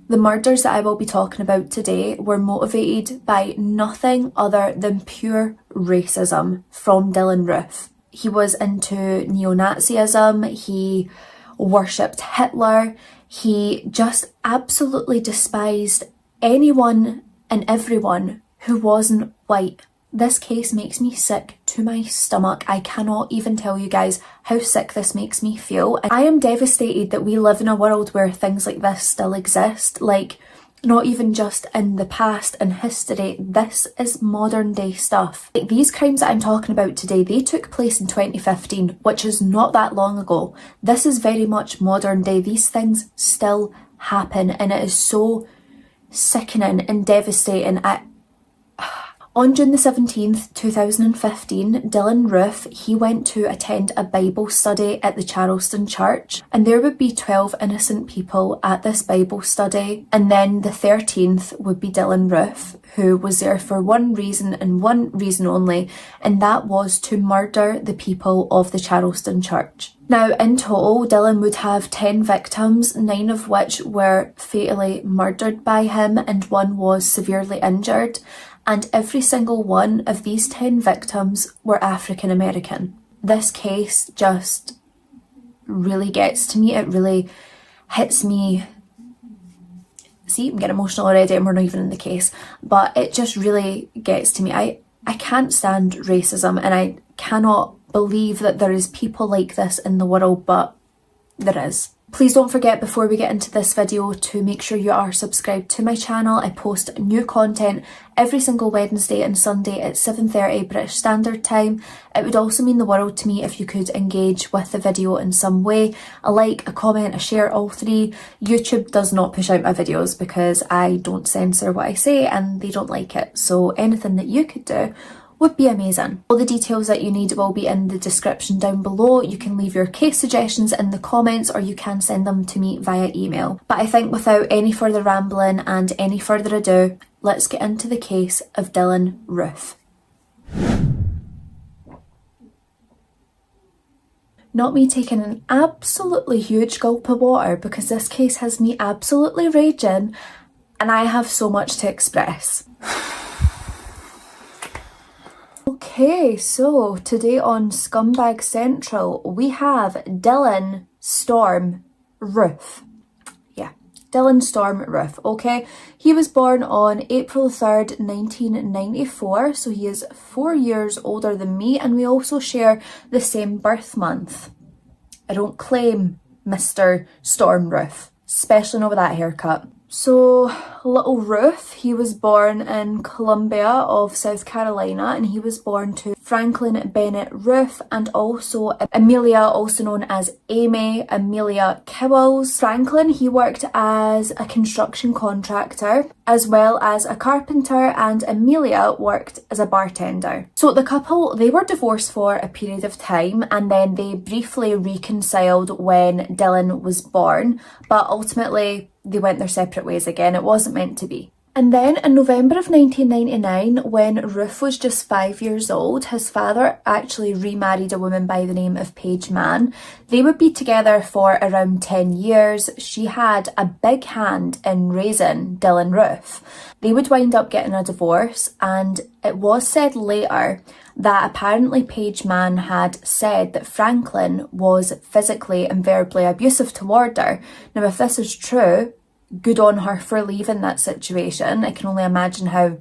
The murders that I will be talking about today were motivated by nothing other than pure racism from Dylann Roof. He was into neo-Nazism, he worshipped Hitler, he just absolutely despised anyone and everyone who wasn't white. This case makes me sick to my stomach. I cannot even tell you guys how sick this makes me feel. And I am devastated that we live in a world where things like this still exist. Like, not even just in the past and history, this is modern day stuff. Like, these crimes that I'm talking about today, they took place in 2015, which is not that long ago. This is very much modern day. These things still happen, and it is so sickening and devastating. On June the 17th, 2015, Dylann Roof, he went to attend a Bible study at the Charleston Church, and there would be 12 innocent people at this Bible study, and then the 13th would be Dylann Roof, who was there for one reason and one reason only, and that was to murder the people of the Charleston Church. Now, in total, Dylann would have 10 victims, 9 of which were fatally murdered by him, and 1 was severely injured. And every single one of these 10 victims were African American. This case just really gets to me. It really hits me. See, I'm getting emotional already and we're not even in the case. But it just really gets to me. I can't stand racism, and I cannot believe that there is people like this in the world, but there is. Please don't forget before we get into this video to make sure you are subscribed to my channel. I post new content every single Wednesday and Sunday at 7:30 British Standard Time. It would also mean the world to me if you could engage with the video in some way. A like, a comment, a share, all three. YouTube does not push out my videos because I don't censor what I say and they don't like it. So anything that you could do would be amazing. All the details that you need will be in the description down below. You can leave your case suggestions in the comments or you can send them to me via email. But I think without any further rambling and any further ado, let's get into the case of Dylann Roof. Not me taking an absolutely huge gulp of water because this case has me absolutely raging and I have so much to express. Okay, so today on Scumbag Central, we have Dylann Storm Roof. Yeah, Dylann Storm Roof, okay? He was born on April 3rd, 1994, so he is 4 years older than me, and we also share the same birth month. I don't claim Mr. Storm Roof, especially not with that haircut. So, little Roof, he was born in Columbia of South Carolina and he was born to Franklin Bennett Roof and also Amelia, also known as Amy Amelia Kowals. Franklin, he worked as a construction contractor as well as a carpenter, and Amelia worked as a bartender. So the couple, they were divorced for a period of time and then they briefly reconciled when Dylann was born, but ultimately they went their separate ways again. It wasn't meant to be. And then in November of 1999, when Roof was just 5 years old, his father actually remarried a woman by the name of Paige Mann. They would be together for around 10 years. She had a big hand in raising Dylann Roof. They would wind up getting a divorce, and it was said later that apparently Paige Mann had said that Franklin was physically and verbally abusive toward her. Now, if this is true, good on her for leaving that situation. I can only imagine how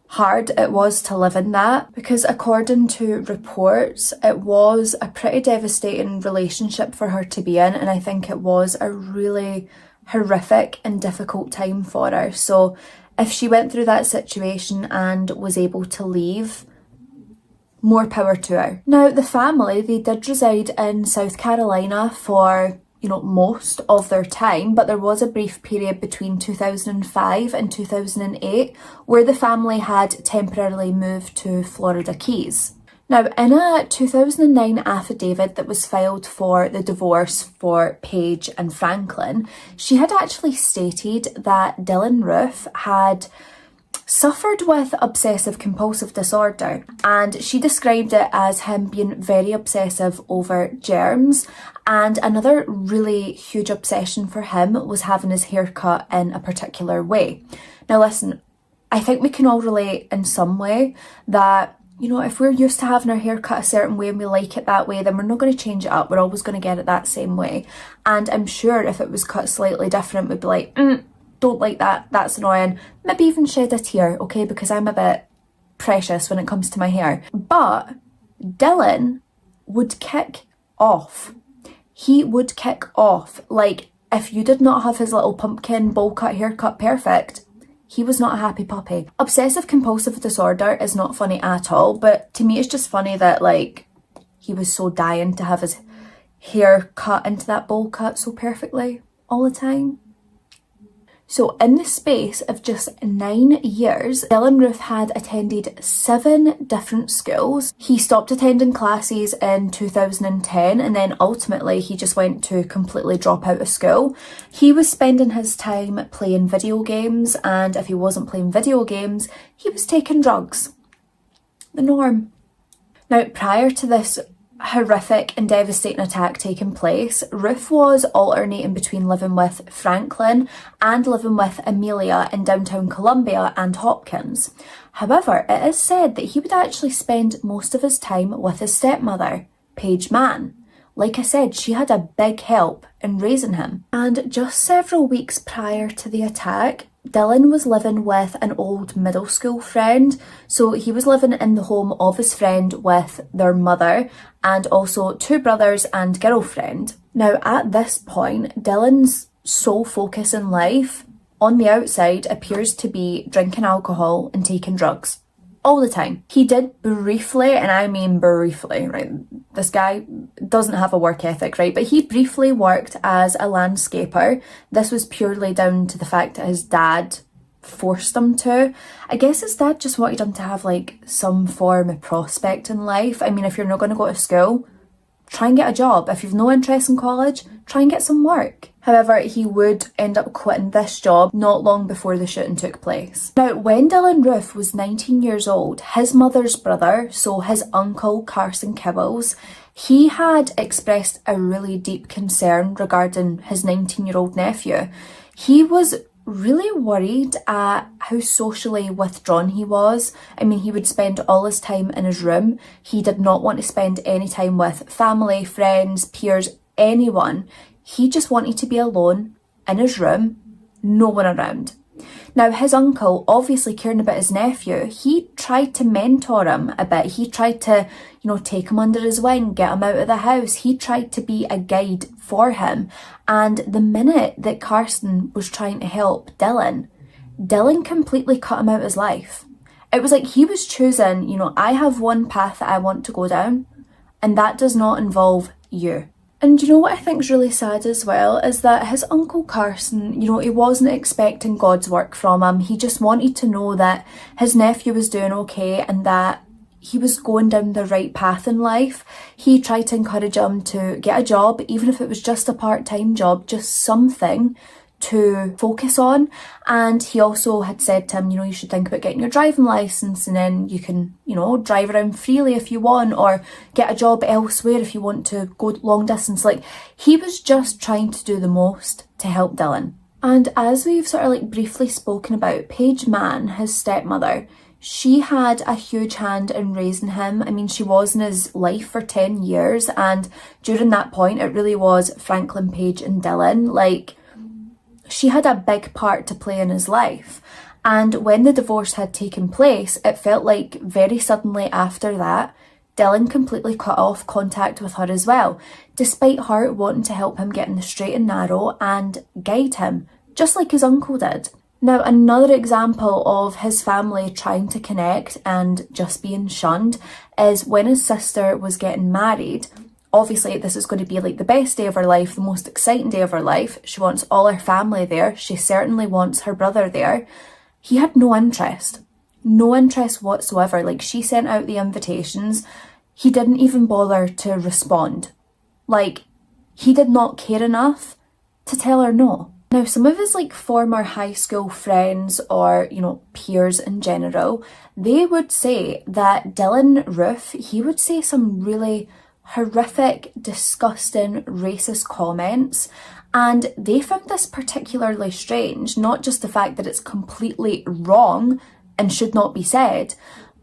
hard it was to live in that, because according to reports, it was a pretty devastating relationship for her to be in, and I think it was a really horrific and difficult time for her. So if she went through that situation and was able to leave, more power to her. Now, the family, they did reside in South Carolina for, most of their time, but there was a brief period between 2005 and 2008 where the family had temporarily moved to Florida Keys. Now, in a 2009 affidavit that was filed for the divorce for Paige and Franklin, she had actually stated that Dylann Roof had suffered with obsessive compulsive disorder, and she described it as him being very obsessive over germs, and another really huge obsession for him was having his hair cut in a particular way. Now listen, I think we can all relate in some way that, if we're used to having our hair cut a certain way and we like it that way, then we're not going to change it up. We're always going to get it that same way. And I'm sure if it was cut slightly different, we'd be like, don't like that, that's annoying. Maybe even shed a tear, okay, because I'm a bit precious when it comes to my hair. But Dylann would kick off. He would kick off. Like, if you did not have his little pumpkin bowl cut haircut perfect, he was not a happy puppy. Obsessive compulsive disorder is not funny at all, but to me it's just funny that, he was so dying to have his hair cut into that bowl cut so perfectly all the time. So in the space of just 9 years, Dylann Roof had attended 7 different schools. He stopped attending classes in 2010 and then ultimately he just went to completely drop out of school. He was spending his time playing video games, and if he wasn't playing video games, he was taking drugs. The norm. Now, prior to this horrific and devastating attack taking place, Roof was alternating between living with Franklin and living with Amelia in downtown Columbia and Hopkins. However, it is said that he would actually spend most of his time with his stepmother, Paige Mann. Like I said, she had a big help in raising him. And just several weeks prior to the attack, Dylann was living with an old middle school friend. So he was living in the home of his friend with their mother and also 2 brothers and girlfriend. Now, at this point, Dylann's sole focus in life, on the outside, appears to be drinking alcohol and taking drugs. All the time. He did briefly, and I mean briefly, right? This guy doesn't have a work ethic, right? But he briefly worked as a landscaper. This was purely down to the fact that his dad forced him to. I guess his dad just wanted him to have like some form of prospect in life. I mean, if you're not going to go to school, try and get a job. If you've no interest in college, try and get some work. However, he would end up quitting this job not long before the shooting took place. Now, when Dylann Roof was 19 years old, his mother's brother, so his uncle Carson Kibbles, he had expressed a really deep concern regarding his 19-year-old nephew. He was really worried at how socially withdrawn he was. I mean, he would spend all his time in his room. He did not want to spend any time with family, friends, peers, anyone. He just wanted to be alone in his room, no one around. Now, his uncle, obviously caring about his nephew, he tried to mentor him a bit. He tried to, take him under his wing, get him out of the house. He tried to be a guide for him. And the minute that Carson was trying to help Dylann completely cut him out of his life. It was like he was choosing, I have one path that I want to go down, and that does not involve you. And you know what I think is really sad as well is that his uncle Carson, he wasn't expecting God's work from him. He just wanted to know that his nephew was doing okay and that he was going down the right path in life. He tried to encourage him to get a job, even if it was just a part-time job, just something to focus on. And he also had said to him, you should think about getting your driving license and then you can, drive around freely if you want, or get a job elsewhere if you want to go long distance. Like, he was just trying to do the most to help Dylann. And as we've sort of briefly spoken about, Paige Mann, his stepmother, she had a huge hand in raising him. I mean, she was in his life for 10 years, and during that point, it really was Franklin, Paige and Dylann. She had a big part to play in his life. And when the divorce had taken place, it felt like very suddenly after that, Dylann completely cut off contact with her as well, despite her wanting to help him get in the straight and narrow and guide him, just like his uncle did. Now, another example of his family trying to connect and just being shunned is when his sister was getting married. Obviously, this is going to be the best day of her life, the most exciting day of her life. She wants all her family there. She certainly wants her brother there. He had no interest whatsoever. She sent out the invitations. He didn't even bother to respond. He did not care enough to tell her no. Now, some of his former high school friends or, peers in general, they would say that Dylann Roof, he would say some really horrific, disgusting, racist comments, and they found this particularly strange, not just the fact that it's completely wrong and should not be said,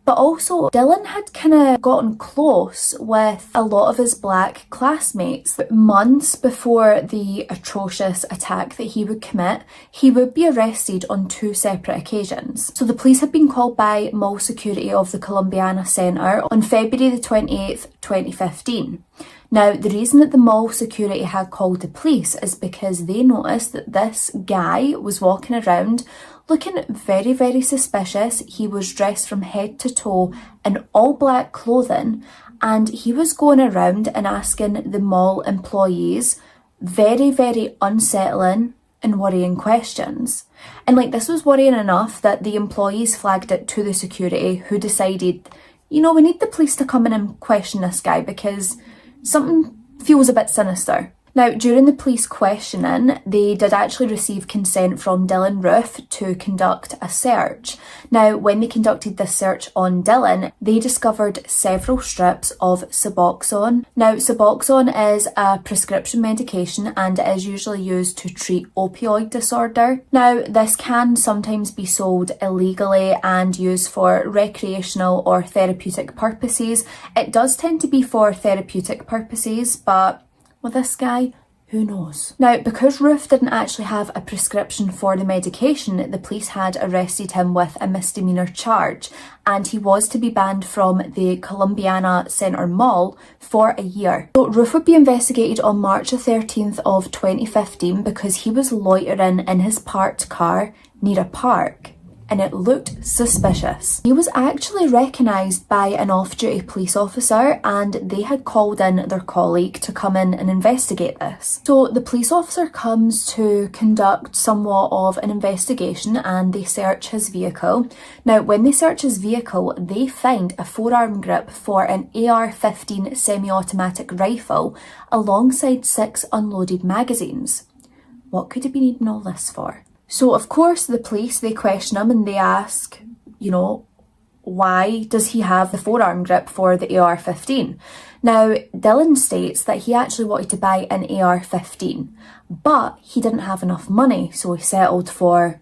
but also Dylann had kind of gotten close with a lot of his black classmates. Months before the atrocious attack that he would commit, he would be arrested on 2 separate occasions. So the police had been called by mall security of the Columbiana Centre on February the 28th, 2015. Now, the reason that the mall security had called the police is because they noticed that this guy was walking around looking very, very suspicious. He was dressed from head to toe in all black clothing, and he was going around and asking the mall employees very, very unsettling and worrying questions. And this was worrying enough that the employees flagged it to the security, who decided, we need the police to come in and question this guy because something feels a bit sinister. Now, during the police questioning, they did actually receive consent from Dylann Roof to conduct a search. Now, when they conducted this search on Dylann, they discovered several strips of Suboxone. Now, Suboxone is a prescription medication and it is usually used to treat opioid disorder. Now, this can sometimes be sold illegally and used for recreational or therapeutic purposes. It does tend to be for therapeutic purposes, but with this guy, Who knows? Now, because Roof didn't actually have a prescription for the medication, the police had arrested him with a misdemeanor charge, and he was to be banned from the Columbiana Center Mall for a year. So Roof would be investigated on March the 13th of 2015 because he was loitering in his parked car near a park, and it looked suspicious. He was actually recognised by an off-duty police officer, and they had called in their colleague to come in and investigate this. So the police officer comes to conduct somewhat of an investigation, and they search his vehicle. Now, when they search his vehicle, they find a forearm grip for an AR-15 semi-automatic rifle alongside 6 unloaded magazines. What could he be needing all this for? So, of course, the police, they question him and they ask, why does he have the forearm grip for the AR-15? Now, Dylann states that he actually wanted to buy an AR-15, but he didn't have enough money, so he settled for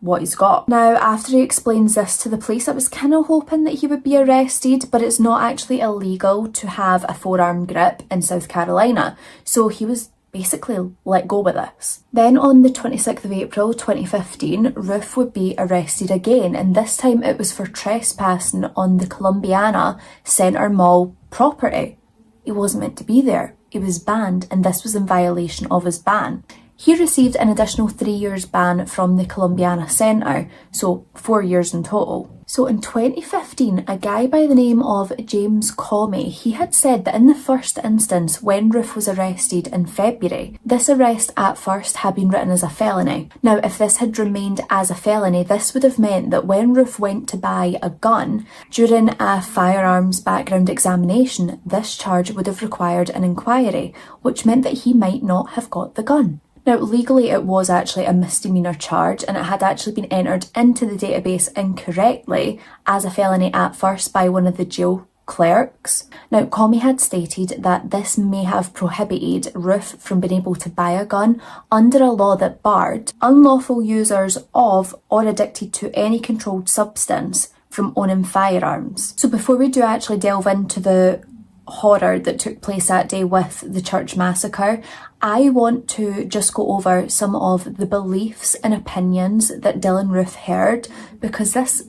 what he's got. Now, after he explains this to the police, I was kind of hoping that he would be arrested, but it's not actually illegal to have a forearm grip in South Carolina, so he was basically let go with this. Then on the 26th of April 2015, Roof would be arrested again, and this time it was for trespassing on the Columbiana Center Mall property. He wasn't meant to be there. He was banned, and this was in violation of his ban. He received an additional 3 years ban from the Columbiana Center, so 4 years in total. So in 2015, a guy by the name of James Comey, he had said that in the first instance, when Roof was arrested in February, this arrest at first had been written as a felony. Now, if this had remained as a felony, this would have meant that when Roof went to buy a gun, during a firearms background examination, this charge would have required an inquiry, which meant that he might not have got the gun. Now, legally, it was actually a misdemeanor charge, and it had actually been entered into the database incorrectly as a felony at first by one of the jail clerks. Now, Comey had stated that this may have prohibited Roof from being able to buy a gun under a law that barred unlawful users of or addicted to any controlled substance from owning firearms. So before we do actually delve into the horror that took place that day with the church massacre, I want to just go over some of the beliefs and opinions that Dylann Roof held, because this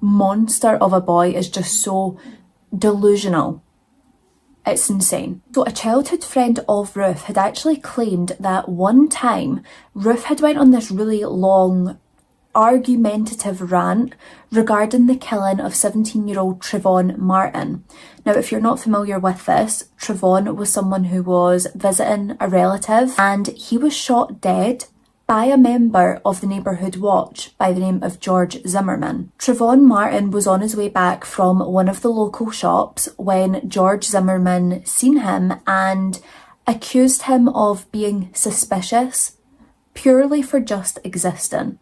monster of a boy is just so delusional. It's insane. So a childhood friend of Roof had actually claimed that one time Roof had went on this really long argumentative rant regarding the killing of 17-year-old Trayvon Martin. Now, if you're not familiar with this, Trayvon was someone who was visiting a relative, and he was shot dead by a member of the Neighbourhood Watch by the name of George Zimmerman. Trayvon Martin was on his way back from one of the local shops when George Zimmerman seen him and accused him of being suspicious purely for just existing.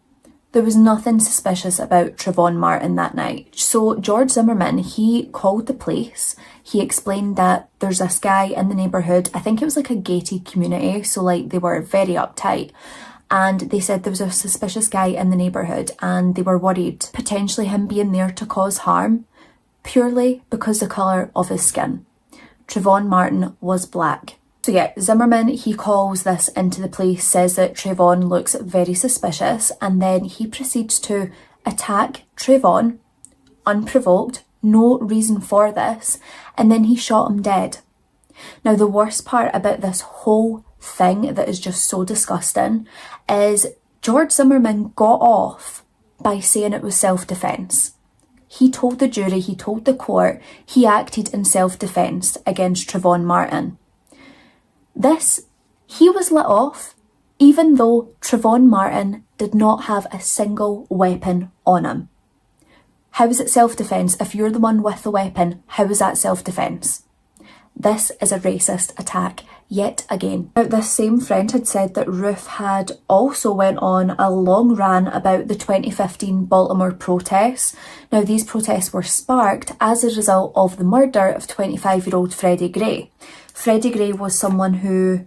There was nothing suspicious about Trayvon Martin that night. So George Zimmerman, he called the police. He explained that there's this guy in the neighbourhood. I think it was like a gated community, so like they were very uptight. And they said there was a suspicious guy in the neighbourhood, and they were worried potentially him being there to cause harm purely because the colour of his skin. Trayvon Martin was black. So yeah, Zimmerman, he calls this into the police, says that Trayvon looks very suspicious, and then he proceeds to attack Trayvon, unprovoked, no reason for this, and then he shot him dead. Now, the worst part about this whole thing that is just so disgusting is George Zimmerman got off by saying it was self-defence. He told the jury, he told the court, he acted in self-defence against Trayvon Martin. He was let off even though Trayvon Martin did not have a single weapon on him. How is it self-defence? If you're the one with the weapon, how is that self-defence? This is a racist attack yet again. Now, this same friend had said that Roof had also went on a long rant about the 2015 Baltimore protests. Now, these protests were sparked as a result of the murder of 25-year-old Freddie Gray. Freddie Gray was someone who,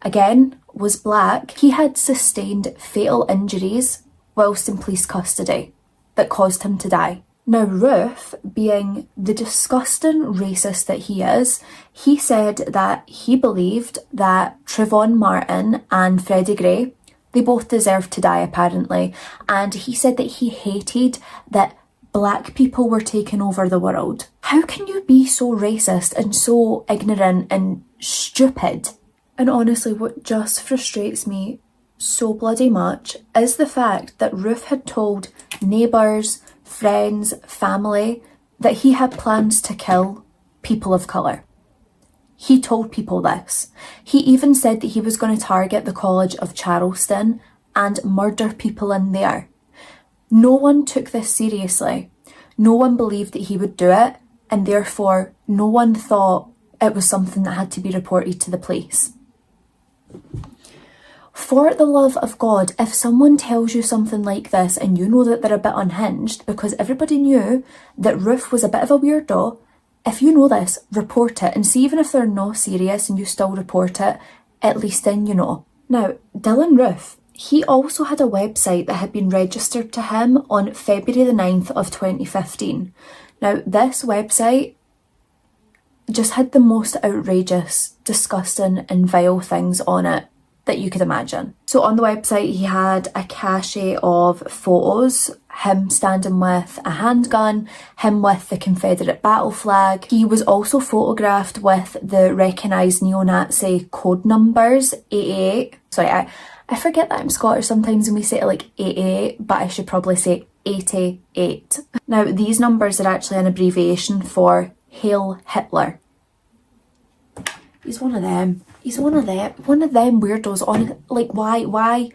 again, was black. He had sustained fatal injuries whilst in police custody that caused him to die. Now, Roof, being the disgusting racist that he is, he said that he believed that Trayvon Martin and Freddie Gray, they both deserved to die apparently, and he said that he hated that black people were taking over the world. How can you be so racist and so ignorant and stupid? And honestly, what just frustrates me so bloody much is the fact that Roof had told neighbours, friends, family that he had plans to kill people of colour. He told people this. He even said that he was going to target the College of Charleston and murder people in there. No one took this seriously. No one believed that he would do it, and therefore no one thought it was something that had to be reported to the police. For the love of God, if someone tells you something like this and you know that they're a bit unhinged, because everybody knew that Roof was a bit of a weirdo, if you know this, report it. And see, even if they're not serious and you still report it, at least then you know. Now, Dylann Roof, he also had a website that had been registered to him on February the 9th of 2015. Now, this website just had the most outrageous, disgusting and vile things on it that you could imagine. So on the website he had a cache of photos, him standing with a handgun, him with the Confederate battle flag. He was also photographed with the recognised neo-Nazi code numbers 88. Sorry, I forget that I'm Scottish sometimes when we say it like 88, but I should probably say 88. Now these numbers are actually an abbreviation for Hail Hitler. He's one of them. He's one of them weirdos on, like, why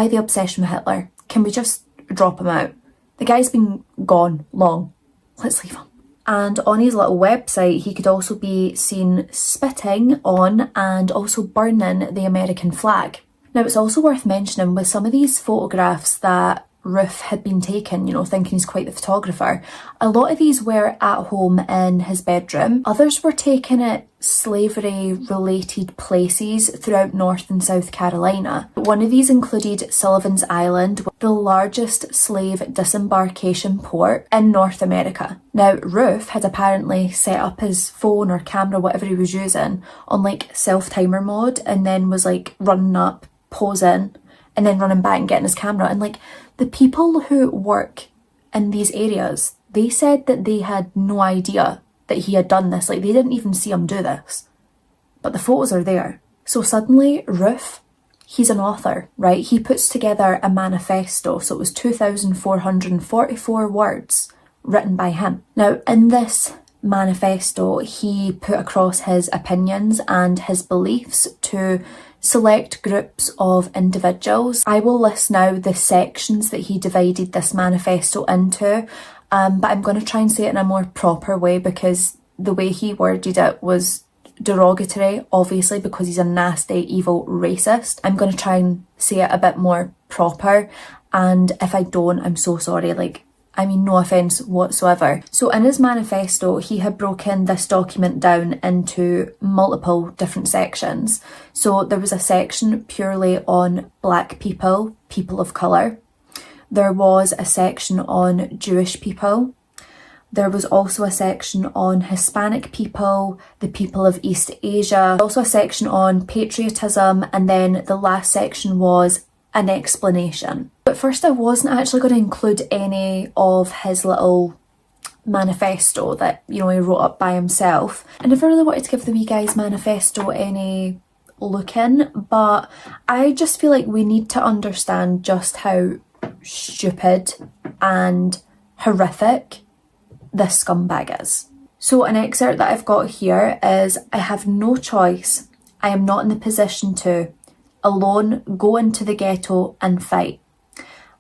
the obsession with Hitler? Can we just drop him out? The guy's been gone long. Let's leave him. And on his little website, he could also be seen spitting on and also burning the American flag. Now, it's also worth mentioning with some of these photographs that Roof had been taken, you know, thinking he's quite the photographer, a lot of these were at home in his bedroom. Others were taken at slavery-related places throughout North and South Carolina. One of these included Sullivan's Island, the largest slave disembarkation port in North America. Now, Roof had apparently set up his phone or camera, whatever he was using, on like self-timer mode, and then was like running up, posing, and then running back and getting his camera. And like, the people who work in these areas, they said that they had no idea that he had done this. Like, they didn't even see him do this. But the photos are there. So suddenly, Roof, he's an author, right? He puts together a manifesto. So it was 2,444 words written by him. Now, in this manifesto, he put across his opinions and his beliefs to select groups of individuals. I will list now the sections that he divided this manifesto into, but I'm going to try and say it in a more proper way because the way he worded it was derogatory, obviously, because he's a nasty, evil racist. I'm going to try and say it a bit more proper, and if I don't, I'm so sorry. Like, I mean, no offence whatsoever. So in his manifesto, he had broken this document down into multiple different sections. So there was a section purely on black people, people of colour. There was a section on Jewish people. There was also a section on Hispanic people, the people of East Asia. Also a section on patriotism, and then the last section was an explanation. But first, I wasn't actually going to include any of his little manifesto that, you know, he wrote up by himself. I never really wanted to give the wee guy's manifesto any look in, but I just feel like we need to understand just how stupid and horrific this scumbag is. So an excerpt that I've got here is, "I have no choice. I am not in the position to, alone, go into the ghetto and fight.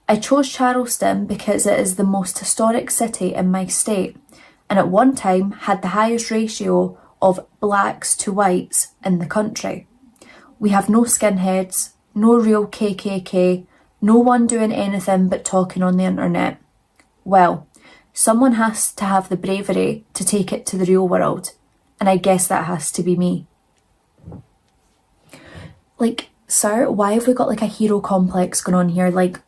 I chose Charleston because it is the most historic city in my state, and at one time had the highest ratio of blacks to whites in the country. We have no skinheads, no real KKK, no one doing anything but talking on the internet. Well, someone has to have the bravery to take it to the real world, and I guess that has to be me." Like, sir, why have we got like a hero complex going on here? Like,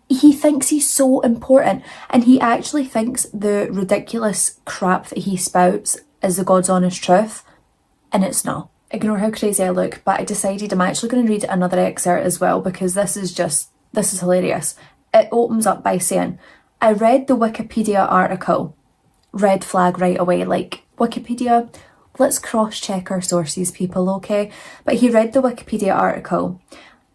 He thinks he's so important, and he actually thinks the ridiculous crap that he spouts is the God's honest truth, and it's not. Ignore how crazy I look, but I decided I'm actually going to read another excerpt as well, because this is hilarious. It opens up by saying, I read the Wikipedia article. Red flag right away, like, Wikipedia? Let's cross-check our sources, people, okay? But he read the Wikipedia article,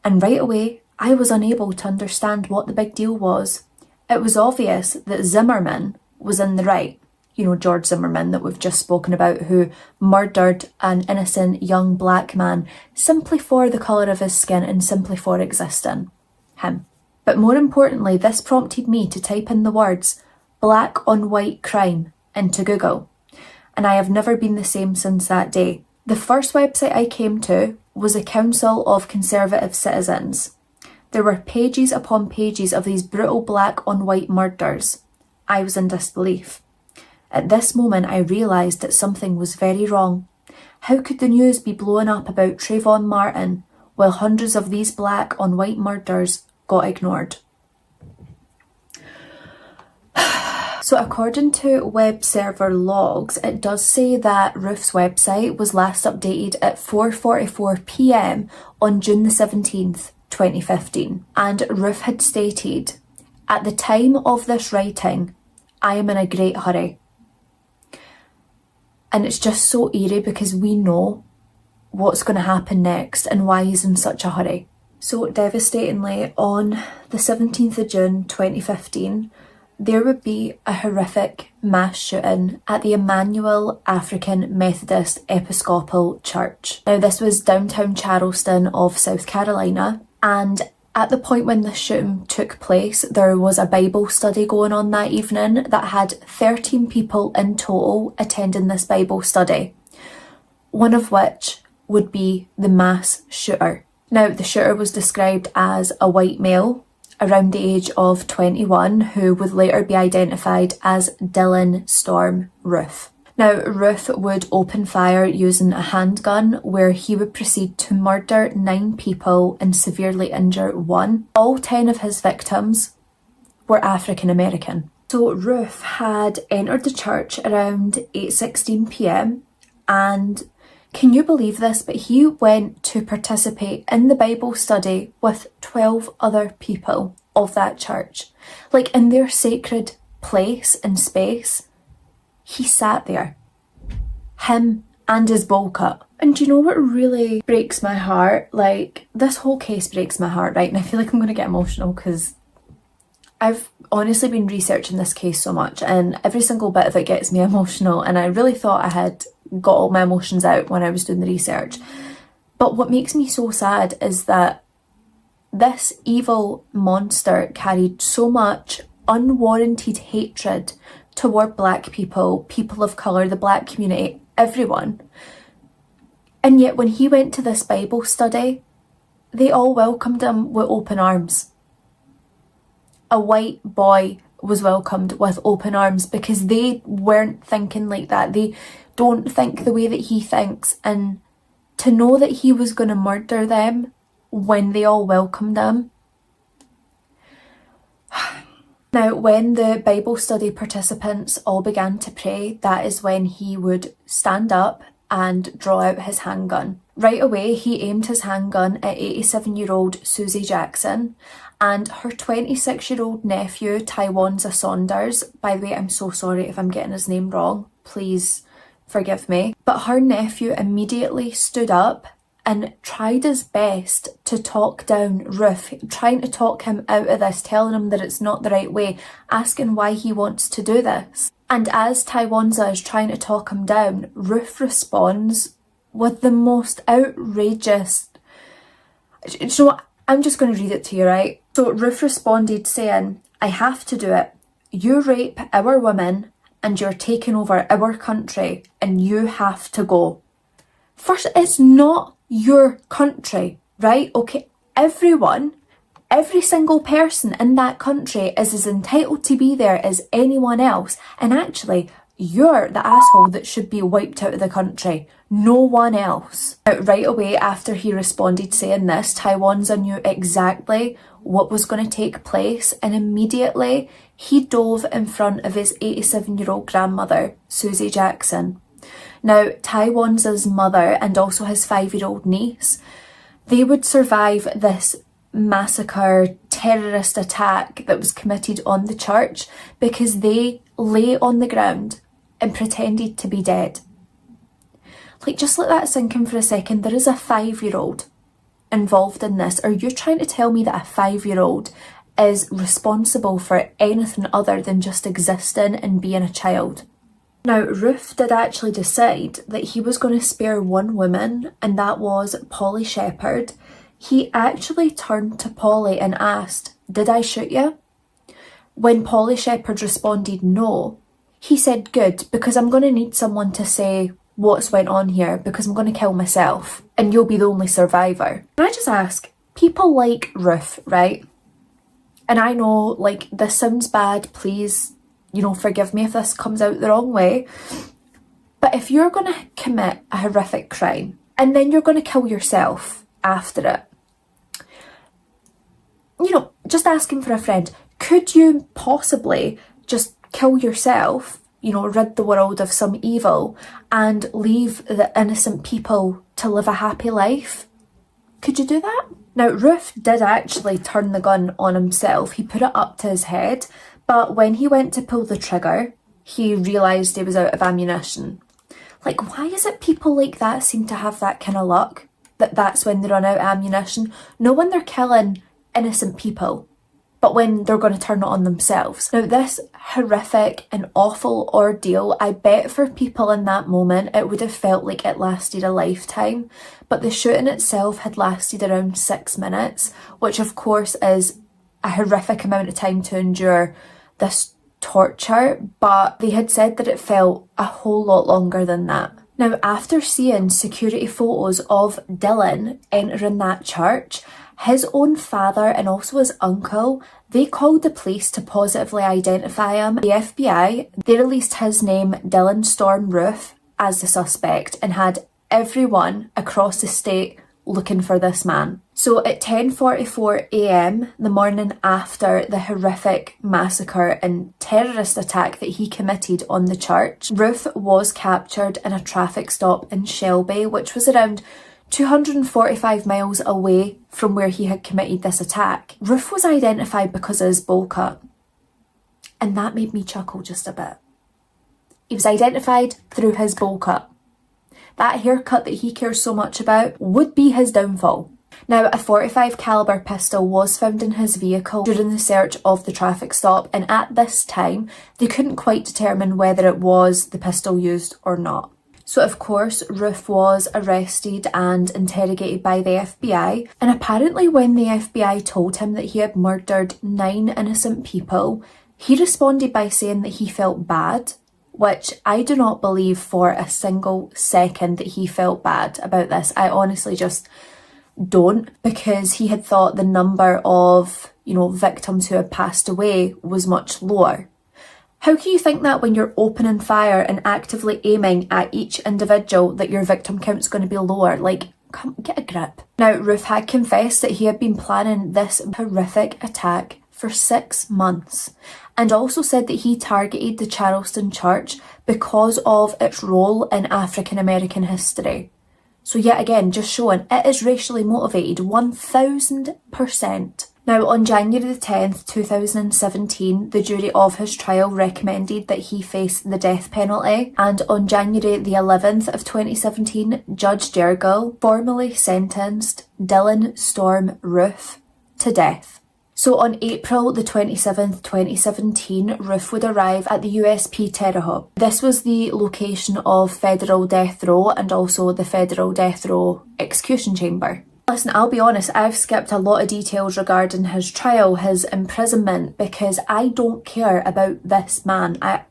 and right away, I was unable to understand what the big deal was. It was obvious that Zimmerman was in the right. You know, George Zimmerman that we've just spoken about, who murdered an innocent young black man simply for the colour of his skin and simply for existing. Him. But more importantly, this prompted me to type in the words black on white crime into Google. And I have never been the same since that day. The first website I came to was a Council of Conservative Citizens. There were pages upon pages of these brutal black on white murders. I was in disbelief. At this moment, I realised that something was very wrong. How could the news be blowing up about Trayvon Martin while hundreds of these black on white murders got ignored? So according to web server logs, it does say that Roof's website was last updated at 4:44 p.m. on June the 17th, 2015. And Roof had stated, at the time of this writing, I am in a great hurry. And it's just so eerie because we know what's going to happen next and why he's in such a hurry. So devastatingly, on the 17th of June 2015, there would be a horrific mass shooting at the Emmanuel African Methodist Episcopal Church. Now, this was downtown Charleston of South Carolina, and at the point when the shooting took place, there was a Bible study going on that evening that had 13 people in total attending this Bible study, one of which would be the mass shooter. Now, the shooter was described as a white male around the age of 21 who would later be identified as Dylann Storm Roof. Now, Roof would open fire using a handgun where he would proceed to murder 9 people and severely injure 1. All 10 of his victims were African American. So Roof had entered the church around 8:16 p.m. and can you believe this, but he went to participate in the Bible study with 12 other people of that church. Like, in their sacred place and space, he sat there. Him and his bowl cut. And do you know what really breaks my heart? Like, this whole case breaks my heart, right? And I feel like I'm going to get emotional because I've honestly been researching this case so much and every single bit of it gets me emotional, and I really thought I had got all my emotions out when I was doing the research. But what makes me so sad is that this evil monster carried so much unwarranted hatred toward black people, people of colour, the black community, everyone. And yet when he went to this Bible study, they all welcomed him with open arms. A white boy was welcomed with open arms because they weren't thinking like that. They don't think the way that he thinks, and to know that he was going to murder them when they all welcomed him. Now, when the Bible study participants all began to pray, that is when he would stand up and draw out his handgun. Right away, he aimed his handgun at 87-year-old Susie Jackson and her 26-year-old nephew, Tywanza Saunders. By the way, I'm so sorry if I'm getting his name wrong. Please forgive me. But her nephew immediately stood up and tried his best to talk down Roof, trying to talk him out of this, telling him that it's not the right way, asking why he wants to do this. And as Tywanza is trying to talk him down, Roof responds with the most outrageous... Do you know what? I'm just going to read it to you, right? So Roof responded saying, "I have to do it. You rape our women and you're taking over our country and you have to go." First, it's not your country, right? Okay, everyone, every single person in that country is as entitled to be there as anyone else. And actually, you're the asshole that should be wiped out of the country, no one else. Right away after he responded saying this, Taiwanza knew exactly what was going to take place, and immediately he dove in front of his 87-year-old grandmother, Susie Jackson. Now, Taiwanza's mother and also his 5-year-old niece, they would survive this massacre, terrorist attack that was committed on the church because they lay on the ground and pretended to be dead. Like, just let that sink in for a second. There is a 5-year-old involved in this. Are you trying to tell me that a 5-year-old is responsible for anything other than just existing and being a child? Now, Roof did actually decide that he was going to spare one woman, and that was Polly Shepherd. He actually turned to Polly and asked, "Did I shoot you?" When Polly Shepherd responded no, he said, "Good, because I'm going to need someone to say what's went on here, because I'm going to kill myself and you'll be the only survivor." Can I just ask, people like Roof, right? And I know, like, this sounds bad, please, forgive me if this comes out the wrong way, but if you're going to commit a horrific crime and then you're going to kill yourself after it, just asking for a friend, could you possibly just kill yourself, rid the world of some evil and leave the innocent people to live a happy life? Could you do that? Now, Roof did actually turn the gun on himself. He put it up to his head, but when he went to pull the trigger, he realised he was out of ammunition. Like, why is it people like that seem to have that kind of luck? That's when they run out of ammunition? No, when they're killing innocent people, but when they're going to turn it on themselves. Now, this horrific and awful ordeal, I bet for people in that moment, it would have felt like it lasted a lifetime, but the shooting itself had lasted around 6 minutes, which of course is a horrific amount of time to endure this torture, but they had said that it felt a whole lot longer than that. Now, after seeing security photos of Dylann entering that church, his own father and also his uncle, they called the police to positively identify him. The FBI, they released his name, Dylann Storm Roof, as the suspect and had everyone across the state looking for this man. So at 10:44 a.m, the morning after the horrific massacre and terrorist attack that he committed on the church, Roof was captured in a traffic stop in Shelby, which was around 245 miles away from where he had committed this attack. Roof was identified because of his bowl cut, and that made me chuckle just a bit. He was identified through his bowl cut. That haircut that he cares so much about would be his downfall. Now, a .45 caliber pistol was found in his vehicle during the search of the traffic stop, and at this time, they couldn't quite determine whether it was the pistol used or not. So of course, Roof was arrested and interrogated by the FBI, and apparently when the FBI told him that he had murdered 9 innocent people, he responded by saying that he felt bad, which I do not believe for a single second that he felt bad about this. I honestly just don't, because he had thought the number of, victims who had passed away was much lower. How can you think that when you're opening fire and actively aiming at each individual that your victim count's going to be lower? Like, come get a grip. Now, Roof had confessed that he had been planning this horrific attack for 6 months, and also said that he targeted the Charleston church because of its role in African American history. So yet again, just showing it is racially motivated 1000%. Now, on January the 10th, 2017, the jury of his trial recommended that he face the death penalty, and on January the 11th of 2017, Judge Dergill formally sentenced Dylann Storm Roof to death. So on April the 27th, 2017, Roof would arrive at the USP Terror Hub. This was the location of federal death row and also the federal death row execution chamber. Listen, I'll be honest, I've skipped a lot of details regarding his trial, his imprisonment, because I don't care about this man. I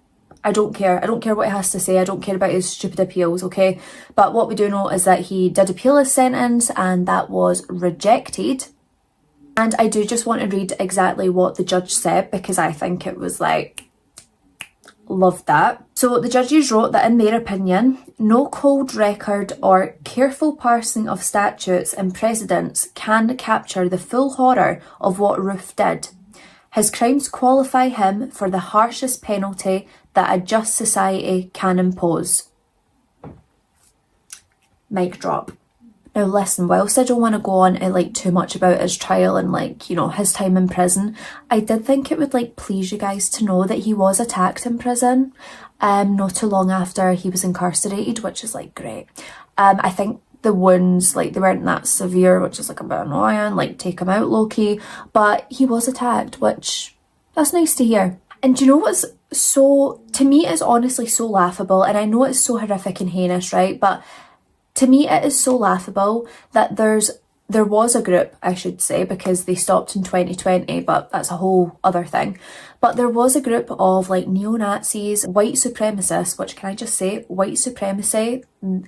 don't care. I don't care what he has to say. I don't care about his stupid appeals, okay? But what we do know is that he did appeal his sentence and that was rejected. And I do just want to read exactly what the judge said, because I think it was like, love that. So the judges wrote that in their opinion, no cold record or careful parsing of statutes and precedents can capture the full horror of what Roof did. His crimes qualify him for the harshest penalty that a just society can impose. Mic drop. Now listen, whilst I don't want to go on too much about his trial and his time in prison, I did think it would please you guys to know that he was attacked in prison not too long after he was incarcerated, which is great. I think the wounds they weren't that severe, which is a bit annoying, take him out low-key, but he was attacked, which that's nice to hear. And do you know what's to me it's honestly so laughable, and I know it's so horrific and heinous, right? But to me, it is so laughable that there was a group, I should say, because they stopped in 2020, but that's a whole other thing. But there was a group of neo-Nazis, white supremacists, which can I just say, white supremacy,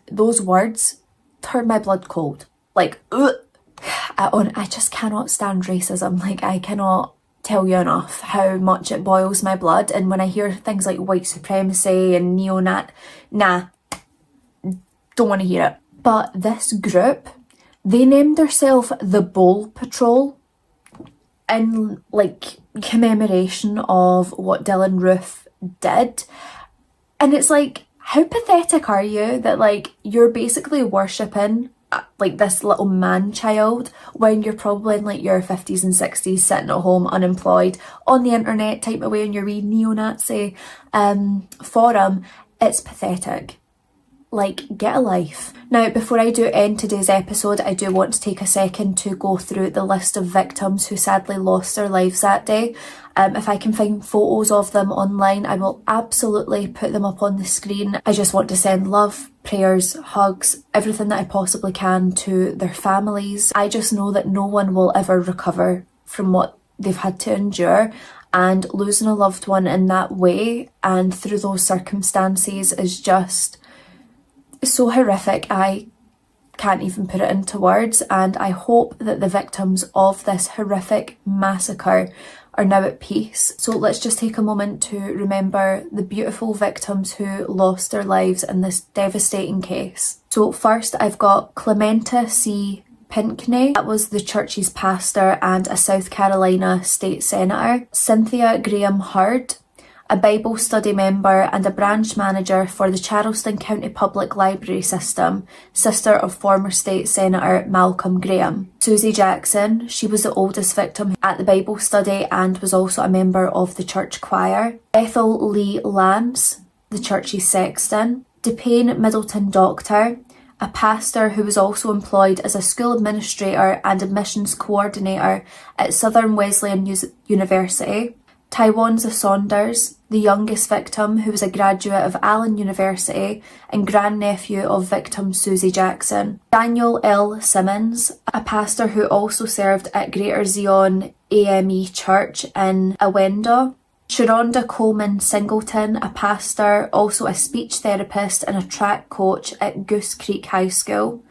those words turn my blood cold. Ugh. I just cannot stand racism. I cannot tell you enough how much it boils my blood. And when I hear things like white supremacy and don't want to hear it. But this group, they named themselves the Bowl Patrol in commemoration of what Dylann Roof did. And it's how pathetic are you that you're basically worshipping this little man-child when you're probably in your 50s and 60s sitting at home unemployed on the internet typing away on your wee neo-Nazi forum. It's pathetic. Get a life. Now, before I do end today's episode, I do want to take a second to go through the list of victims who sadly lost their lives that day. If I can find photos of them online, I will absolutely put them up on the screen. I just want to send love, prayers, hugs, everything that I possibly can to their families. I just know that no one will ever recover from what they've had to endure, and losing a loved one in that way and through those circumstances is just so horrific. I can't even put it into words, and I hope that the victims of this horrific massacre are now at peace. So let's just take a moment to remember the beautiful victims who lost their lives in this devastating case. So first I've got Clementa C. Pinckney, that was the church's pastor and a South Carolina state senator. Cynthia Graham Hurd, a Bible study member and a branch manager for the Charleston County Public Library System, sister of former state senator Malcolm Graham. Susie Jackson, she was the oldest victim at the Bible study and was also a member of the church choir. Ethel Lee Lance, the church's sexton. DePayne Middleton Doctor, a pastor who was also employed as a school administrator and admissions coordinator at Southern Wesleyan University. Tywanza Saunders, the youngest victim, who was a graduate of Allen University and grandnephew of victim Susie Jackson. Daniel L. Simmons, a pastor who also served at Greater Zion AME Church in Awendo. Sharonda Coleman Singleton, a pastor, also a speech therapist and a track coach at Goose Creek High School.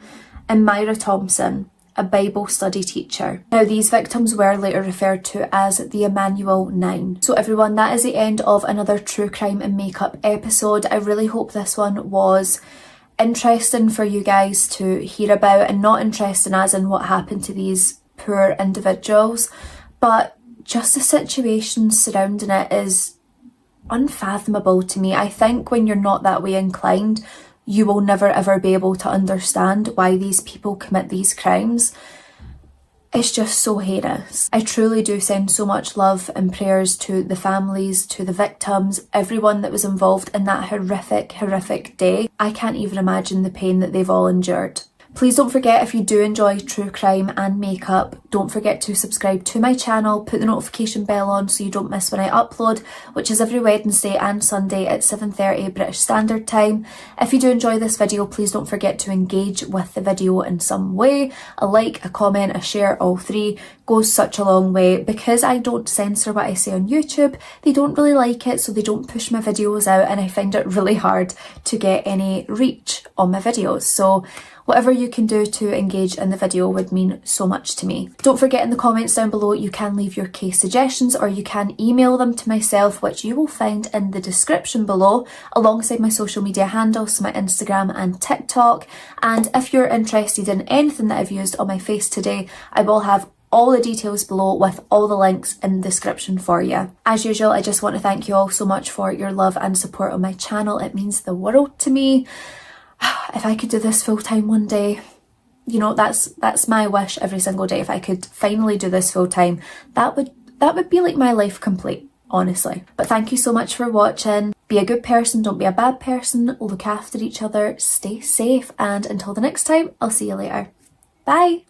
And Myra Thompson, a Bible study teacher. Now, these victims were later referred to as the Emmanuel Nine. So everyone, that is the end of another True Crime and Makeup episode. I really hope this one was interesting for you guys to hear about, and not interesting as in what happened to these poor individuals, but just the situation surrounding it is unfathomable to me. I think when you're not that way inclined, you will never ever be able to understand why these people commit these crimes. It's just so heinous. I truly do send so much love and prayers to the families, to the victims, everyone that was involved in that horrific day. I can't even imagine the pain that they've all endured. Please don't forget, if you do enjoy true crime and makeup, don't forget to subscribe to my channel, put the notification bell on so you don't miss when I upload, which is every Wednesday and Sunday at 7:30 British Standard Time. If you do enjoy this video, please don't forget to engage with the video in some way. A like, a comment, a share, all three goes such a long way. Because I don't censor what I say on YouTube, they don't really like it, so they don't push my videos out, and I find it really hard to get any reach on my videos. So whatever you can do to engage in the video would mean so much to me. Don't forget, in the comments down below you can leave your case suggestions, or you can email them to myself, which you will find in the description below, alongside my social media handles, my Instagram and TikTok. And if you're interested in anything that I've used on my face today, I will have all the details below with all the links in the description for you. As usual, I just want to thank you all so much for your love and support on my channel. It means the world to me. If I could do this full time one day, you know, that's my wish every single day. If I could finally do this full time, that would be like my life complete, honestly. But thank you so much for watching. Be a good person, don't be a bad person. Look after each other, stay safe, and until the next time, I'll see you later. Bye.